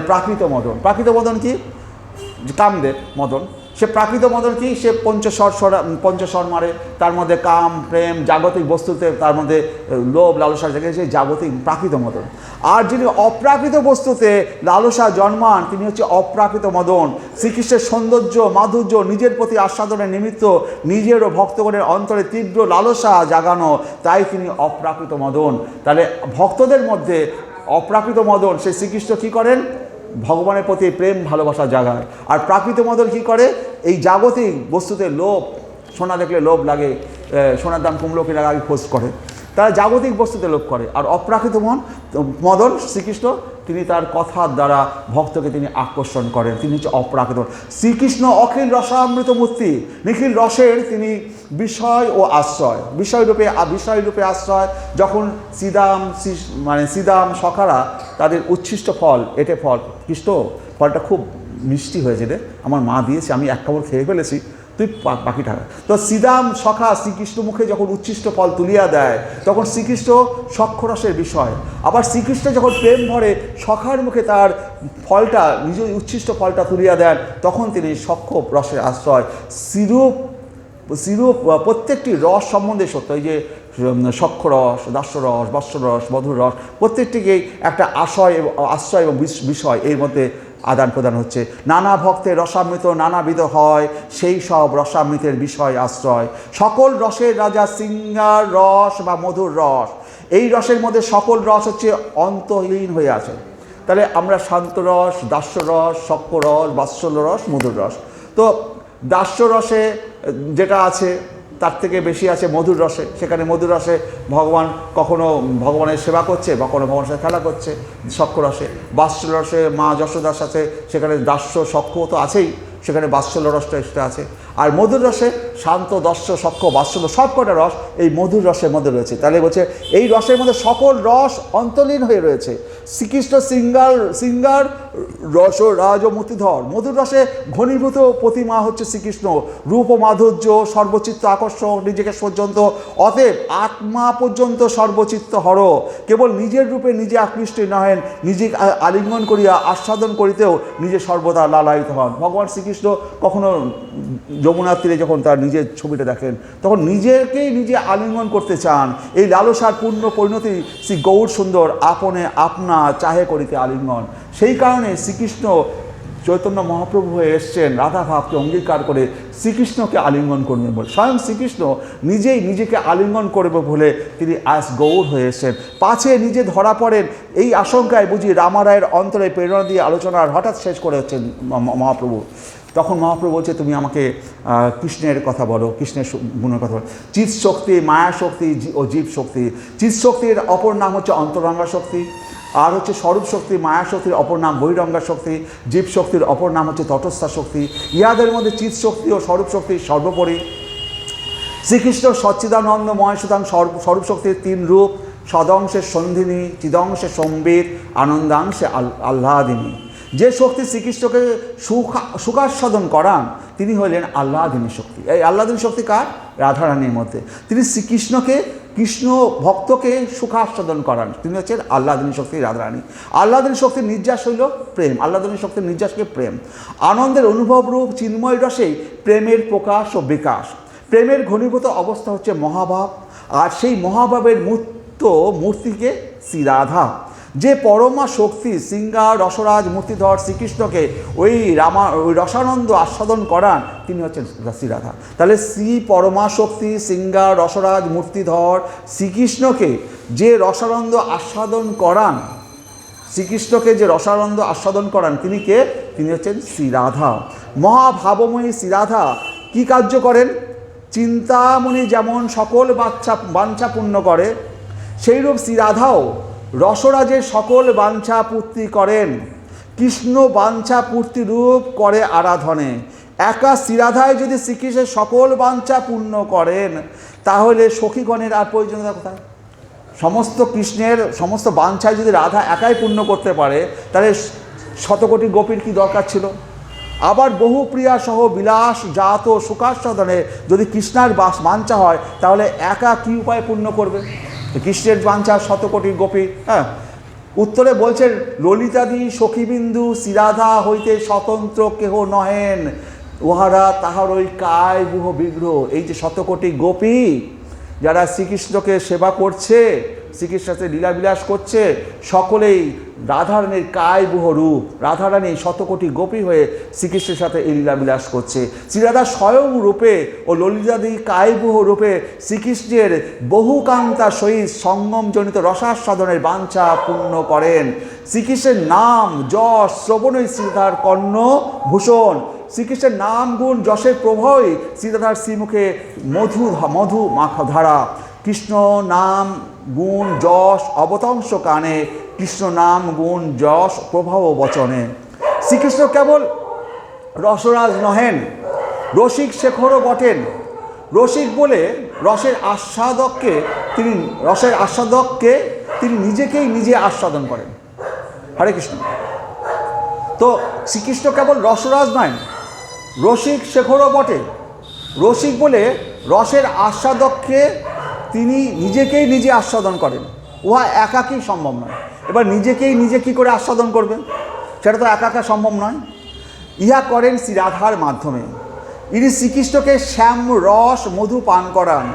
প্রাকৃত মদন। প্রাকৃত মদন কি? কামদেব মদন। সে প্রাকৃত মদন কি? সে পঞ্চস্বর মারে, তার মধ্যে কাম, প্রেম, জাগতিক বস্তুতে তার মধ্যে লোভ লালসা জাগে, সেই জাগতিক প্রাকৃত মদন। আর যিনি অপ্রাকৃত বস্তুতে লালসা জন্মান, তিনি হচ্ছে অপ্রাকৃত মদন। শ্রীকৃষ্ণের সৌন্দর্য মাধুর্য নিজের প্রতি আস্বাদনের নিমিত্ত নিজেরও ভক্তগণের অন্তরে তীব্র লালসা জাগানো, তাই তিনি অপ্রাকৃত মদন। তাহলে ভক্তদের মধ্যে অপ্রাকৃত মদন, সে শ্রীকৃষ্ণ কী করেন? ভগবানের প্রতি প্রেম ভালোবাসা জাগায়। আর প্রাকৃত মদন কী করে? এই জাগতিক বস্তুতে লোভ, সোনা দেখলে লোভ লাগে, সোনার দাম কমলো কিনা আগে খোঁজ করে, তারা জাগতিক বস্তুতে লোভ করে। আর অপ্রাকৃত মদন শ্রীকৃষ্ণ, তিনি তার কথার দ্বারা ভক্তকে তিনি আকর্ষণ করেন, তিনি হচ্ছে অপ্রাকৃত। শ্রীকৃষ্ণ অখিল রসামৃত মূর্তি, নিখিল রসের তিনি বিষয় ও আশ্রয়। বিষয়রূপে আশ্রয়। যখন শ্রীদাম সখারা তাদের উচ্ছিষ্ট ফল, এটে ফল, কৃষ্ণ ফলটা খুব মিষ্টি হয়েছে রে, আমার মা দিয়েছে, আমি এক কামড় খেয়ে ফেলেছি, তুই বাকিটা। তো শ্রীদাম সখা শ্রীকৃষ্ণ মুখে যখন উচ্ছিষ্ট ফল তুলিয়া দেয়, তখন শ্রীকৃষ্ণ সক্ষরসের বিষয়। আবার শ্রীকৃষ্ণ যখন প্রেম ভরে সখার মুখে তার ফলটা, নিজের উচ্ছিষ্ট ফলটা তুলিয়া দেন, তখন তিনি সক্ষ রসের আশ্রয়। সিরূপ প্রত্যেকটি রস সম্বন্ধে সত্য, এই যে সক্ষরস, দাস্যরস, বৎসরস, মধুর রস, প্রত্যেকটিকেই একটা আশ্রয় এবং বিষয় এর মধ্যে আদান প্রদান হচ্ছে। নানা ভক্তের রসামৃত নানাবিধ হয়, সেই সব রসামৃতের বিষয় আশ্রয়। সকল রসের রাজা সিঙ্গার রস বা মধুর রস, এই রসের মধ্যে সকল রস হচ্ছে অন্তহীন হয়ে আছে। তাহলে আমরা শান্তরস, দাস্যরস, সক্ষরস, বাৎসল্যরস, মধুর রস। তো দাস্যরসে যেটা আছে তার থেকে বেশি আছে মধুর রসে। সেখানে মধুর রসে ভগবান কখনো ভগবানের সেবা করছে, কখনো ভগবানের সাথে খেলা করছে। সক্ষ রসে, বাৎসল্য রসে মা যশোদার সাথে সেখানে দাস্য সক্ষ তো আছেই, সেখানে বাৎসল্য রসটা এক্সট্রা আছে। আর মধুর রসে শান্ত, দস্য, সক্ষ, বাৎসল্য সব কটা রস এই মধুর রসের মধ্যে রয়েছে। তাহলে বলছে এই রসের মধ্যে সকল রস অন্তলীন হয়ে রয়েছে। শ্রীকৃষ্ণ সিঙ্গার রস রাজ মূর্তিধর। মধুর রসে ঘনীভূত প্রতিমা হচ্ছে শ্রীকৃষ্ণ, রূপ ও মাধুর্য, সর্বচিত্ত আকর্ষণ, নিজেকে পর্যন্ত, অতএব আত্মা পর্যন্ত সর্বচিত্ত হর। কেবল নিজের রূপে নিজে আকৃষ্ট নহেন, নিজে আলিঙ্গন করিয়া আস্বাদন করিতেও নিজে সর্বদা লালায়িত হন। ভগবান শ্রীকৃষ্ণ কখনো যমুনার তীরে যখন তার নিজের ছবিটা দেখেন, তখন নিজেকেই নিজে আলিঙ্গন করতে চান। এই লালসার পূর্ণ পরিণতি শ্রী গৌর সুন্দর আপনে আপনা চাহে করিতে আলিঙ্গন। সেই কারণে শ্রীকৃষ্ণ চৈতন্য মহাপ্রভু হয়ে এসছেন, রাধা ভাবকে অঙ্গীকার করে শ্রীকৃষ্ণকে আলিঙ্গন করবেন বলে। স্বয়ং শ্রীকৃষ্ণ নিজেই নিজেকে আলিঙ্গন করবে বলে তিনি আজ গৌর হয়ে এসছেন। পাছে নিজে ধরা পড়েন এই আশঙ্কায় বুঝি রামারায়ের অন্তরে প্রেরণা দিয়ে আলোচনার হঠাৎ শেষ করে হচ্ছেন মহাপ্রভু। তখন মহাপ্রভু বলছে, তুমি আমাকে কৃষ্ণের কথা বলো, কৃষ্ণের গুণের কথা বলো। চিৎ শক্তি, মায়া শক্তি ও জীব শক্তি। চিৎ শক্তির অপর নাম হচ্ছে অন্তরঙ্গা শক্তি, আর হচ্ছে স্বরূপ শক্তি। মায়া শক্তির অপর নাম বহিরঙ্গা শক্তি, জীব শক্তির অপর নাম হচ্ছে তটস্থা শক্তি। ইহাদের মধ্যে চিৎ শক্তি ও স্বরূপ শক্তি সর্বোপরি। শ্রীকৃষ্ণ সচ্চিদানন্দময়, সুতরাং স্বরূপ শক্তির তিন রূপ: সদংশে সন্ধিনী, চিদংশে সম্বিত, আনন্দাংশে আহ্লাদিনী। যে শক্তি শ্রীকৃষ্ণকে সুখাস্বাদন করান তিনি হলেন আহ্লাদিনী শক্তি। এই আহ্লাদিনী শক্তি কার? রাধারানীর মধ্যে। তিনি শ্রীকৃষ্ণকে, কৃষ্ণ ভক্তকে সুখাস্বাদন করান, তিনি হচ্ছেন আহ্লাদিনী শক্তি, রাধারানী। আহ্লাদিনী শক্তির নির্যাস হইল প্রেম। আহ্লাদিনী শক্তির নির্যাসকে প্রেম। আনন্দের অনুভব রূপ চিন্ময় রসেই প্রেমের প্রকাশ ও বিকাশ। প্রেমের ঘনীভূত অবস্থা হচ্ছে মহাভাব, আর সেই মহাভাবের মূর্তিকে শ্রী রাধা। যে পরমা শক্তি শৃঙ্গার রসরাজ মূর্তিধর শ্রীকৃষ্ণকে ওই রসানন্দ আস্বাদন করান, তিনি হচ্ছেন শ্রী রাধা। তাহলে শ্রী পরমা শক্তি শৃঙ্গার রসরাজ মূর্তিধর শ্রীকৃষ্ণকে যে রসানন্দ আস্বাদন করান, শ্রীকৃষ্ণকে যে রসানন্দ আস্বাদন করান, তিনি কে? তিনি হচ্ছেন শ্রী রাধা। মহাভাবময়ী শ্রী রাধা কী কার্য করেন? চিন্তামণি যেমন সকল বাঞ্ছা পূর্ণ করে, সেইরূপ শ্রী রাধাও রসরাজের সকল বাঞ্ছা পূর্তি করেন। কৃষ্ণ বাঞ্ছা পূর্তি রূপ করে আরাধনে। একা শ্রীরাধায় যদি শ্রীকৃষ্ণের সকল বাঞ্ছা পূর্ণ করেন, তাহলে সখীগণের আর প্রয়োজনীয়তা কোথায়? সমস্ত কৃষ্ণের সমস্ত বাঞ্ছায় যদি রাধা একাই পূর্ণ করতে পারে, তাহলে শতকোটি গোপীর কি দরকার ছিল? আবার বহু প্রিয়া সহ বিলাস জাত সুখাস্বাদনে যদি কৃষ্ণার বাঞ্ছা হয়, তাহলে একা কি উপায় পূর্ণ করবে? কৃষ্ণের বাঞ্ছা শতকোটি গোপী। হ্যাঁ, উত্তরে বলছেন, ললিতাদি সখীবিন্দু শ্রীরাধা হইতে স্বতন্ত্র কেহ নহেন, উহারা তাহার ওই কায় বুহ বিগ্রহ। এই যে শতকোটি গোপী যারা শ্রীকৃষ্ণকে সেবা করছে, শ্রীকৃষ্ণের সাথে লীলাবিলাস করছে, সকলেই রাধারানীর কায়বুহ রূপ। রাধারানী শতকোটি গোপী হয়ে শ্রীকৃষ্ণের সাথে এই লীলাবিলাস করছে। শ্রীরাধা স্বয়ং রূপে ও ললিতাদি কায়বুহ রূপে শ্রীকৃষ্ণের বহুকান্তা সহিত সঙ্গমজনিত রসাস্বাদনের বাঞ্ছা পূর্ণ করেন। শ্রীকৃষ্ণের নাম যশ শ্রবণই শ্রীরাধার কর্ণভূষণ। শ্রীকৃষ্ণের নাম গুণ যশের প্রভাবই শ্রীরাধার শ্রীমুখে মধু মাখা ধারা। কৃষ্ণ নাম গুণ যশ অবতংশ কানে, কৃষ্ণ নাম গুণ যশ প্রভাব বচনে। শ্রীকৃষ্ণ কেবল রসরাজ নহেন, রসিক শেখরও বটেন। রসিক বলে রসের আস্বাদককে তিনি নিজেকেই নিজে আস্বাদন করেন। হরে কৃষ্ণ। তো শ্রীকৃষ্ণ কেবল রসরাজ নয়, রসিক শেখরও বটে। রসিক বলে রসের আস্বাদককে তিনি নিজেকেই নিজে আস্বাদন করেন। উহা একাকী সম্ভব নয়। এবার নিজেকেই নিজে কী করে আস্বাদন করবেন? সেটা তো একা সম্ভব নয়। ইহা করেন শ্রী রাধার মাধ্যমে। ইনি শ্রীকৃষ্ণকে শ্যাম রস মধু পান করান।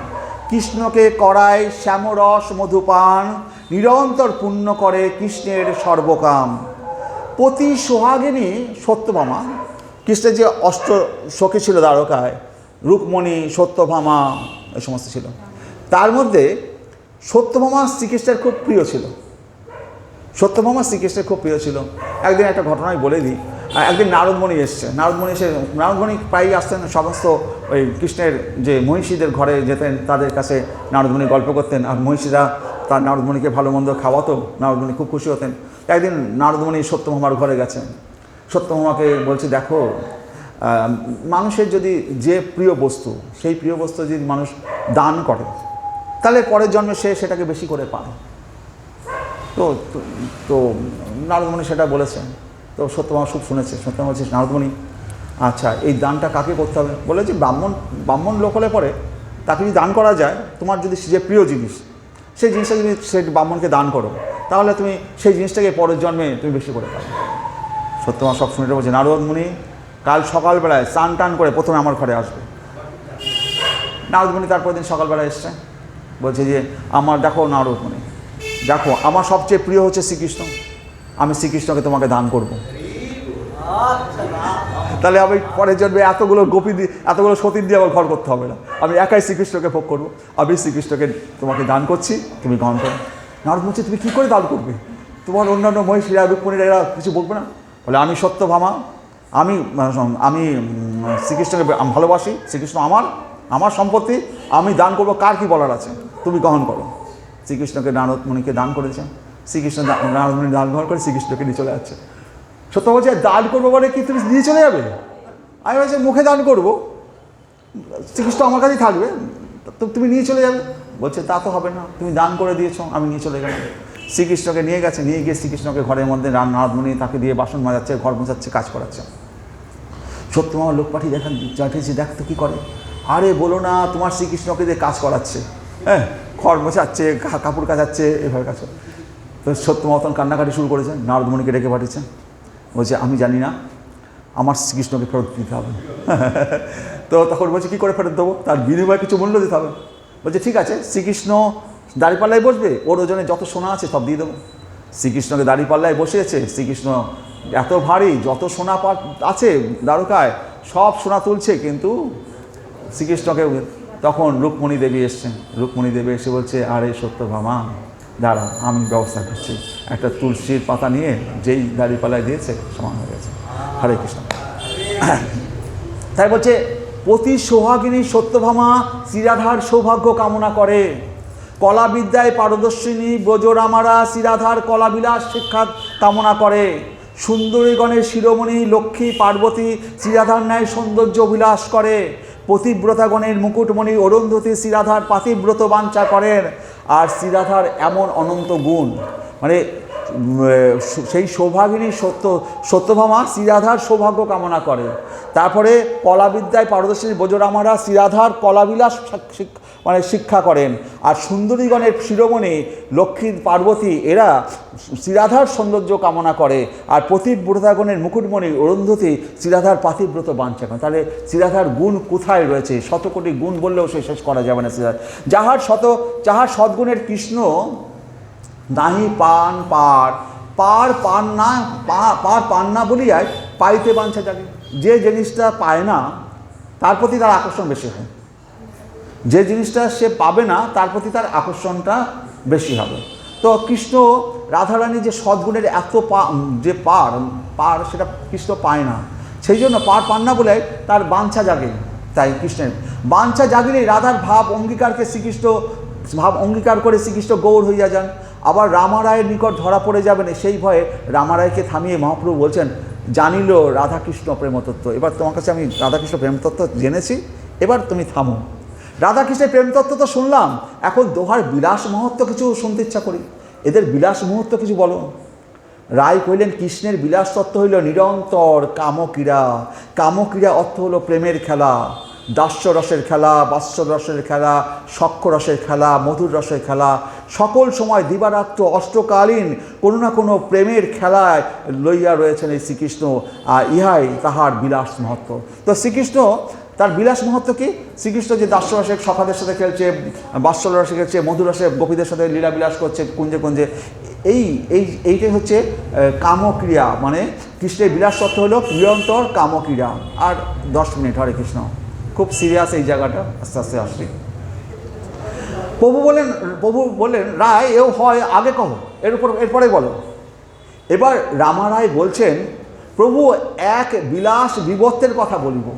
কৃষ্ণকে করায় শ্যামরস মধু পান, নিরন্তর পূর্ণ করে কৃষ্ণের সর্বকাম। প্রতি সোহাগিনী সত্যভামা, কৃষ্ণের যে অষ্ট সখী ছিল দ্বারকায়, রুক্মণী, সত্যভামা, এই সমস্ত ছিল। তার মধ্যে সত্যভামা শ্রীকৃষ্ণের খুব প্রিয় ছিল। সত্যভামা শ্রীকৃষ্ণের খুব প্রিয় ছিল। একদিন একটা ঘটনাই বলে দিই। একদিন নারদমণি এসছে। নারদমণি প্রায়ই আসতেন সমস্ত ওই কৃষ্ণের যে মহিষীদের ঘরে যেতেন, তাদের কাছে নারদমণি গল্প করতেন, আর মহিষীরা তার নারদমণিকে ভালো মন্দ খাওয়াতো। নারদমণি খুব খুশি হতেন। একদিন নারদমণি সত্যভামার ঘরে গেছেন। সত্যভামাকে বলছে, দেখো, মানুষের যদি যে প্রিয় বস্তু, সেই প্রিয় বস্তু যদি মানুষ দান করে, তাহলে পরের জন্মে সে সেটাকে বেশি করে পায়। তো নারদমণি সেটা বলেছেন। তো সত্যভামা খুব শুনেছে। সত্যভামা বলছে, নারদমণি, আচ্ছা এই দানটা কাকে করতে হবে? বলে যে ব্রাহ্মণ লোক হলে পরে তাকে যদি দান করা যায়, তোমার যদি যে প্রিয় জিনিস, সেই জিনিসটা যদি সে ব্রাহ্মণকে দান করো, তাহলে তুমি সেই জিনিসটাকে পরের জন্মে তুমি বেশি করে পাবে। সত্যভামা সব শুনে বলছে, নারদমণি কাল সকালবেলায় স্নান টান করে প্রথমে আমার ঘরে আসবে। নারদমণি তারপর দিন সকালবেলায় এসছে। বলছে যে, আমার দেখো নারদমণি, দেখো আমার সবচেয়ে প্রিয় হচ্ছে শ্রীকৃষ্ণ, আমি শ্রীকৃষ্ণকে তোমাকে দান করব। তাহলে আমি পরের জন্মে এতগুলো গোপী দিয়ে, এতগুলো সতীর দিয়ে আমার ঘর করতে হবে না, আমি একাই শ্রীকৃষ্ণকে ভোগ করবো। আমি শ্রীকৃষ্ণকে তোমাকে দান করছি, তুমি গ্রহণ করো। নারদ বলছে, তুমি কী করে দান করবে? তোমার অন্যান্য মহিষীরা, রুক্মণীরা এরা কিছু বলবে না? বলে, আমি সত্যভামা, আমি শ্রীকৃষ্ণকে ভালোবাসি, শ্রীকৃষ্ণ আমার সম্পত্তি, আমি দান করবো, কার কি বলার আছে, তুমি গ্রহণ করো। শ্রীকৃষ্ণকে নারদমণিকে দান করেছেন। শ্রীকৃষ্ণ নারদমণি দান গ্রহণ করে শ্রীকৃষ্ণকে নিয়ে চলে যাচ্ছে। সত্য বলছে, দান করবো বলে কি তুমি নিয়ে চলে যাবে? আমি বলছি, মুখে দান করবো, শ্রীকৃষ্ণ আমার কাছেই থাকবে, তুমি নিয়ে চলে যাবে? বলছে, তা তো হবে না, তুমি দান করে দিয়েছো, আমি নিয়ে চলে গেলাম। শ্রীকৃষ্ণকে নিয়ে গেছে। নিয়ে গিয়ে শ্রীকৃষ্ণকে ঘরের মধ্যে নারদমণি তাকে দিয়ে বাসন মাজাচ্ছে, ঘর মোছাচ্ছে, কাজ করাচ্ছে। সত্যভামা লোক পাঠিয়ে পাঠিয়েছি, দেখ তো কী করে। আরে বলো না, তোমার শ্রীকৃষ্ণকে দিয়ে কাজ করাচ্ছে, হ্যাঁ, ঘর মোছাচ্ছে, কাপড় কাচাচ্ছে, এভাবে কাজ। তো সত্যভামা তখন কান্নাকাটি শুরু করেছেন। নারদমণিকে ডেকে পাঠিয়েছেন। বলছে, আমি জানি না, আমার শ্রীকৃষ্ণকে ফেরত দিতে হবে। তো তখন বলছে, কী করে ফেরত দেবো? তার বিনিময়ে কিছু মূল্য দিতে হবে। বলছে, ঠিক আছে, শ্রীকৃষ্ণ দাঁড়িপাল্লায় বসবে, ওর ওজনে যত সোনা আছে সব দিয়ে দেবো। শ্রীকৃষ্ণকে দাঁড়িপাল্লায় বসিয়েছে। শ্রীকৃষ্ণ এত ভারী, যত সোনা আছে দ্বারকায় সব সোনা তুলছে, কিন্তু শ্রীকৃষ্ণকে। তখন রুক্মিণী দেবী এসছেন। রুক্মিণী দেবী এসে বলছে, আরে সত্যভামা দাঁড়া, আমি ব্যবস্থা করছি। একটা তুলসীর পাতা নিয়ে যেই দাঁড়িপাল্লায় দিয়েছে সমান হয়ে গেছে। হরে কৃষ্ণ। তাই বলছে, প্রতি সোহাগিনী সত্যভামা শ্রীরাধার সৌভাগ্য কামনা করে। কলাবিদ্যায় পারদর্শিনী ব্রজরামারা শ্রীরাধার কলাবিলাস শিক্ষা কামনা করে। সুন্দরীগণের শিরোমণি লক্ষ্মী পার্বতী শ্রীরাধার ন্যায় সৌন্দর্য অভিলাষ করে। পতিব্রতাগণের মুকুটমণি অরুন্ধতী শ্রীরাধার পাতিব্রত বাঞ্ছা করেন। আর শ্রীরাধার এমন অনন্ত গুণ, মানে সেই সৌভাগিনী সত্যভামা শ্রীরাধার সৌভাগ্য কামনা করে। তারপরে কলাবিদ্যায় পারদর্শী ব্রজরামারা শ্রীরাধার কলাবিলাস মানে শিক্ষা করেন। আর সুন্দরীগণের শিরোমণি লক্ষ্মী পার্বতী এরা শ্রীরাধার সৌন্দর্য কামনা করে। আর পতিব্রতাগণের মুকুটমণি অরুন্ধতী শ্রীরাধার পাতিব্রত বাঞ্ছা করেন। তাহলে শ্রীরাধার গুণ কোথায় রয়েছে? শতকোটি গুণ বললেও সে শেষ করা যাবে না। শ্রীরাধা যাহার সদ্গুণের কৃষ্ণ নাহি পান পান না বলিয়ায় পাইতে বাঞ্ছা জাগে। যে জিনিসটা পায় না তার প্রতি তার আকর্ষণ বেশি হয়। যে জিনিসটা সে পাবে না তার প্রতি তার আকর্ষণটা বেশি হবে। তো কৃষ্ণ রাধারানী যে সদ্গুণের এত যে পার সেটা কৃষ্ণ পায় না, সেই জন্য পান না বলে তার বাঞ্ছা জাগে। তাই কৃষ্ণের বাঞ্ছা জাগলেই রাধার ভাব অঙ্গীকার করে শ্রীকৃষ্ণ গৌর হইয়া যান। আবার রামারায়ের নিকট ধরা পড়ে যাবেন, সেই ভয়ে রামারায়কে থামিয়ে মহাপ্রভু বলছেন, জানিল রাধাকৃষ্ণ প্রেমতত্ত্ব। এবার তোমার কাছে আমি রাধাকৃষ্ণ প্রেমতত্ত্ব জেনেছি, এবার তুমি থামো। রাধাকৃষ্ণের প্রেমতত্ত্ব তো শুনলাম, এখন দোহার বিলাস মুহূর্ত কিছু শুনতে ইচ্ছা করি। এদের বিলাস মুহূর্ত কিছু বলো। রায় কইলেন, কৃষ্ণের বিলাস তত্ত্ব হইল নিরন্তর কামক্রীড়া। কামক্রীড়া অর্থ হলো প্রেমের খেলা, দাস্য রসের খেলা, বাস্য রসের খেলা, সখ্য রসের খেলা, মধুর রসের খেলা। সকল সময় দিবারাত্র অষ্টকালীন কোনো না কোনো প্রেমের খেলায় লইয়া রয়েছেন এই শ্রীকৃষ্ণ। আর ইহাই তাহার বিলাস মহত্ব। তো শ্রীকৃষ্ণ তার বিলাস মহত্ব কি? শ্রীকৃষ্ণ যে দাস্যরসে সখাদের সাথে খেলছে, বাৎসল্যরসে খেলছে, মধুরসে গোপীদের সাথে লীলাবিলাস করছে কুঞ্জে কুঞ্জে, এইটাই হচ্ছে কামক্রিয়া। মানে কৃষ্ণের বিলাস তত্ত্ব হলো নিরন্তর কামক্রিয়া। আর 10 মিনিট। হরে কৃষ্ণ। খুব সিরিয়াস এই জায়গাটা, আস্তে আস্তে আসবে। প্রভু বলেন, রায় এও হয় আগে কহো, এরপরে বলো। এবার রামারায় বলছেন, প্রভু এক বিলাস বিবর্তের কথা বলিব।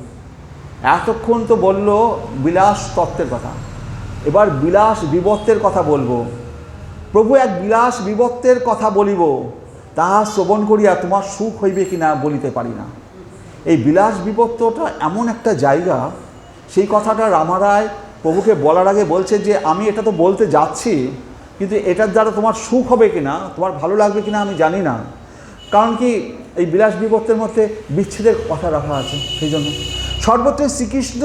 এতক্ষণ তো বলল বিলাস তত্ত্বের কথা, এবার বিলাস বিবর্তের কথা বলবো। প্রভু এক বিলাস বিবর্তের কথা বলিব, তাহা শ্রবণ করিয়া তোমার সুখ হইবে কিনা বলিতে পারি না। এই বিলাস বিবর্তটা এমন একটা জায়গা, সেই কথাটা রামারায় প্রভুকে বলার আগে বলছে যে আমি এটা তো বলতে যাচ্ছি, কিন্তু এটার দ্বারা তোমার সুখ হবে কিনা, তোমার ভালো লাগবে কিনা আমি জানি না। কারণ কি, এই বিলাস বিবর্তের মধ্যে বিচ্ছেদের কথা রাখা আছে। সেই জন্য সর্বত্র শ্রীকৃষ্ণ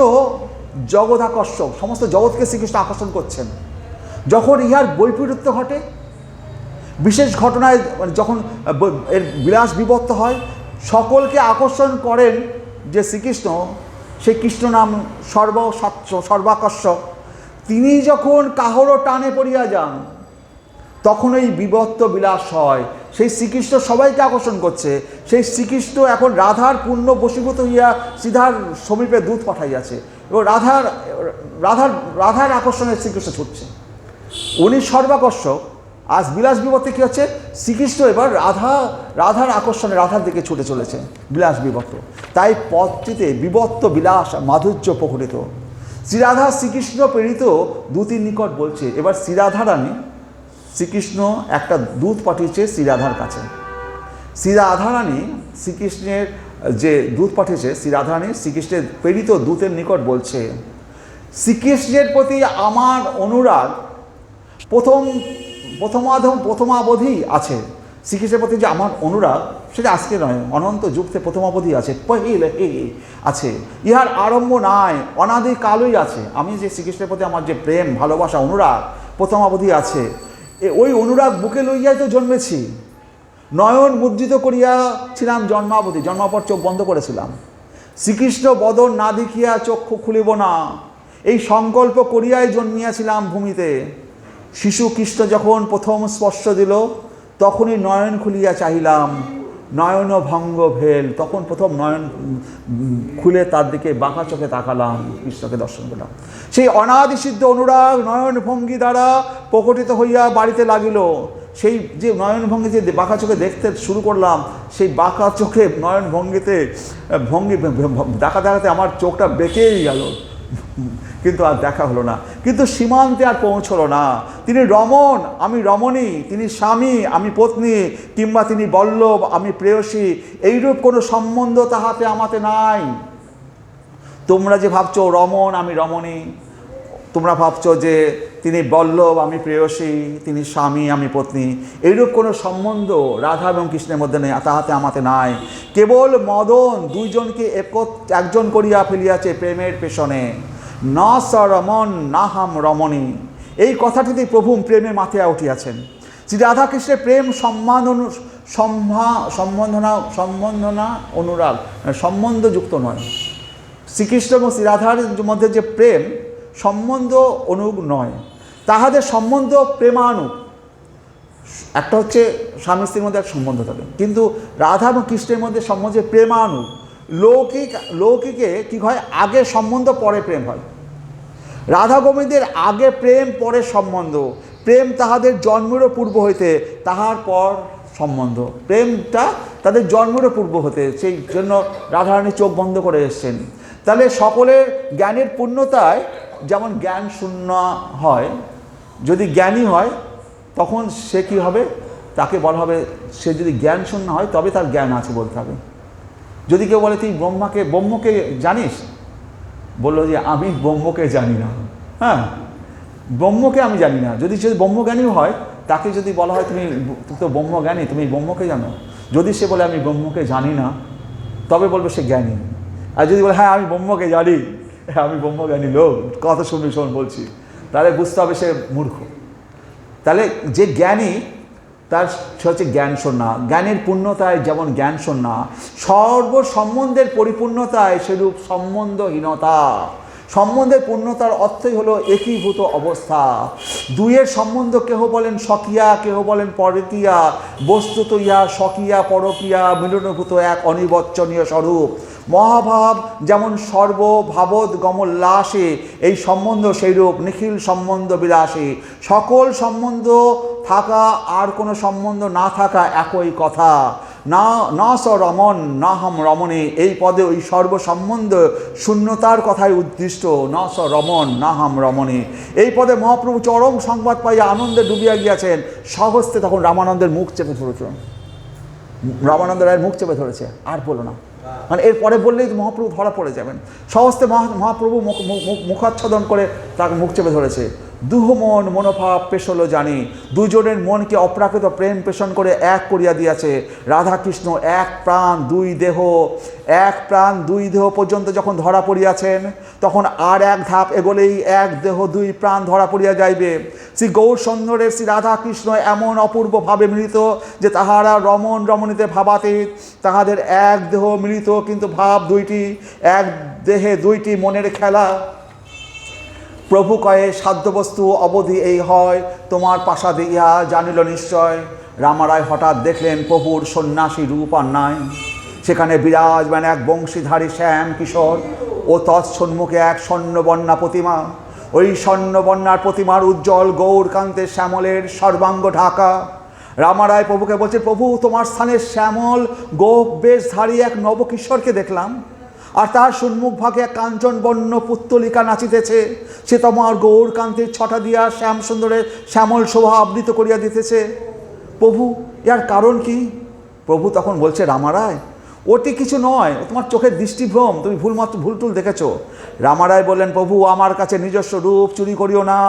জগদাকর্ষক, সমস্ত জগৎকে শ্রীকৃষ্ণ আকর্ষণ করছেন। যখন ইহার বৈপরীত্য ঘটে, বিশেষ ঘটনায় যখন এর বিলাস বিবর্ত হয়, সকলকে আকর্ষণ করেন যে শ্রীকৃষ্ণ, সেই কৃষ্ণ নাম সর্বাকর্ষক। তিনি যখন কাহরও টানে পড়িয়া যান, তখন এই বিবর্ত বিলাস হয়। সেই শ্রীকৃষ্ণ সবাইকে আকর্ষণ করছে। সেই শ্রীকৃষ্ণ এখন রাধার পূর্ণ বশীভূত হইয়া সিধার সমীপে দূত পাঠাইয়াছে, এবং রাধার আকর্ষণে শ্রীকৃষ্ণ ছুটছে। উনি সর্বাকর্ষক। আজ বিলাস বিবর্তে কী হচ্ছে, শ্রীকৃষ্ণ এবার রাধার আকর্ষণে রাধার দিকে ছুটে চলেছে, বিলাস বিবর্ত। তাই পদটিতে বিবর্ত বিলাস মাধুর্য প্রকটিত। শ্রীরাধা শ্রীকৃষ্ণ প্রেরিত দূতের নিকট বলছে। এবার শ্রীরাধারানী, শ্রীকৃষ্ণ একটা দূত পাঠিয়েছে শ্রীরাধার কাছে। শ্রীরাধারানী শ্রীকৃষ্ণের যে দূত পাঠিয়েছে, শ্রীরাধারানী শ্রীকৃষ্ণের প্রেরিত দূতের নিকট বলছে, শ্রীকৃষ্ণের প্রতি আমার অনুরাগ প্রথমাবধি আছে। শ্রীকৃষ্ণের প্রতি যে আমার অনুরাগ, সেটা আজকে নয়, অনন্ত যুগতে প্রথমাবধি আছে, পহিলে আছে। ইহার আরম্ভ নাই, অনাদিকালই আছে। আমি যে শ্রীকৃষ্ণের প্রতি আমার যে প্রেম, ভালোবাসা, অনুরাগ প্রথমাবধি আছে। ওই অনুরাগ বুকে লইয়াই তো জন্মেছি। নয়ন মুদ্রিত করিয়াছিলাম জন্মাবধি, জন্মার পর চোখ বন্ধ করেছিলাম। শ্রীকৃষ্ণ বদন না দেখিয়া চক্ষু খুলিব না, এই সংকল্প করিয়াই জন্মিয়াছিলাম ভূমিতে। শিশু কৃষ্ণ যখন প্রথম স্পর্শ দিল, তখনই নয়ন খুলিয়া চাহিলাম, নয়ন ভঙ্গ ভেল। তখন প্রথম নয়ন খুলে তার দিকে বাঁকা চোখে তাকালাম, কৃষ্ণকে দর্শন করলাম। সেই অনাদি সিদ্ধ অনুরাগ নয়ন ভঙ্গি দ্বারা প্রকটিত হইয়া বাড়িতে লাগিল। সেই যে নয়ন ভঙ্গি যে বাঁকা চোখে দেখতে শুরু করলাম, সেই বাঁকা চোখে নয়ন ভঙ্গিতে দেখা দেখাতে আমার চোখটা বেঁকেই গেল, কিন্তু আর দেখা হলো না। কিন্তু সীমান্তে আর পৌঁছলো না। তিনি রমণ, আমি রমণী, তিনি স্বামী, আমি পত্নী, কিংবা তিনি বল্লভ, আমি প্রেয়সী, এইরূপ কোনো সম্বন্ধ তাহাতে আমাতে নাই। তোমরা যে ভাবছো রমণ আমি রমণী, তোমরা ভাবছো যে তিনি বল্লভ আমি প্রেয়সী, তিনি স্বামী আমি পত্নী, এইরূপ কোনো সম্বন্ধ রাধা এবং কৃষ্ণের মধ্যে নেই, তাহাতে আমাতে নাই। কেবল মদন দুইজনকে একজন করিয়া ফেলিয়াছে প্রেমের পেছনে। না স রমণ না হাম রমণী, এই কথাটিতে প্রভু প্রেমে মাথিয়া উঠিয়াছেন। শ্রী রাধাকৃষ্ণের প্রেম সম্বন্ধনা অনুরাগ সম্বন্ধযুক্ত নয়। শ্রীকৃষ্ণ এবং শ্রী রাধার মধ্যে যে প্রেম সম্বন্ধ অনুগ নয়, তাহাদের সম্বন্ধ প্রেমানুগ। একটা হচ্ছে স্বামী স্ত্রীর মধ্যে এক সম্বন্ধ থাকে, কিন্তু রাধা এবং কৃষ্ণের মধ্যে সম্বন্ধ প্রেমানুগ। লৌকিকে কি হয়, আগে সম্বন্ধ পরে প্রেম হয়। রাধা গোবিন্দের আগে প্রেম পরে সম্বন্ধ। প্রেম তাহাদের জন্মেরও পূর্ব হইতে, তাহার পর সম্বন্ধ। প্রেমটা তাদের জন্মেরও পূর্ব হতে, সেই জন্য রাধারানী চোখ বন্ধ করে এসছেন। তাহলে সকলের জ্ঞানের পূর্ণতায় যেমন জ্ঞান শূন্য হয়, যদি জ্ঞানী হয় তখন সে কী হবে, তাকে বলা হবে সে যদি জ্ঞান শূন্য হয় তবে তার জ্ঞান আছে বলতে হবে। যদি কেউ বলে তুই ব্রহ্মকে জানিস, বললো যে আমি ব্রহ্মকে জানি না, হ্যাঁ ব্রহ্মকে আমি জানি না। যদি সে ব্রহ্মজ্ঞানীও হয়, তাকে যদি বলা হয় তুমি তো ব্রহ্মজ্ঞানী, তুমি ব্রহ্মকে জানো, যদি সে বলে আমি ব্রহ্মকে জানি না, তবে বলবে সে জ্ঞানী। আর যদি বলে হ্যাঁ আমি ব্রহ্মকে জানি, আমি ব্রহ্মজ্ঞানী লোক, কথা শুনবি শোন বলছি, তাহলে বুঝতে হবে সে মূর্খ। তাহলে যে জ্ঞানী তার সে হচ্ছে জ্ঞান শূন্য। জ্ঞানের পূর্ণতায় যেমন জ্ঞান শূন্য, সর্বসম্বন্ধের পরিপূর্ণতায় সেরূপ সম্বন্ধহীনতা। সম্বন্ধের পূর্ণতার অর্থই হলো একীভূত অবস্থা। দুইয়ের সম্বন্ধ কেহ বলেন স্বকীয়া, কেহ বলেন পরকীয়া, বস্তুত ইহা স্বকীয়া পরকীয়া মিলনভূত এক অনির্বচনীয় স্বরূপ। মহাভাব যেমন সর্বভাবদ গমোল্লাসে, এই সম্বন্ধ সেইরূপ নিখিল সম্বন্ধ বিলাসী। সকল সম্বন্ধ থাকা আর কোনো সম্বন্ধ না থাকা একই কথা। না স রমণ না হাম রমণী, এই পদে ওই সর্বসম্বন্ধ শূন্যতার কথাই উদ্দিষ্ট। না স রমণ না হাম রমণী, এই পদে মহাপ্রভু চরম সংবাদ পাইয়া আনন্দে ডুবিয়া গিয়াছেন। সহস্তে তখন রামানন্দের মুখ চেপে ধরেছেন, রামানন্দ রায়ের মুখ চেপে ধরেছে, আর বলো না, মানে এরপরে বললেই মহাপ্রভু ধরা পড়ে যাবেন। সহস্তে মহাপ্রভু মুখাচ্ছাদন করে তাকে মুখ চেপে ধরেছে। দুহ মন মনোভাব পেশল জানি, দুজনের মনকে অপ্রাকৃত প্রেম পেষণ করে এক করিয়া দিয়াছে। রাধাকৃষ্ণ এক প্রাণ দুই দেহ, এক প্রাণ দুই দেহ পর্যন্ত যখন ধরা পড়িয়াছেন, তখন আর এক ধাপ এগোলেই এক দেহ দুই প্রাণ ধরা পড়িয়া যাইবে। শ্রী গৌর সুন্দরের শ্রী রাধাকৃষ্ণ এমন অপূর্বভাবে মিলিত যে তাহারা রমণ রমণীতে ভাবাতীত। তাহাদের এক দেহ মিলিত, কিন্তু ভাব দুইটি, এক দেহে দুইটি মনের খেলা। প্রভু কয়ে সাধ্যবস্তু অবধি এই হয়, তোমার প্রাসাদে ইহা জানিল নিশ্চয়। রামারায় হঠাৎ দেখলেন প্রভুর সন্ন্যাসী রূপ আর নাই। সেখানে বিরাজমান এক বংশীধারী শ্যাম কিশোর ও তৎসন্মুখে এক স্বর্ণবর্ণা প্রতিমা। ওই স্বর্ণবর্ণার প্রতিমার উজ্জ্বল গৌরকান্তের শ্যামলের সর্বাঙ্গ ঢাকা। রামারায় প্রভুকে বলছে, প্রভু তোমার স্থানে শ্যামল গোপ বেশধারী এক নবকিশোরকে দেখলাম, আর তার সম্মুখ ভাগে এক কাঞ্চন বর্ণ পুত্তলিকা নাচিতেছে। সে তোমার গৌরকান্তের ছটা দিয়া শ্যাম সুন্দরের শ্যামল শোভা আবৃত করিয়া দিতেছে। প্রভু ইয়ার কারণ কি? প্রভু তখন বলছে, রামারায় ওটি কিছু নয়, তোমার চোখের দৃষ্টিভ্রম, তুমি ভুলটুল দেখেছ। রামারায় বললেন, প্রভু আমার কাছে নিজস্ব রূপ চুরি করিও না,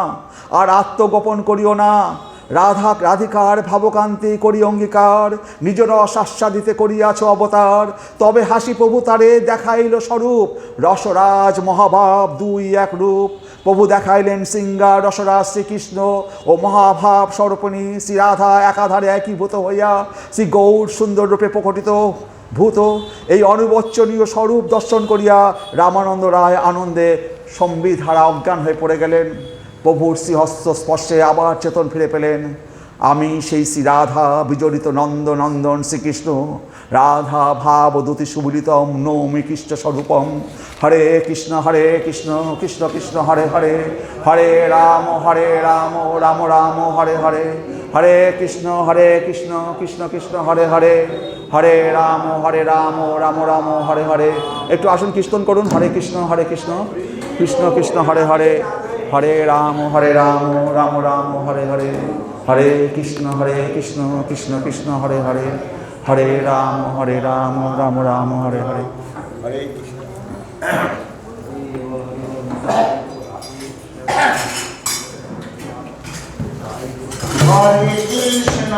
আর আত্মগোপন করিও না। রাধিকার ভাবকান্তি করি অঙ্গীকার, নিজ রস আস্বাদিতে করিয়াছ অবতার। তবে হাসি প্রভু তারে দেখাইল স্বরূপ, রসরাজ মহাভাব দুই এক রূপ। প্রভু দেখাইলেন সিঙ্গার রসরাজ শ্রীকৃষ্ণ ও মহাভাব স্বরূপিণী শ্রী রাধা একাধারে একীভূত হইয়া শ্রী গৌর সুন্দর রূপে প্রকটিত ভূত। এই অনুবচনীয় স্বরূপ দর্শন করিয়া রামানন্দ রায় আনন্দে সম্বিধারা অজ্ঞান হয়ে পড়ে গেলেন। প্রভুর শ্রীহস্ত স্পর্শে আবার চেতন ফিরে পেলেন। আমি সেই শ্রী রাধা বিজড়িত নন্দ নন্দন শ্রীকৃষ্ণ রাধা ভাব দ্যুতি সুবিলিতম নৌমি কৃষ্ণ স্বরূপম। হরে কৃষ্ণ কৃষ্ণ কৃষ্ণ হরে হরে, হরে রাম রাম রাম হরে হরে, হরে কৃষ্ণ কৃষ্ণ কৃষ্ণ হরে হরে, হরে রাম রাম রাম হরে হরে। একটু আসুন কীর্তন করুন, হরে কৃষ্ণ কৃষ্ণ কৃষ্ণ হরে হরে, হরে রাম রাম রাম হরে হরে, হরে কৃষ্ণ কৃষ্ণ কৃষ্ণ হরে হরে, হরে রাম রাম রাম হরে হরে। হরে কৃষ্ণ। হরে কৃষ্ণ